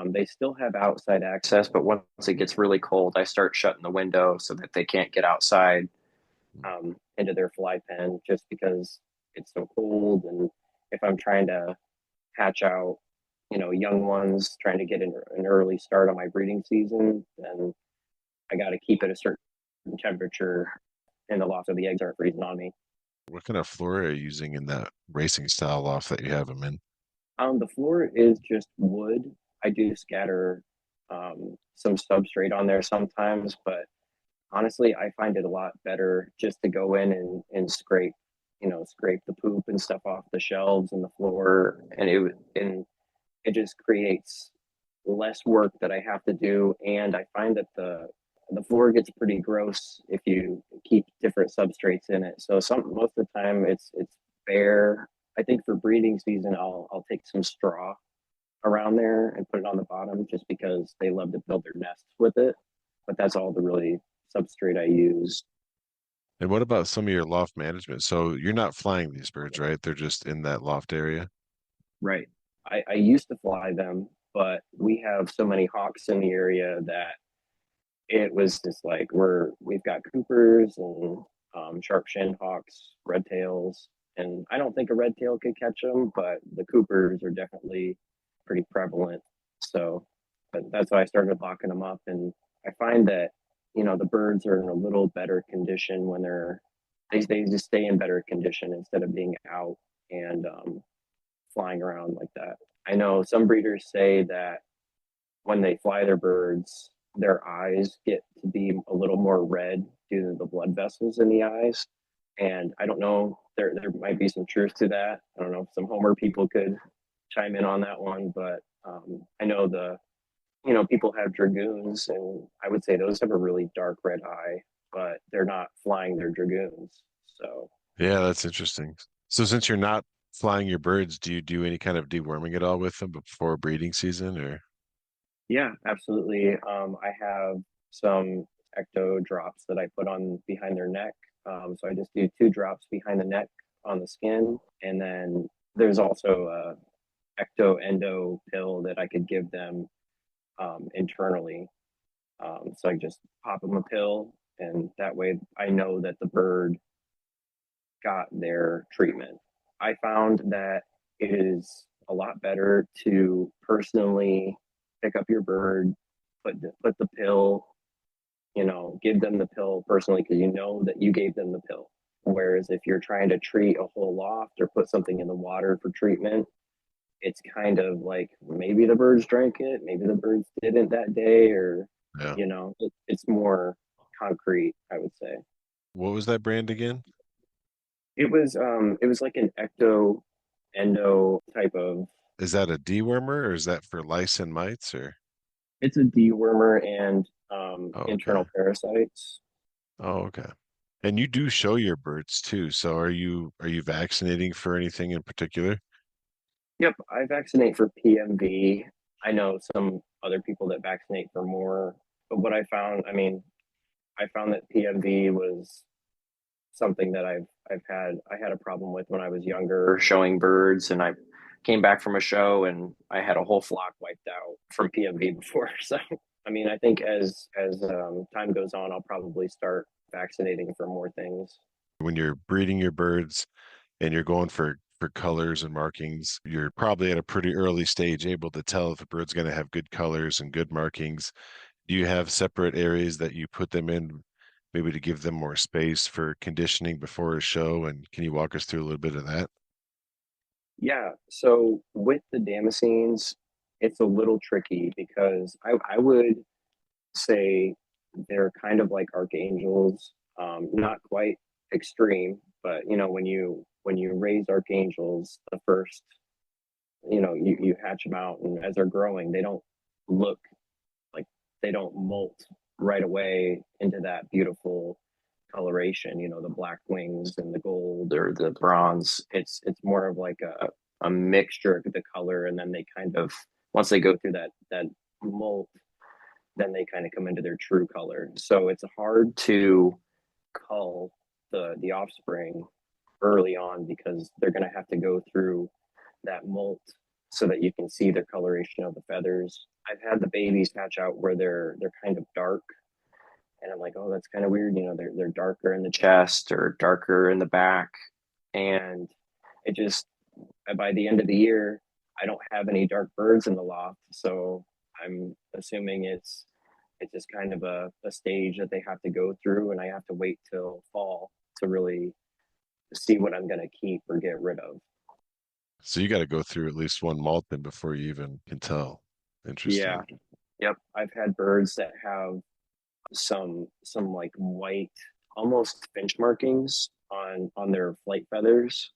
They still have outside access, but once it gets really cold, I start shutting the window so that they can't get outside into their fly pen, just because it's so cold. And if I'm trying to hatch out, young ones, trying to get an early start on my breeding season, then I got to keep it a certain temperature in the loft so the eggs aren't freezing on me. What kind of floor are you using in that racing style loft that you have them in? The floor is just wood. I do scatter some substrate on there sometimes, but honestly, I find it a lot better just to go in and scrape the poop and stuff off the shelves and the floor, and it just creates less work that I have to do. And I find that the floor gets pretty gross if you keep different substrates in it. So most of the time it's bare. I think for breeding season I'll take some straw around there and put it on the bottom just because they love to build their nests with it. But that's all the really substrate I use. And what about some of your loft management? So you're not flying these birds, right? They're just in that loft area. Right. I used to fly them, but we have so many hawks in the area that it was just like we've got Coopers and sharp shinned hawks, red tails, and I don't think a red tail could catch them, but the Coopers are definitely pretty prevalent. So, but that's why I started locking them up, and I find that the birds are in a little better condition when they just stay in better condition instead of being out and flying around like that. I know some breeders say that when they fly their birds, their eyes get to be a little more red due to the blood vessels in the eyes. And I don't know, there might be some truth to that. I don't know if some Homer people could chime in on that one, but I know people have dragoons, and I would say those have a really dark red eye, but they're not flying their dragoons. So Yeah, that's interesting. So since you're not flying your birds, do you do any kind of deworming at all with them before breeding season or? yeah, absolutely. I have some ecto drops that I put on behind their neck. So I just do 2 drops behind the neck on the skin, and then there's also a ecto endo pill that I could give them internally. So I just pop them a pill, and that way I know that the bird got their treatment. I found that it is a lot better to personally pick up your bird, put the pill, give them the pill personally because you know that you gave them the pill. Whereas if you're trying to treat a whole loft or put something in the water for treatment, it's kind of like maybe the birds drank it, maybe the birds didn't that day, or Yeah. it's more concrete, I would say. What was that brand again? It was like an ecto endo type of. Is that a dewormer or is that for lice and mites or? It's a dewormer and Oh, okay. internal parasites. Oh, okay. And you do show your birds too. So are you vaccinating for anything in particular? Yep, I vaccinate for PMV. I know some other people that vaccinate for more, but what I found that PMV was something that I had a problem with when I was younger showing birds, and I came back from a show and I had a whole flock wiped out from PMV before. So I think as time goes on, I'll probably start vaccinating for more things. When you're breeding your birds and you're going for colors and markings, you're probably at a pretty early stage able to tell if a bird's going to have good colors and good markings. Do you have separate areas that you put them in, maybe to give them more space for conditioning before a show? And can you walk us through a little bit of that? Yeah, so with the Damascenes, it's a little tricky because I would say they're kind of like archangels, not quite extreme, but when you raise archangels, the first you hatch them out, and as they're growing, they don't look like they don't molt right away into that beautiful coloration. The black wings and the gold or the bronze. It's more of like a mixture of the color, and then they kind of once they go through that molt, then they kind of come into their true color. So it's hard to cull the offspring early on because they're going to have to go through that molt so that you can see the coloration of the feathers. I've had the babies hatch out where they're kind of dark, and I'm like, oh, that's kind of weird. They're darker in the chest or darker in the back, and it just by the end of the year, I don't have any dark birds in the loft, so I'm assuming it's just kind of a stage that they have to go through, and I have to wait till fall to really see what I'm going to keep or get rid of. So you got to go through at least one molt then before you even can tell. Yeah. Interesting. Yep. I've had birds that have some like white, almost finch markings on their flight feathers.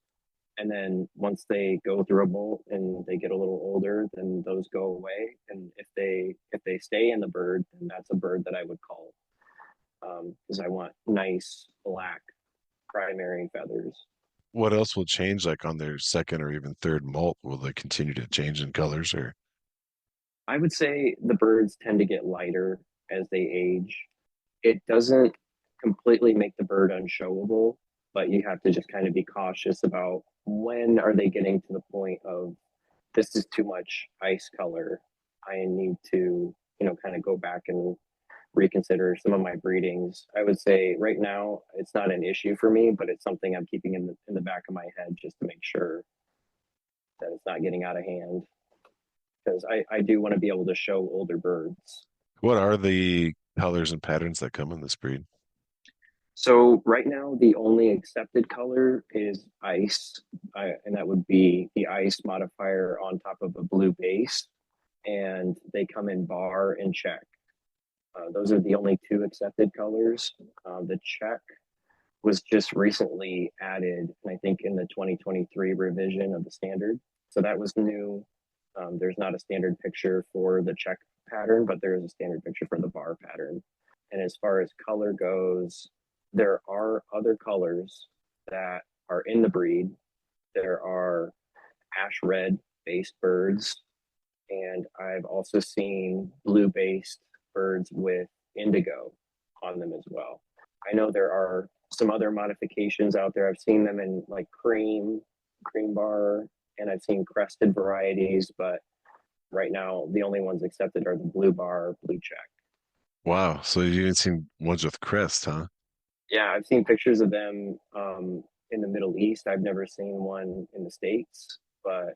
And then once they go through a molt and they get a little older, then those go away. And if they stay in the bird, then that's a bird that I would call because I want nice black primary feathers. What else will change like on their second or even third molt? Will they continue to change in colors or? I would say the birds tend to get lighter as they age. It doesn't completely make the bird unshowable, but you have to just kind of be cautious about when are they getting to the point of this is too much ice color. I need to, kind of go back and reconsider some of my breedings. I would say right now it's not an issue for me, but it's something I'm keeping in the back of my head just to make sure that it's not getting out of hand. Because I do want to be able to show older birds. What are the colors and patterns that come in this breed? So right now, the only accepted color is ice, and that would be the ice modifier on top of a blue base, and they come in bar and check. Those are the only two accepted colors. The check was just recently added, and I think in the 2023 revision of the standard. So that was new. There's not a standard picture for the check pattern, but there is a standard picture for the bar pattern. And as far as color goes, there are other colors that are in the breed. There are ash red based birds, and I've also seen blue based birds with indigo on them as well. I know there are some other modifications out there. I've seen them in like cream bar, and I've seen crested varieties, but right now the only ones accepted are the blue bar, blue check. Wow. So you haven't seen ones with crest, huh? Yeah, I've seen pictures of them in the Middle East. I've never seen one in the States, but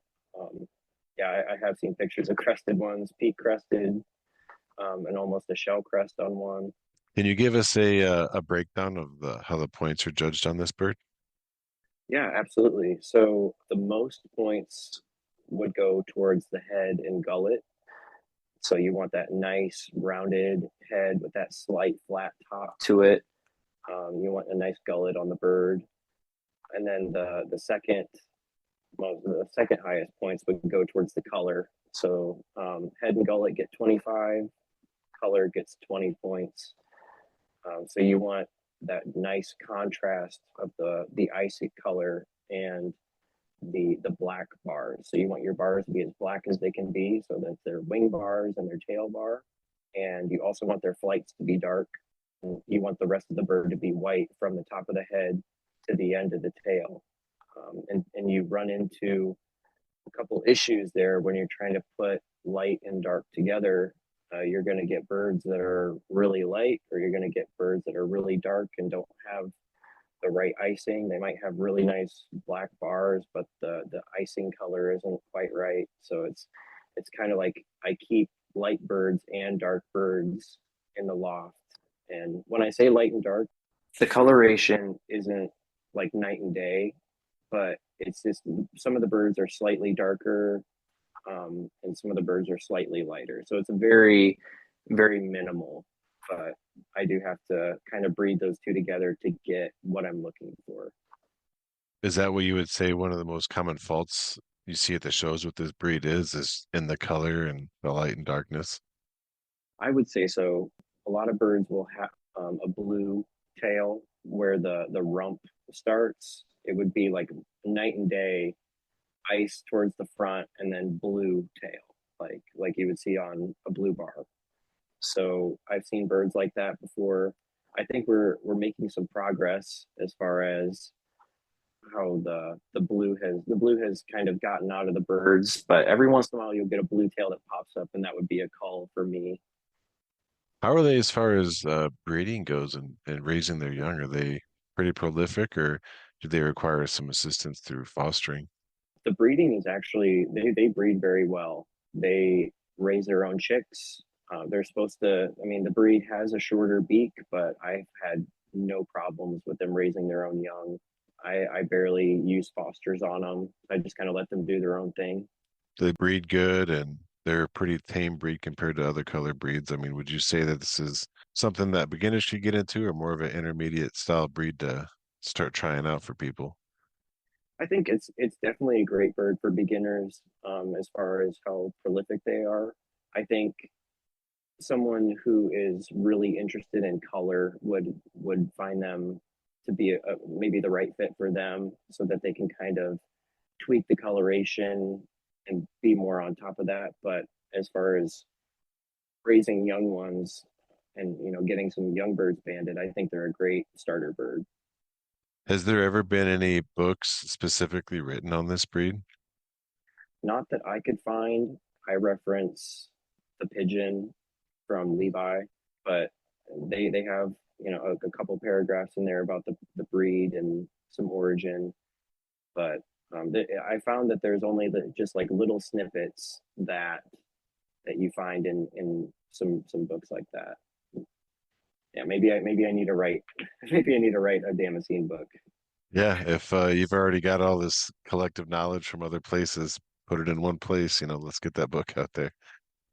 yeah, I have seen pictures of crested ones, peak crested, and almost a shell crest on one. Can you give us a breakdown of the how the points are judged on this bird? Yeah, absolutely. So the most points would go towards the head and gullet. So you want that nice rounded head with that slight flat top to it. You want a nice gullet on the bird, and then the second highest points would go towards the color. So head and gullet get 25, color gets 20 points. So you want that nice contrast of the icy color and the black bars. So you want your bars to be as black as they can be, so that they're wing bars and their tail bar. And you also want their flights to be dark. And you want the rest of the bird to be white from the top of the head to the end of the tail. And you run into a couple issues there when you're trying to put light and dark together. You're going to get birds that are really light, or you're going to get birds that are really dark and don't have the right icing. They might have really nice black bars, but the icing color isn't quite right. So it's kind of like I keep light birds and dark birds in the loft. And when I say light and dark, the coloration isn't like night and day, but it's just some of the birds are slightly darker, and some of the birds are slightly lighter. So it's a very, very minimal, but I do have to kind of breed those two together to get what I'm looking for. Is that what you would say one of the most common faults you see at the shows with this breed is in the color and the light and darkness? I would say so. A lot of birds will have a blue tail where the rump starts. It would be like night and day, ice towards the front, and then blue tail, like you would see on a blue bar. So I've seen birds like that before. I think we're making some progress as far as how the blue has kind of gotten out of the birds, but every once in a while you'll get a blue tail that pops up, and that would be a call for me. How are they as far as breeding goes and raising their young? Are they pretty prolific or do they require some assistance through fostering? The breeding is actually they breed very well. They raise their own chicks. They're supposed to. I mean, the breed has a shorter beak, but I've had no problems with them raising their own young. I barely use fosters on them. I just kind of let them do their own thing. They breed good and they're a pretty tame breed compared to other color breeds. I mean, would you say that this is something that beginners should get into or more of an intermediate style breed to start trying out for people? I think it's definitely a great bird for beginners, as far as how prolific they are. I think someone who is really interested in color would find them to be maybe the right fit for them, so that they can kind of tweak the coloration and be more on top of that. But as far as raising young ones and getting some young birds banded, I think they're a great starter bird. Has there ever been any books specifically written on this breed? Not that I could find. I reference the Pigeon from Levi, but they have a couple paragraphs in there about the breed and some origin. But I found that there's only just like little snippets that you find in some books like that. Yeah, maybe I need to write maybe I need to write a Damascene book. Yeah, if you've already got all this collective knowledge from other places, put it in one place, let's get that book out there.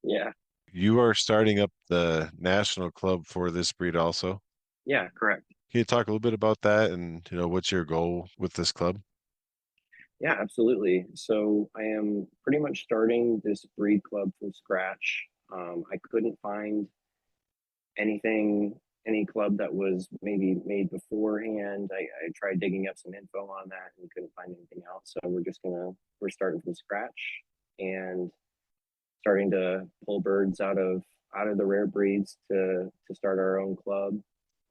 Yeah, You are starting up the national club for this breed also. yeah, correct. Can you talk a little bit about that and, what's your goal with this club? Yeah, absolutely. So I am pretty much starting this breed club from scratch. I couldn't find any club that was maybe made beforehand. I tried digging up some info on that and couldn't find anything else. So we're starting from scratch and starting to pull birds out of the rare breeds to start our own club.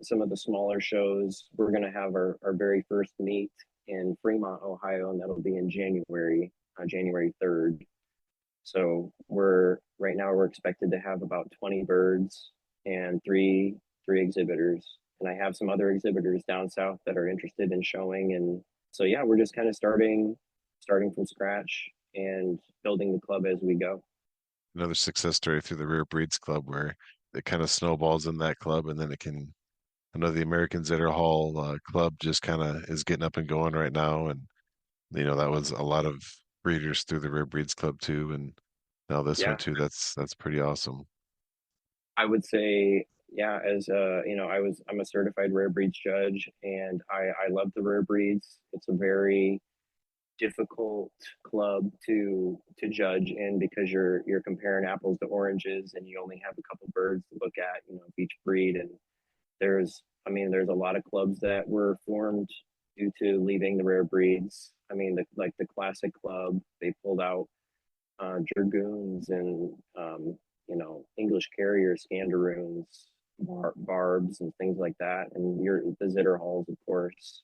Some of the smaller shows, we're going to have our very first meet in Fremont, Ohio, and that'll be in January 3rd. So right now we're expected to have about 20 birds and three exhibitors. And I have some other exhibitors down south that are interested in showing. And so yeah, we're just kind of starting from scratch and building the club as we go. Another success story through the Rare Breeds Club where it kind of snowballs in that club and then it can. I know the American Zitter Hall club just kind of is getting up and going right now, and that was a lot of breeders through the Rare Breeds Club too, and now this one Yeah, too. That's pretty awesome. I would say, yeah, as I'm a certified rare breeds judge, and I love the rare breeds. It's a very difficult club to judge in because you're comparing apples to oranges, and you only have a couple birds to look at, of each breed. And there's a lot of clubs that were formed due to leaving the rare breeds. I mean, like the classic club, they pulled out dragoons and English carriers, scandaroons, barbs, and things like that. And the zitter halls, of course.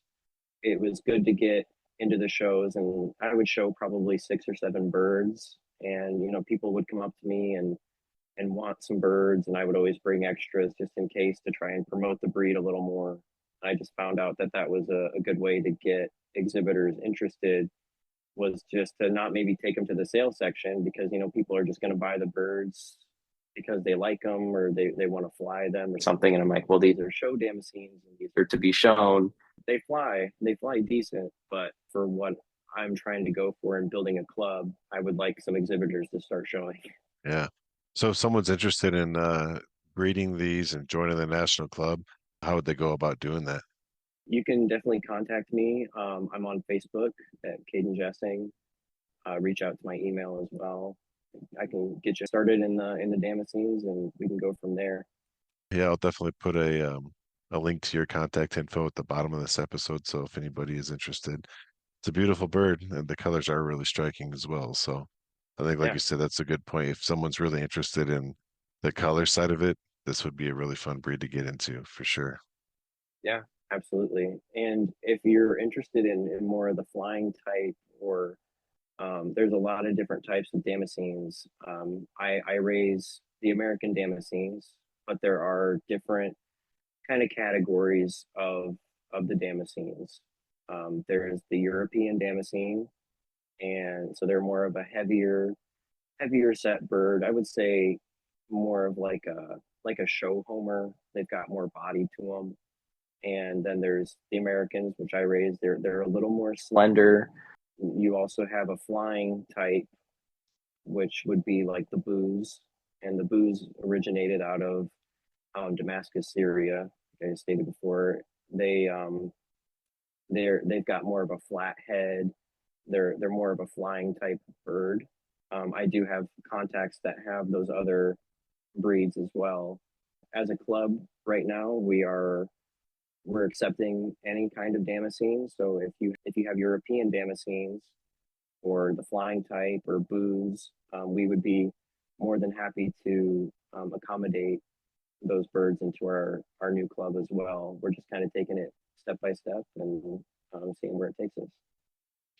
It was good to get into the shows, and I would show probably 6 or 7 birds, and people would come up to me and want some birds, and I would always bring extras just in case to try and promote the breed a little more. I just found out that was a good way to get exhibitors interested, was just to not maybe take them to the sale section because people are just going to buy the birds because they like them or they want to fly them or something. And I'm like, well, these are show damascenes and these are to be shown. They fly decent, but for what I'm trying to go for in building a club, I would like some exhibitors to start showing. Yeah. So if someone's interested in breeding these and joining the national club, how would they go about doing that? You can definitely contact me. I'm on Facebook at Caden Jessing. Reach out to my email as well. I can get you started in the Damascenes, and we can go from there. Yeah, I'll definitely put a link to your contact info at the bottom of this episode. So if anybody is interested, it's a beautiful bird and the colors are really striking as well. So I think, like Yeah, you said, that's a good point. If someone's really interested in the color side of it, this would be a really fun breed to get into for sure. yeah, absolutely. And if you're interested in more of the flying type, or there's a lot of different types of Damascenes. I raise the American Damascenes, but there are different kind of categories of the Damascenes. There's the European Damascene, and so they're more of a heavier set bird. I would say more of like a show homer. They've got more body to them. And then there's the Americans, which I raised. They're a little more slender. You also have a flying type, which would be like the booze, and the booze originated out of Damascus, Syria. Like I stated before, they've got more of a flat head. They're more of a flying type bird. I do have contacts that have those other breeds as well. As a club right now, we're accepting any kind of Damascene. So if you have European Damascenes or the flying type or booze, we would be more than happy to accommodate those birds into our new club as well. We're just kind of taking it step by step and seeing where it takes us.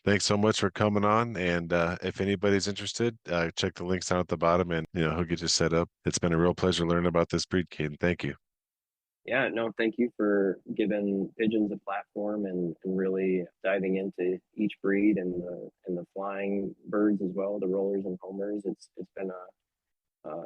Thanks so much for coming on. And if anybody's interested, check the links down at the bottom, and he'll get you set up. It's been a real pleasure learning about this breed, Caden. Thank you. Yeah, no, thank you for giving pigeons a platform and really diving into each breed and the flying birds as well, the rollers and homers. It's been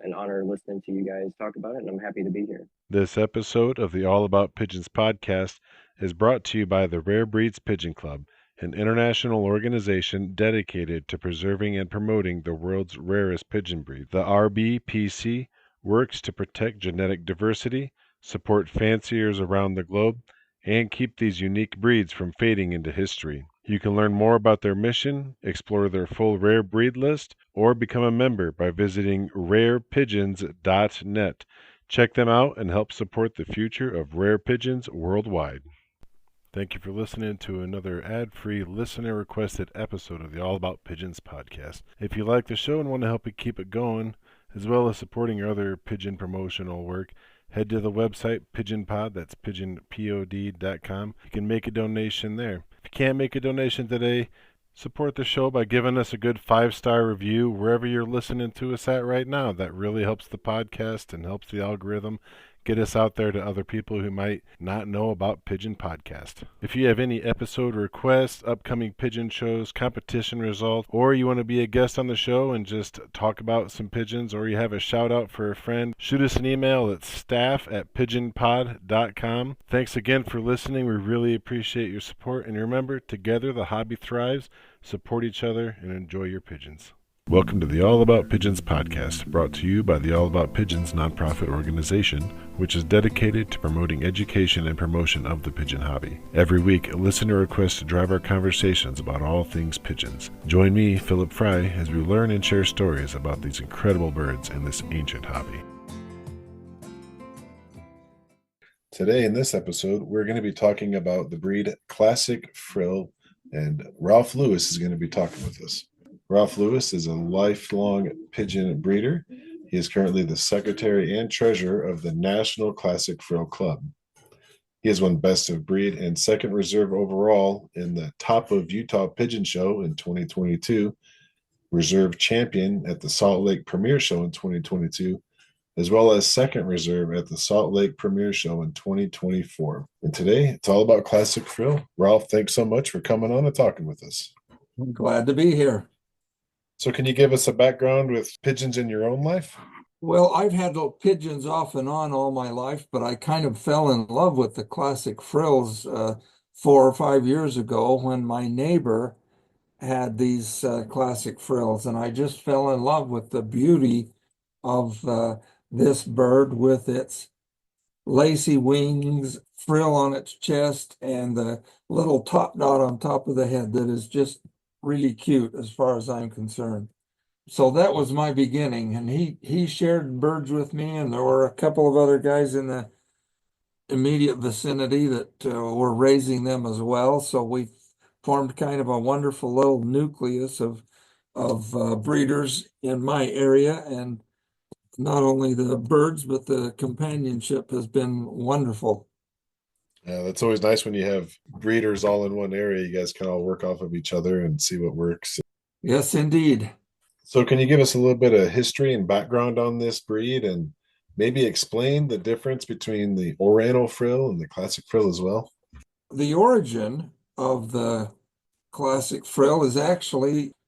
an honor listening to you guys talk about it, and I'm happy to be here. This episode of the All About Pigeons podcast is brought to you by the Rare Breeds Pigeon Club, an international organization dedicated to preserving and promoting the world's rarest pigeon breed. The RBPC works to protect genetic diversity, support fanciers around the globe, and keep these unique breeds from fading into history. You can learn more about their mission, explore their full rare breed list, or become a member by visiting rarepigeons.net. Check them out and help support the future of rare pigeons worldwide. Thank you for listening to another ad-free, listener-requested episode of the All About Pigeons podcast. If you like the show and want to help it keep it going, as well as supporting your other pigeon promotional work, head to the website PigeonPod, that's pigeonpod.com. You can make a donation there. If you can't make a donation today, support the show by giving us a good 5-star review wherever you're listening to us at right now. That really helps the podcast and helps the algorithm get us out there to other people who might not know about Pigeon Podcast. If you have any episode requests, upcoming pigeon shows, competition results, or you want to be a guest on the show and just talk about some pigeons, or you have a shout out for a friend, shoot us an email at staff@pigeonpod.com. Thanks again for listening. We really appreciate your support. And remember, together the hobby thrives. Support each other and enjoy your pigeons. Welcome to the All About Pigeons podcast, brought to you by the All About Pigeons nonprofit organization, which is dedicated to promoting education and promotion of the pigeon hobby. Every week, a listener requests to drive our conversations about all things pigeons. Join me, Philip Fry, as we learn and share stories about these incredible birds and this ancient hobby. Today, in this episode, we're going to be talking about the breed Classic Frill, and Ralph Lewis is going to be talking with us. Ralph Lewis is a lifelong pigeon breeder. He is currently the secretary and treasurer of the National Classic Frill Club. He has won Best of Breed and second reserve overall in the Top of Utah Pigeon Show in 2022, reserve champion at the Salt Lake Premier Show in 2022, as well as second reserve at the Salt Lake Premier Show in 2024. And today, it's all about Classic Frill. Ralph, thanks so much for coming on and talking with us. I'm glad to be here. So can you give us a background with pigeons in your own life? Well, I've had pigeons off and on all my life, but I kind of fell in love with the Classic Frills 4 or 5 years ago when my neighbor had these Classic Frills, and I just fell in love with the beauty of this bird with its lacy wings, frill on its chest, and the little top knot on top of the head that is just really cute as far as I'm concerned. So that was my beginning, and he shared birds with me, and there were a couple of other guys in the immediate vicinity that were raising them as well. So we formed kind of a wonderful little nucleus of breeders in my area, and not only the birds, but the companionship has been wonderful. Yeah, that's always nice when you have breeders all in one area. You guys can all work off of each other and see what works. Yes, indeed. So can you give us a little bit of history and background on this breed and maybe explain the difference between the Oriental frill and the Classic Frill as well? The origin of the Classic Frill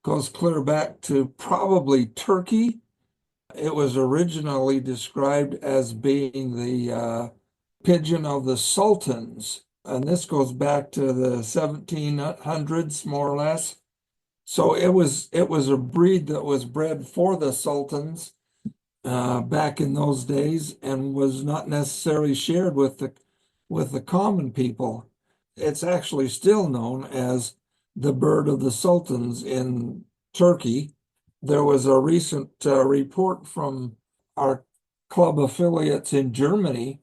goes clear back to probably Turkey. It was originally described as being the pigeon of the sultans, and this goes back to the 1700s, more or less. So it was a breed that was bred for the sultans back in those days, and was not necessarily shared with the common people. It's actually still known as the bird of the sultans in Turkey. There was a recent report from our club affiliates in Germany.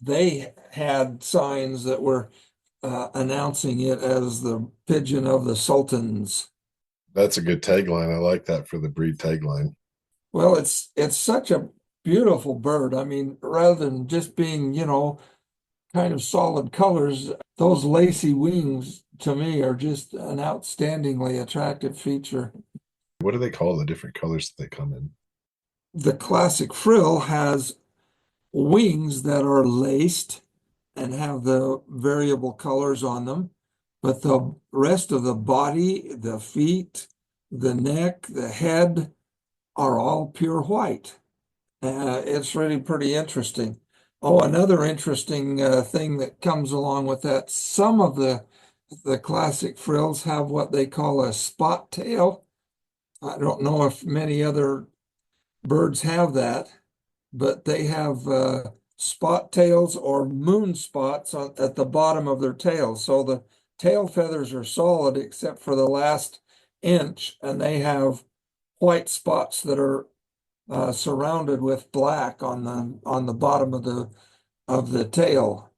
They had signs that were announcing it as the pigeon of the sultans. That's a good tagline. I like that for the breed tagline. Well, it's such a beautiful bird. I mean, rather than just being, kind of solid colors, those lacy wings to me are just an outstandingly attractive feature. What do they call the different colors that they come in? The classic frill has wings that are laced and have the variable colors on them, but the rest of the body, the feet, the neck, the head are all pure white. It's really pretty interesting. Oh, another interesting thing that comes along with that, some of the classic frills have what they call a spot tail. I don't know if many other birds have that, but they have spot tails or moon spots at the bottom of their tails. So the tail feathers are solid except for the last inch, and they have white spots that are surrounded with black on the bottom of the tail.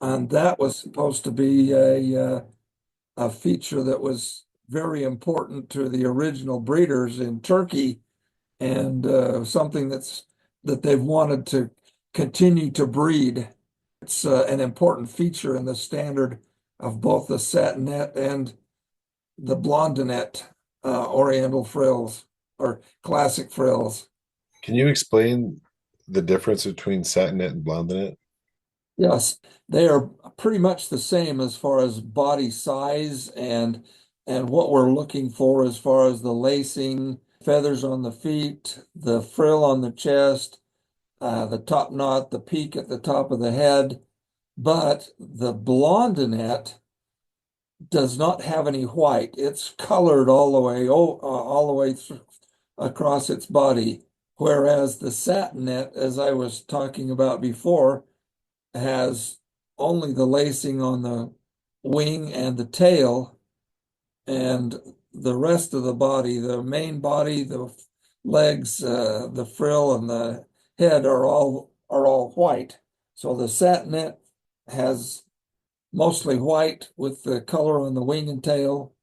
And that was supposed to be a feature that was very important to the original breeders in Turkey, and something that they've wanted to continue to breed. It's an important feature in the standard of both the satinet and the blondinet oriental frills or classic frills. Can you explain the difference between satinet and blondinet? Yes, they are pretty much the same as far as body size and what we're looking for as far as the lacing, feathers on the feet, the frill on the chest, the top knot, the peak at the top of the head. But the blondinet does not have any white. It's colored all the way through, across its body. Whereas the satinet, as I was talking about before, has only the lacing on the wing and the tail, and the rest of the body, the main body, the legs, the frill, and the head are all white. So the satinet has mostly white with the color on the wing and tail.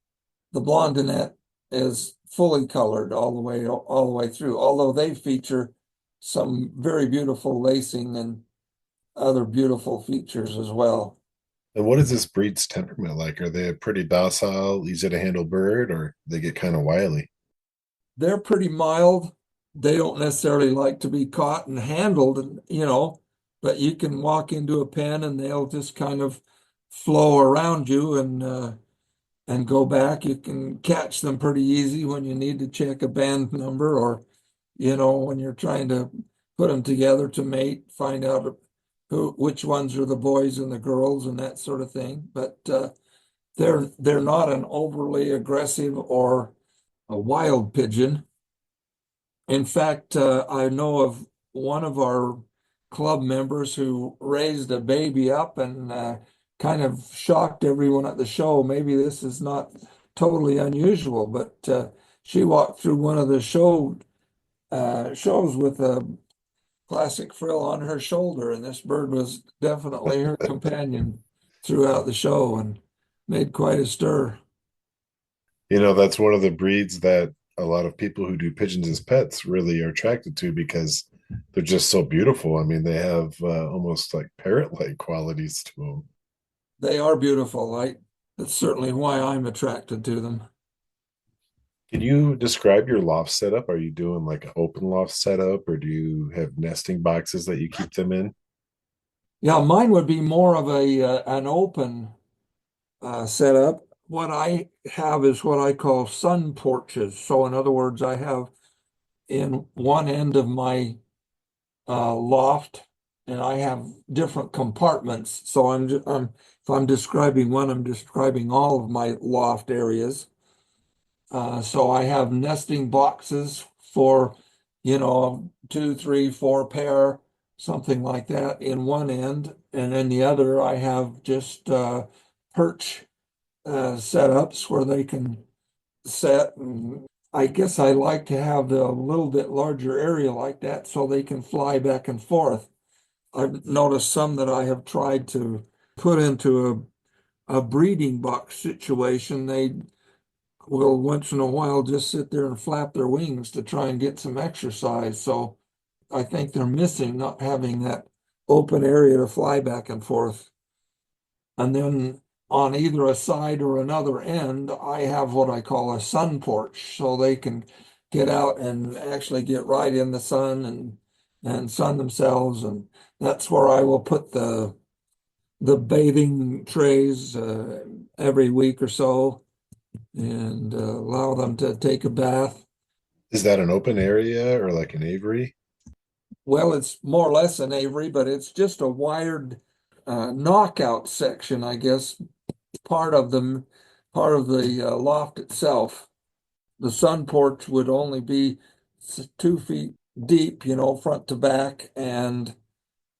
The blondinet is fully colored all the way through, although they feature some very beautiful lacing and other beautiful features as well. And what is this breed's temperament like? Are they a pretty docile, easy to handle bird, or they get kind of wily? They're pretty mild. They don't necessarily like to be caught and handled, but you can walk into a pen and they'll just kind of flow around you and go back. You can catch them pretty easy when you need to check a band number or, when you're trying to put them together to mate, find out which ones are the boys and the girls and that sort of thing. But they're not an overly aggressive or a wild pigeon. In fact, I know of one of our club members who raised a baby up and kind of shocked everyone at the show. Maybe this is not totally unusual, but she walked through one of the shows with a classic frill on her shoulder, and this bird was definitely her companion throughout the show and made quite a stir. That's one of the breeds that a lot of people who do pigeons as pets really are attracted to because they're just so beautiful. I mean, they have almost like parrot-like qualities to them. They are beautiful. That's certainly why I'm attracted to them. Can you describe your loft setup? Are you doing like an open loft setup, or do you have nesting boxes that you keep them in? Yeah, mine would be more of an open setup. What I have is what I call sun porches. So in other words, I have in one end of my loft, and I have different compartments. So if I'm describing one, I'm describing all of my loft areas. So I have nesting boxes for, two, three, four pair, something like that in one end. And then the other, I have just perch setups where they can set. And I guess I like to have the little bit larger area like that so they can fly back and forth. I've noticed some that I have tried to put into a breeding box situation. They will once in a while just sit there and flap their wings to try and get some exercise. So I think they're missing not having that open area to fly back and forth. And then on either a side or another end, I have what I call a sun porch, so they can get out and actually get right in the sun and sun themselves. And that's where I will put the bathing trays every week or so and allow them to take a bath. Is that an open area or like an aviary? Well, it's more or less an aviary, but it's just a wired knockout section, I guess, part of them, part of the loft itself. The sun porch would only be 2 feet deep, front to back, and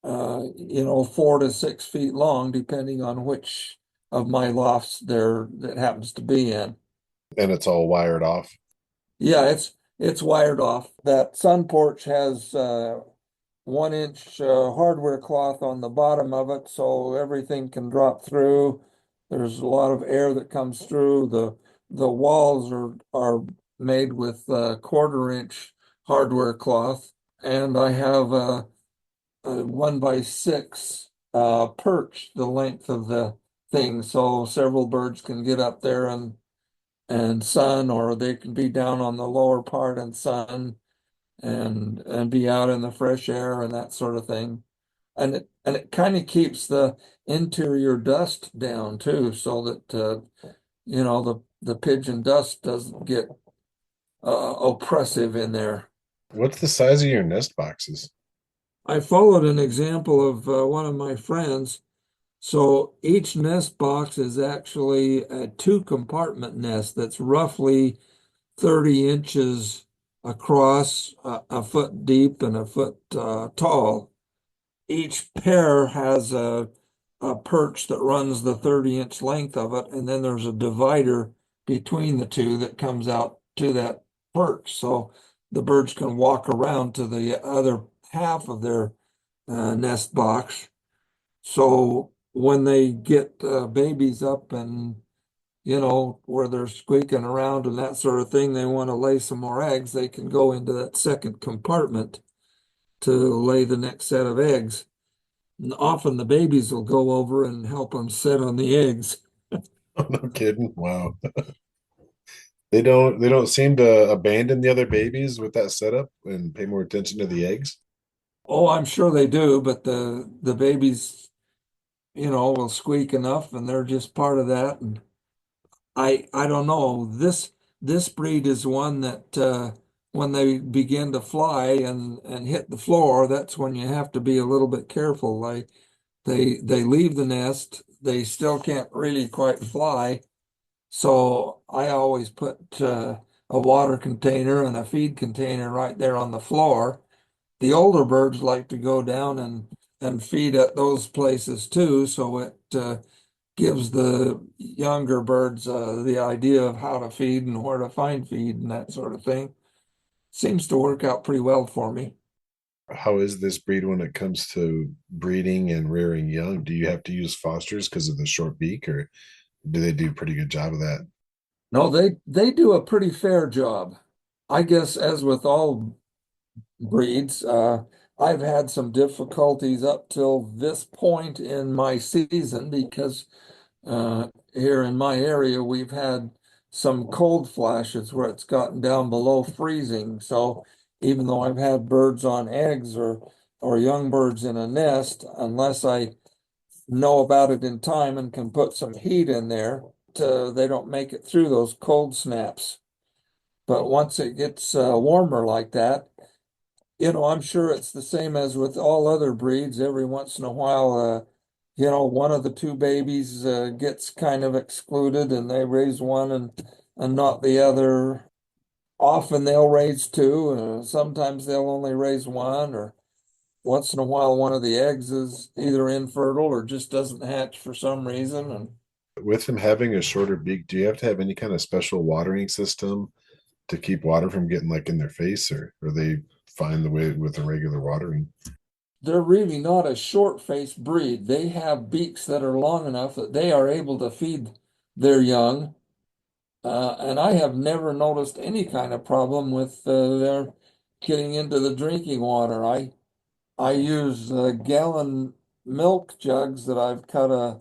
4 to 6 feet long, depending on which of my lofts there that happens to be in. And it's all wired off. Yeah, it's wired off. That sun porch has 1 inch hardware cloth on the bottom of it, so everything can drop through. There's a lot of air that comes through. The walls are made with 1/4 inch hardware cloth, and I have a 1x6 perch the length of the thing, so several birds can get up there and sun, or they can be down on the lower part and sun and be out in the fresh air and that sort of thing. And it kind of keeps the interior dust down too, so that the pigeon dust doesn't get oppressive in there. What's the size of your nest boxes? I followed an example of one of my friends. So each nest box is actually a 2 compartment nest that's roughly 30 inches across, a foot deep, and a foot tall. Each pair has a perch that runs the 30-inch length of it, and then there's a divider between the two that comes out to that perch. So the birds can walk around to the other half of their nest box. So when they get babies up and where they're squeaking around and that sort of thing, they want to lay some more eggs, they can go into that second compartment to lay the next set of eggs. And often the babies will go over and help them sit on the eggs. Oh, no kidding. Wow. They don't seem to abandon the other babies with that setup and pay more attention to the eggs. Oh, I'm sure they do, but the babies, will squeak enough, and they're just part of that. And I don't know. This breed is one that when they begin to fly and hit the floor, that's when you have to be a little bit careful. They leave the nest, they still can't really quite fly. So I always put a water container and a feed container right there on the floor. The older birds like to go down and feed at those places too, so it gives the younger birds the idea of how to feed and where to find feed and that sort of thing. Seems to work out pretty well for me. How is this breed when it comes to breeding and rearing young? Do you have to use fosters because of the short beak, or do they do a pretty good job of that? No, they do a pretty fair job. I guess as with all breeds, I've had some difficulties up till this point in my season because here in my area, we've had some cold flashes where it's gotten down below freezing. So even though I've had birds on eggs or young birds in a nest, unless I know about it in time and can put some heat in there, they don't make it through those cold snaps. But once it gets warmer like that, I'm sure it's the same as with all other breeds. Every once in a while, one of the two babies gets kind of excluded and they raise one and not the other. Often they'll raise two, sometimes they'll only raise one, or once in a while one of the eggs is either infertile or just doesn't hatch for some reason. And With them having a shorter beak, do you have to have any kind of special watering system to keep water from getting like in their face, or they find the way with the regular watering? they're really not a short-faced breed. They have beaks that are long enough that they are able to feed their young. And I have never noticed any kind of problem with their getting into the drinking water. I use gallon milk jugs that I've cut a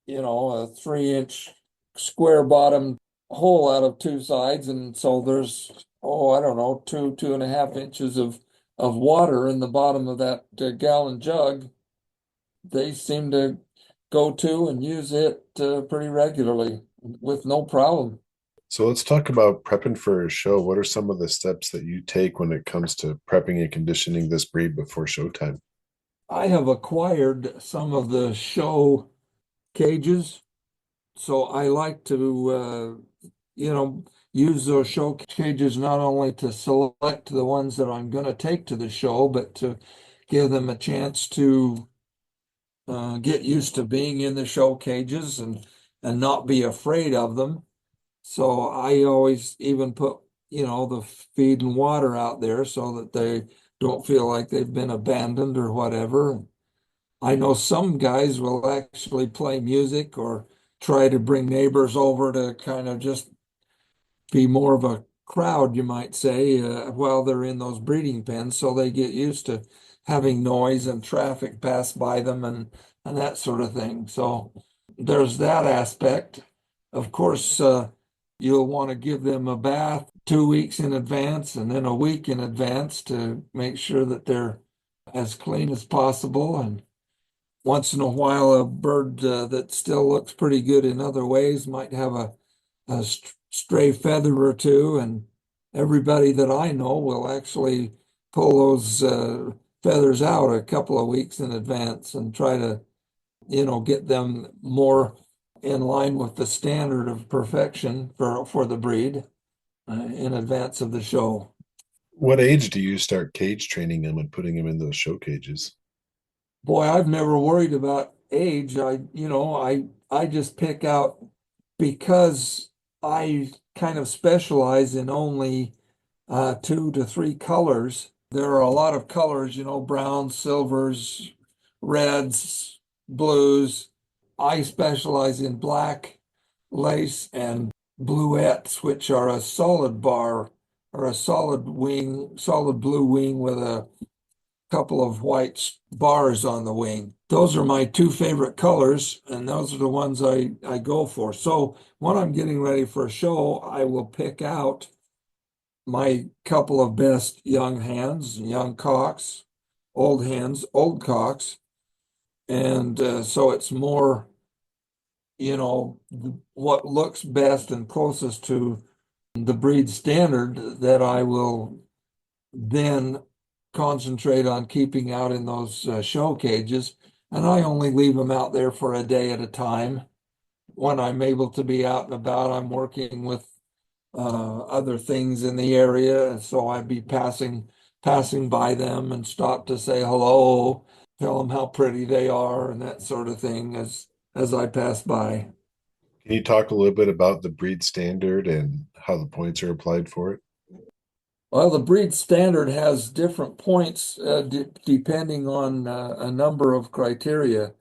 3-inch square bottom hole out of two sides, and so there's I don't know, 2.5 inches of water in the bottom of that gallon jug. They seem to go to and use it pretty regularly with no problem. So let's talk about prepping for a show. What are some of the steps that you take when it comes to prepping and conditioning this breed before showtime? I have acquired some of the show cages, so I like to use those show cages not only to select the ones that I'm going to take to the show, but to give them a chance to get used to being in the show cages and not be afraid of them. So I always even put, the feed and water out there so that they don't feel like they've been abandoned or whatever. I know some guys will actually play music or try to bring neighbors over to kind of just be more of a crowd, you might say, while they're in those breeding pens, so they get used to having noise and traffic pass by them and that sort of thing. So there's that aspect. Of course, you'll want to give them a bath 2 weeks in advance and then a week in advance to make sure that they're as clean as possible. And once in a while, a bird that still looks pretty good in other ways might have a stray feather or two, and everybody that I know will actually pull those feathers out a couple of weeks in advance and try to, get them more in line with the standard of perfection for the breed in advance of the show. What age do you start cage training them and putting them in those show cages? Boy, I've never worried about age. I just pick out because I kind of specialize in only 2 to 3 colors. There are a lot of colors, browns, silvers, reds, blues. I specialize in black, lace, and bluettes, which are a solid bar or a solid wing, solid blue wing with a couple of white bars on the wing. Those are my 2 favorite colors, and those are the ones I go for. So when I'm getting ready for a show, I will pick out my couple of best young hens, young cocks, old hens, old cocks. And so it's more, what looks best and closest to the breed standard that I will then concentrate on keeping out in those show cages. And I only leave them out there for a day at a time. When I'm able to be out and about, I'm working with other things in the area. So I'd be passing by them and stop to say hello, tell them how pretty they are and that sort of thing as I pass by. Can you talk a little bit about the breed standard and how the points are applied for it? Well, the breed standard has different points depending on a number of criteria.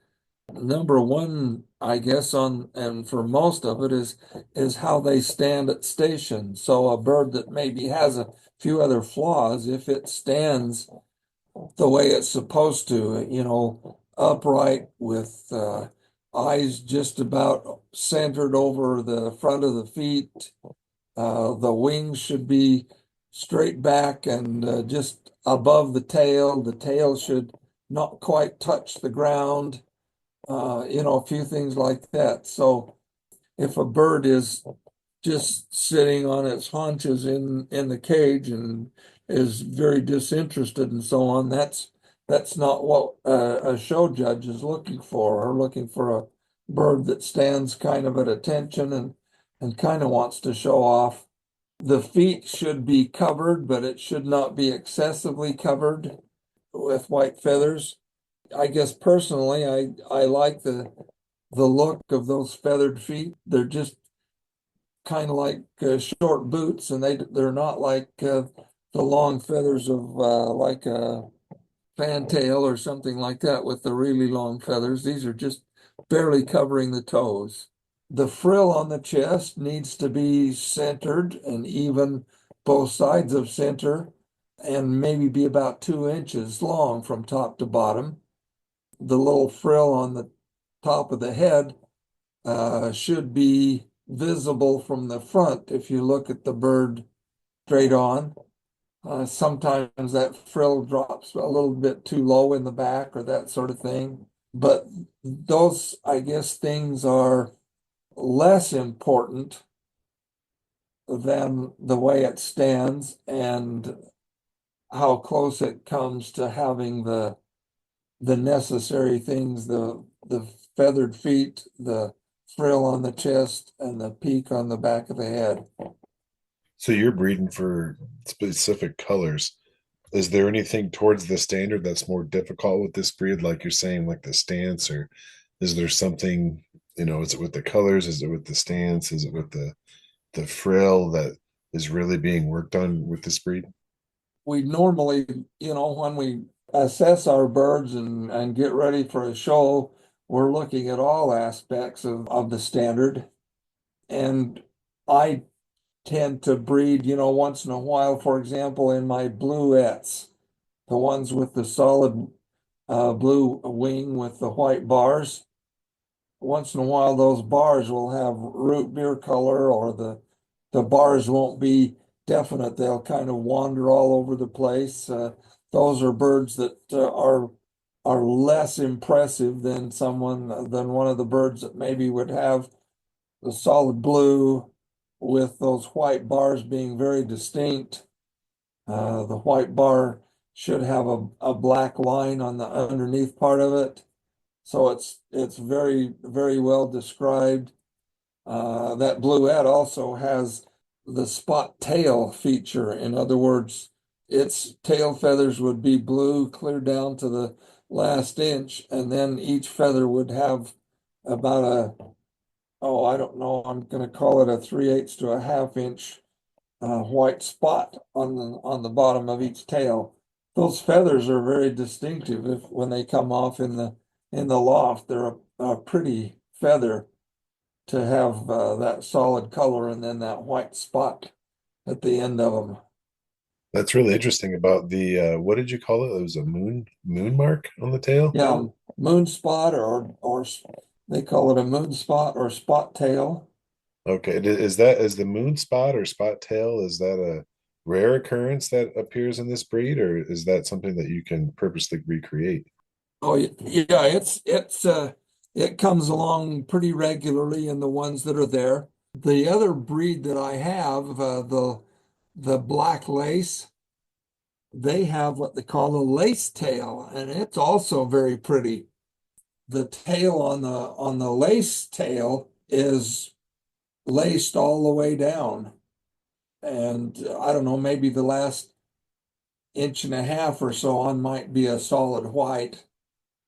Number one, I guess, and for most of it is how they stand at station. So a bird that maybe has a few other flaws, if it stands the way it's supposed to, upright with eyes just about centered over the front of the feet. The wings should be straight back and just above the tail. The tail should not quite touch the ground. A few things like that. So if a bird is just sitting on its haunches in the cage and is very disinterested and so on, that's not what a show judge is looking for. Or looking for a bird that stands kind of at attention and kind of wants to show off. The feet should be covered, but it should not be excessively covered with white feathers. I guess personally, I like the look of those feathered feet. They're just kind of like short boots, and they're not like the long feathers of like a fantail or something like that with the really long feathers. These are just barely covering the toes. The frill on the chest needs to be centered and even both sides of center and maybe be about 2 inches long from top to bottom. The little frill on the top of the head should be visible from the front if you look at the bird straight on. Sometimes that frill drops a little bit too low in the back or that sort of thing. But those, I guess, things are less important than the way it stands and how close it comes to having the necessary things, the feathered feet, the frill on the chest, and the peak on the back of the head. So you're breeding for specific colors. Is there anything towards the standard that's more difficult with this breed, like you're saying, like the stance, or is there something, is it with the colors? Is it with the stance? Is it with the frill that is really being worked on with this breed? We normally, when we assess our birds and get ready for a show, we're looking at all aspects of the standard. And I tend to breed, once in a while, for example, in my bluettes, the ones with the solid blue wing with the white bars. Once in a while, those bars will have root beer color, or the bars won't be definite. They'll kind of wander all over the place. Those are birds that are less impressive than one of the birds that maybe would have the solid blue with those white bars being very distinct. The white bar should have a black line on the underneath part of it. So it's very, very well described. That bluette also has the spot tail feature. In other words, its tail feathers would be blue clear down to the last inch, and then each feather would have about I don't know, I'm going to call it a 3/8 to a half inch white spot on the bottom of each tail. Those feathers are very distinctive when they come off in the loft. They're a pretty feather to have that solid color and then that white spot at the end of them. That's really interesting about the what did you call it? It was a moon mark on the tail. Yeah, moon spot or they call it a moon spot or spot tail. Okay, is the moon spot or spot tail, is that a rare occurrence that appears in this breed, or is that something that you can purposely recreate? Oh yeah, it comes along pretty regularly in the ones that are there. The other breed that I have, the black lace, they have what they call a lace tail, and it's also very pretty. The tail on the lace tail is laced all the way down. And I don't know, maybe the last inch and a half or so on might be a solid white,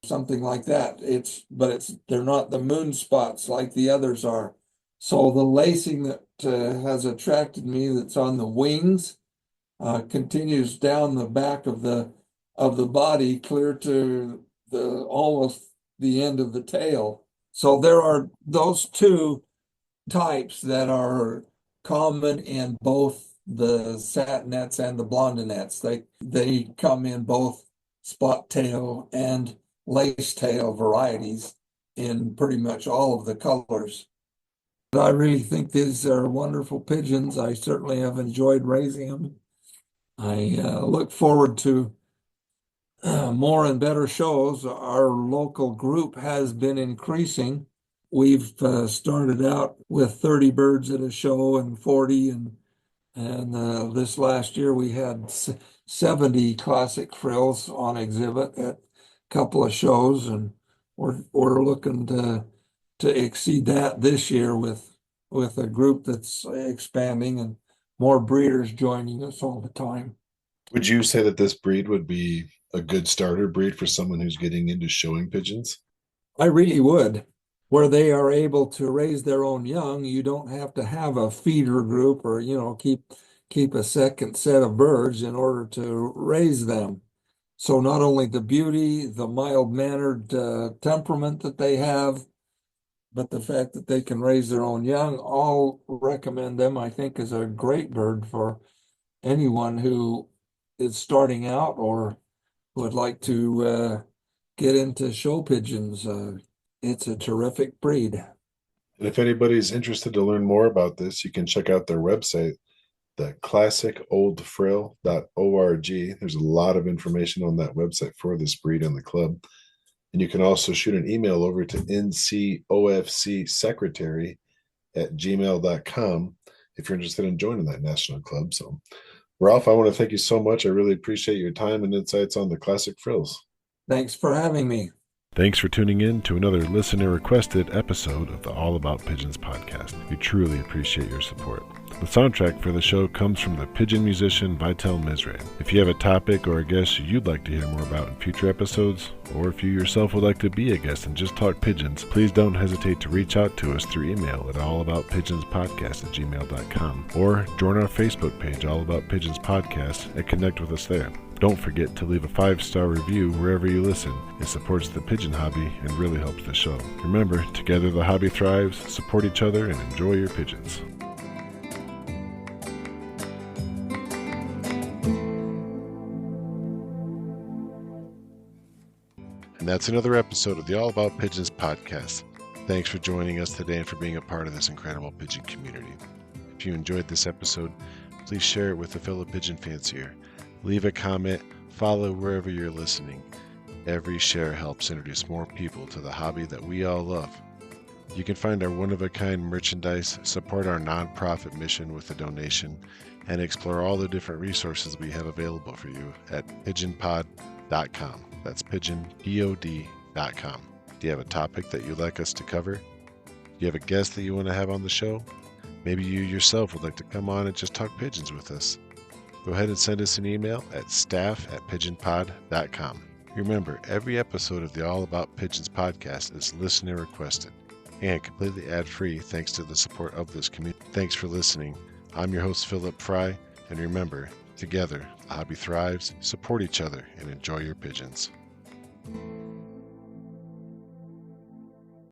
something like that. They're not the moon spots like the others are. So the lacing that has attracted me that's on the wings continues down the back of the body clear to the almost the end of the tail. So there are those two types that are common in both the satinets and the blondinets. They come in both spot tail and lace tail varieties in pretty much all of the colors. I really think these are wonderful pigeons. I certainly have enjoyed raising them. I look forward to more and better shows. Our local group has been increasing. We've started out with 30 birds at a show and 40, and this last year we had 70 classic frills on exhibit at a couple of shows, and we're looking to exceed that this year with a group that's expanding and more breeders joining us all the time. Would you say that this breed would be a good starter breed for someone who's getting into showing pigeons? I really would. Where they are able to raise their own young, you don't have to have a feeder group or, keep a second set of birds in order to raise them. So not only the beauty, the mild-mannered temperament that they have, but the fact that they can raise their own young, I'll recommend them, I think, is a great bird for anyone who is starting out or would like to get into show pigeons. It's a terrific breed. And if anybody's interested to learn more about this, you can check out their website, the classicoldfrill.org. There's a lot of information on that website for this breed and the club. And you can also shoot an email over to ncofcsecretary@gmail.com if you're interested in joining that national club. So, Ralph, I want to thank you so much. I really appreciate your time and insights on the classic frills. Thanks for having me. Thanks for tuning in to another listener-requested episode of the All About Pigeons podcast. We truly appreciate your support. The soundtrack for the show comes from the pigeon musician Vital Mizraim. If you have a topic or a guest you'd like to hear more about in future episodes, or if you yourself would like to be a guest and just talk pigeons, please don't hesitate to reach out to us through email at allaboutpigeonspodcast@gmail.com, or join our Facebook page, All About Pigeons Podcast, and connect with us there. Don't forget to leave a 5-star review wherever you listen. It supports the pigeon hobby and really helps the show. Remember, together the hobby thrives. Support each other and enjoy your pigeons. And that's another episode of the All About Pigeons podcast. Thanks for joining us today and for being a part of this incredible pigeon community. If you enjoyed this episode, please share it with a fellow pigeon fancier. Leave a comment, follow wherever you're listening. Every share helps introduce more people to the hobby that we all love. You can find our one-of-a-kind merchandise, support our nonprofit mission with a donation, and explore all the different resources we have available for you at pigeonpod.com. That's pigeonpod.com. Do you have a topic that you'd like us to cover? Do you have a guest that you want to have on the show? Maybe you yourself would like to come on and just talk pigeons with us. Go ahead and send us an email at staff@pigeonpod.com. Remember, every episode of the All About Pigeons podcast is listener requested and completely ad-free thanks to the support of this community. Thanks for listening. I'm your host, Philip Fry, and remember, together, the hobby thrives, support each other, and enjoy your pigeons.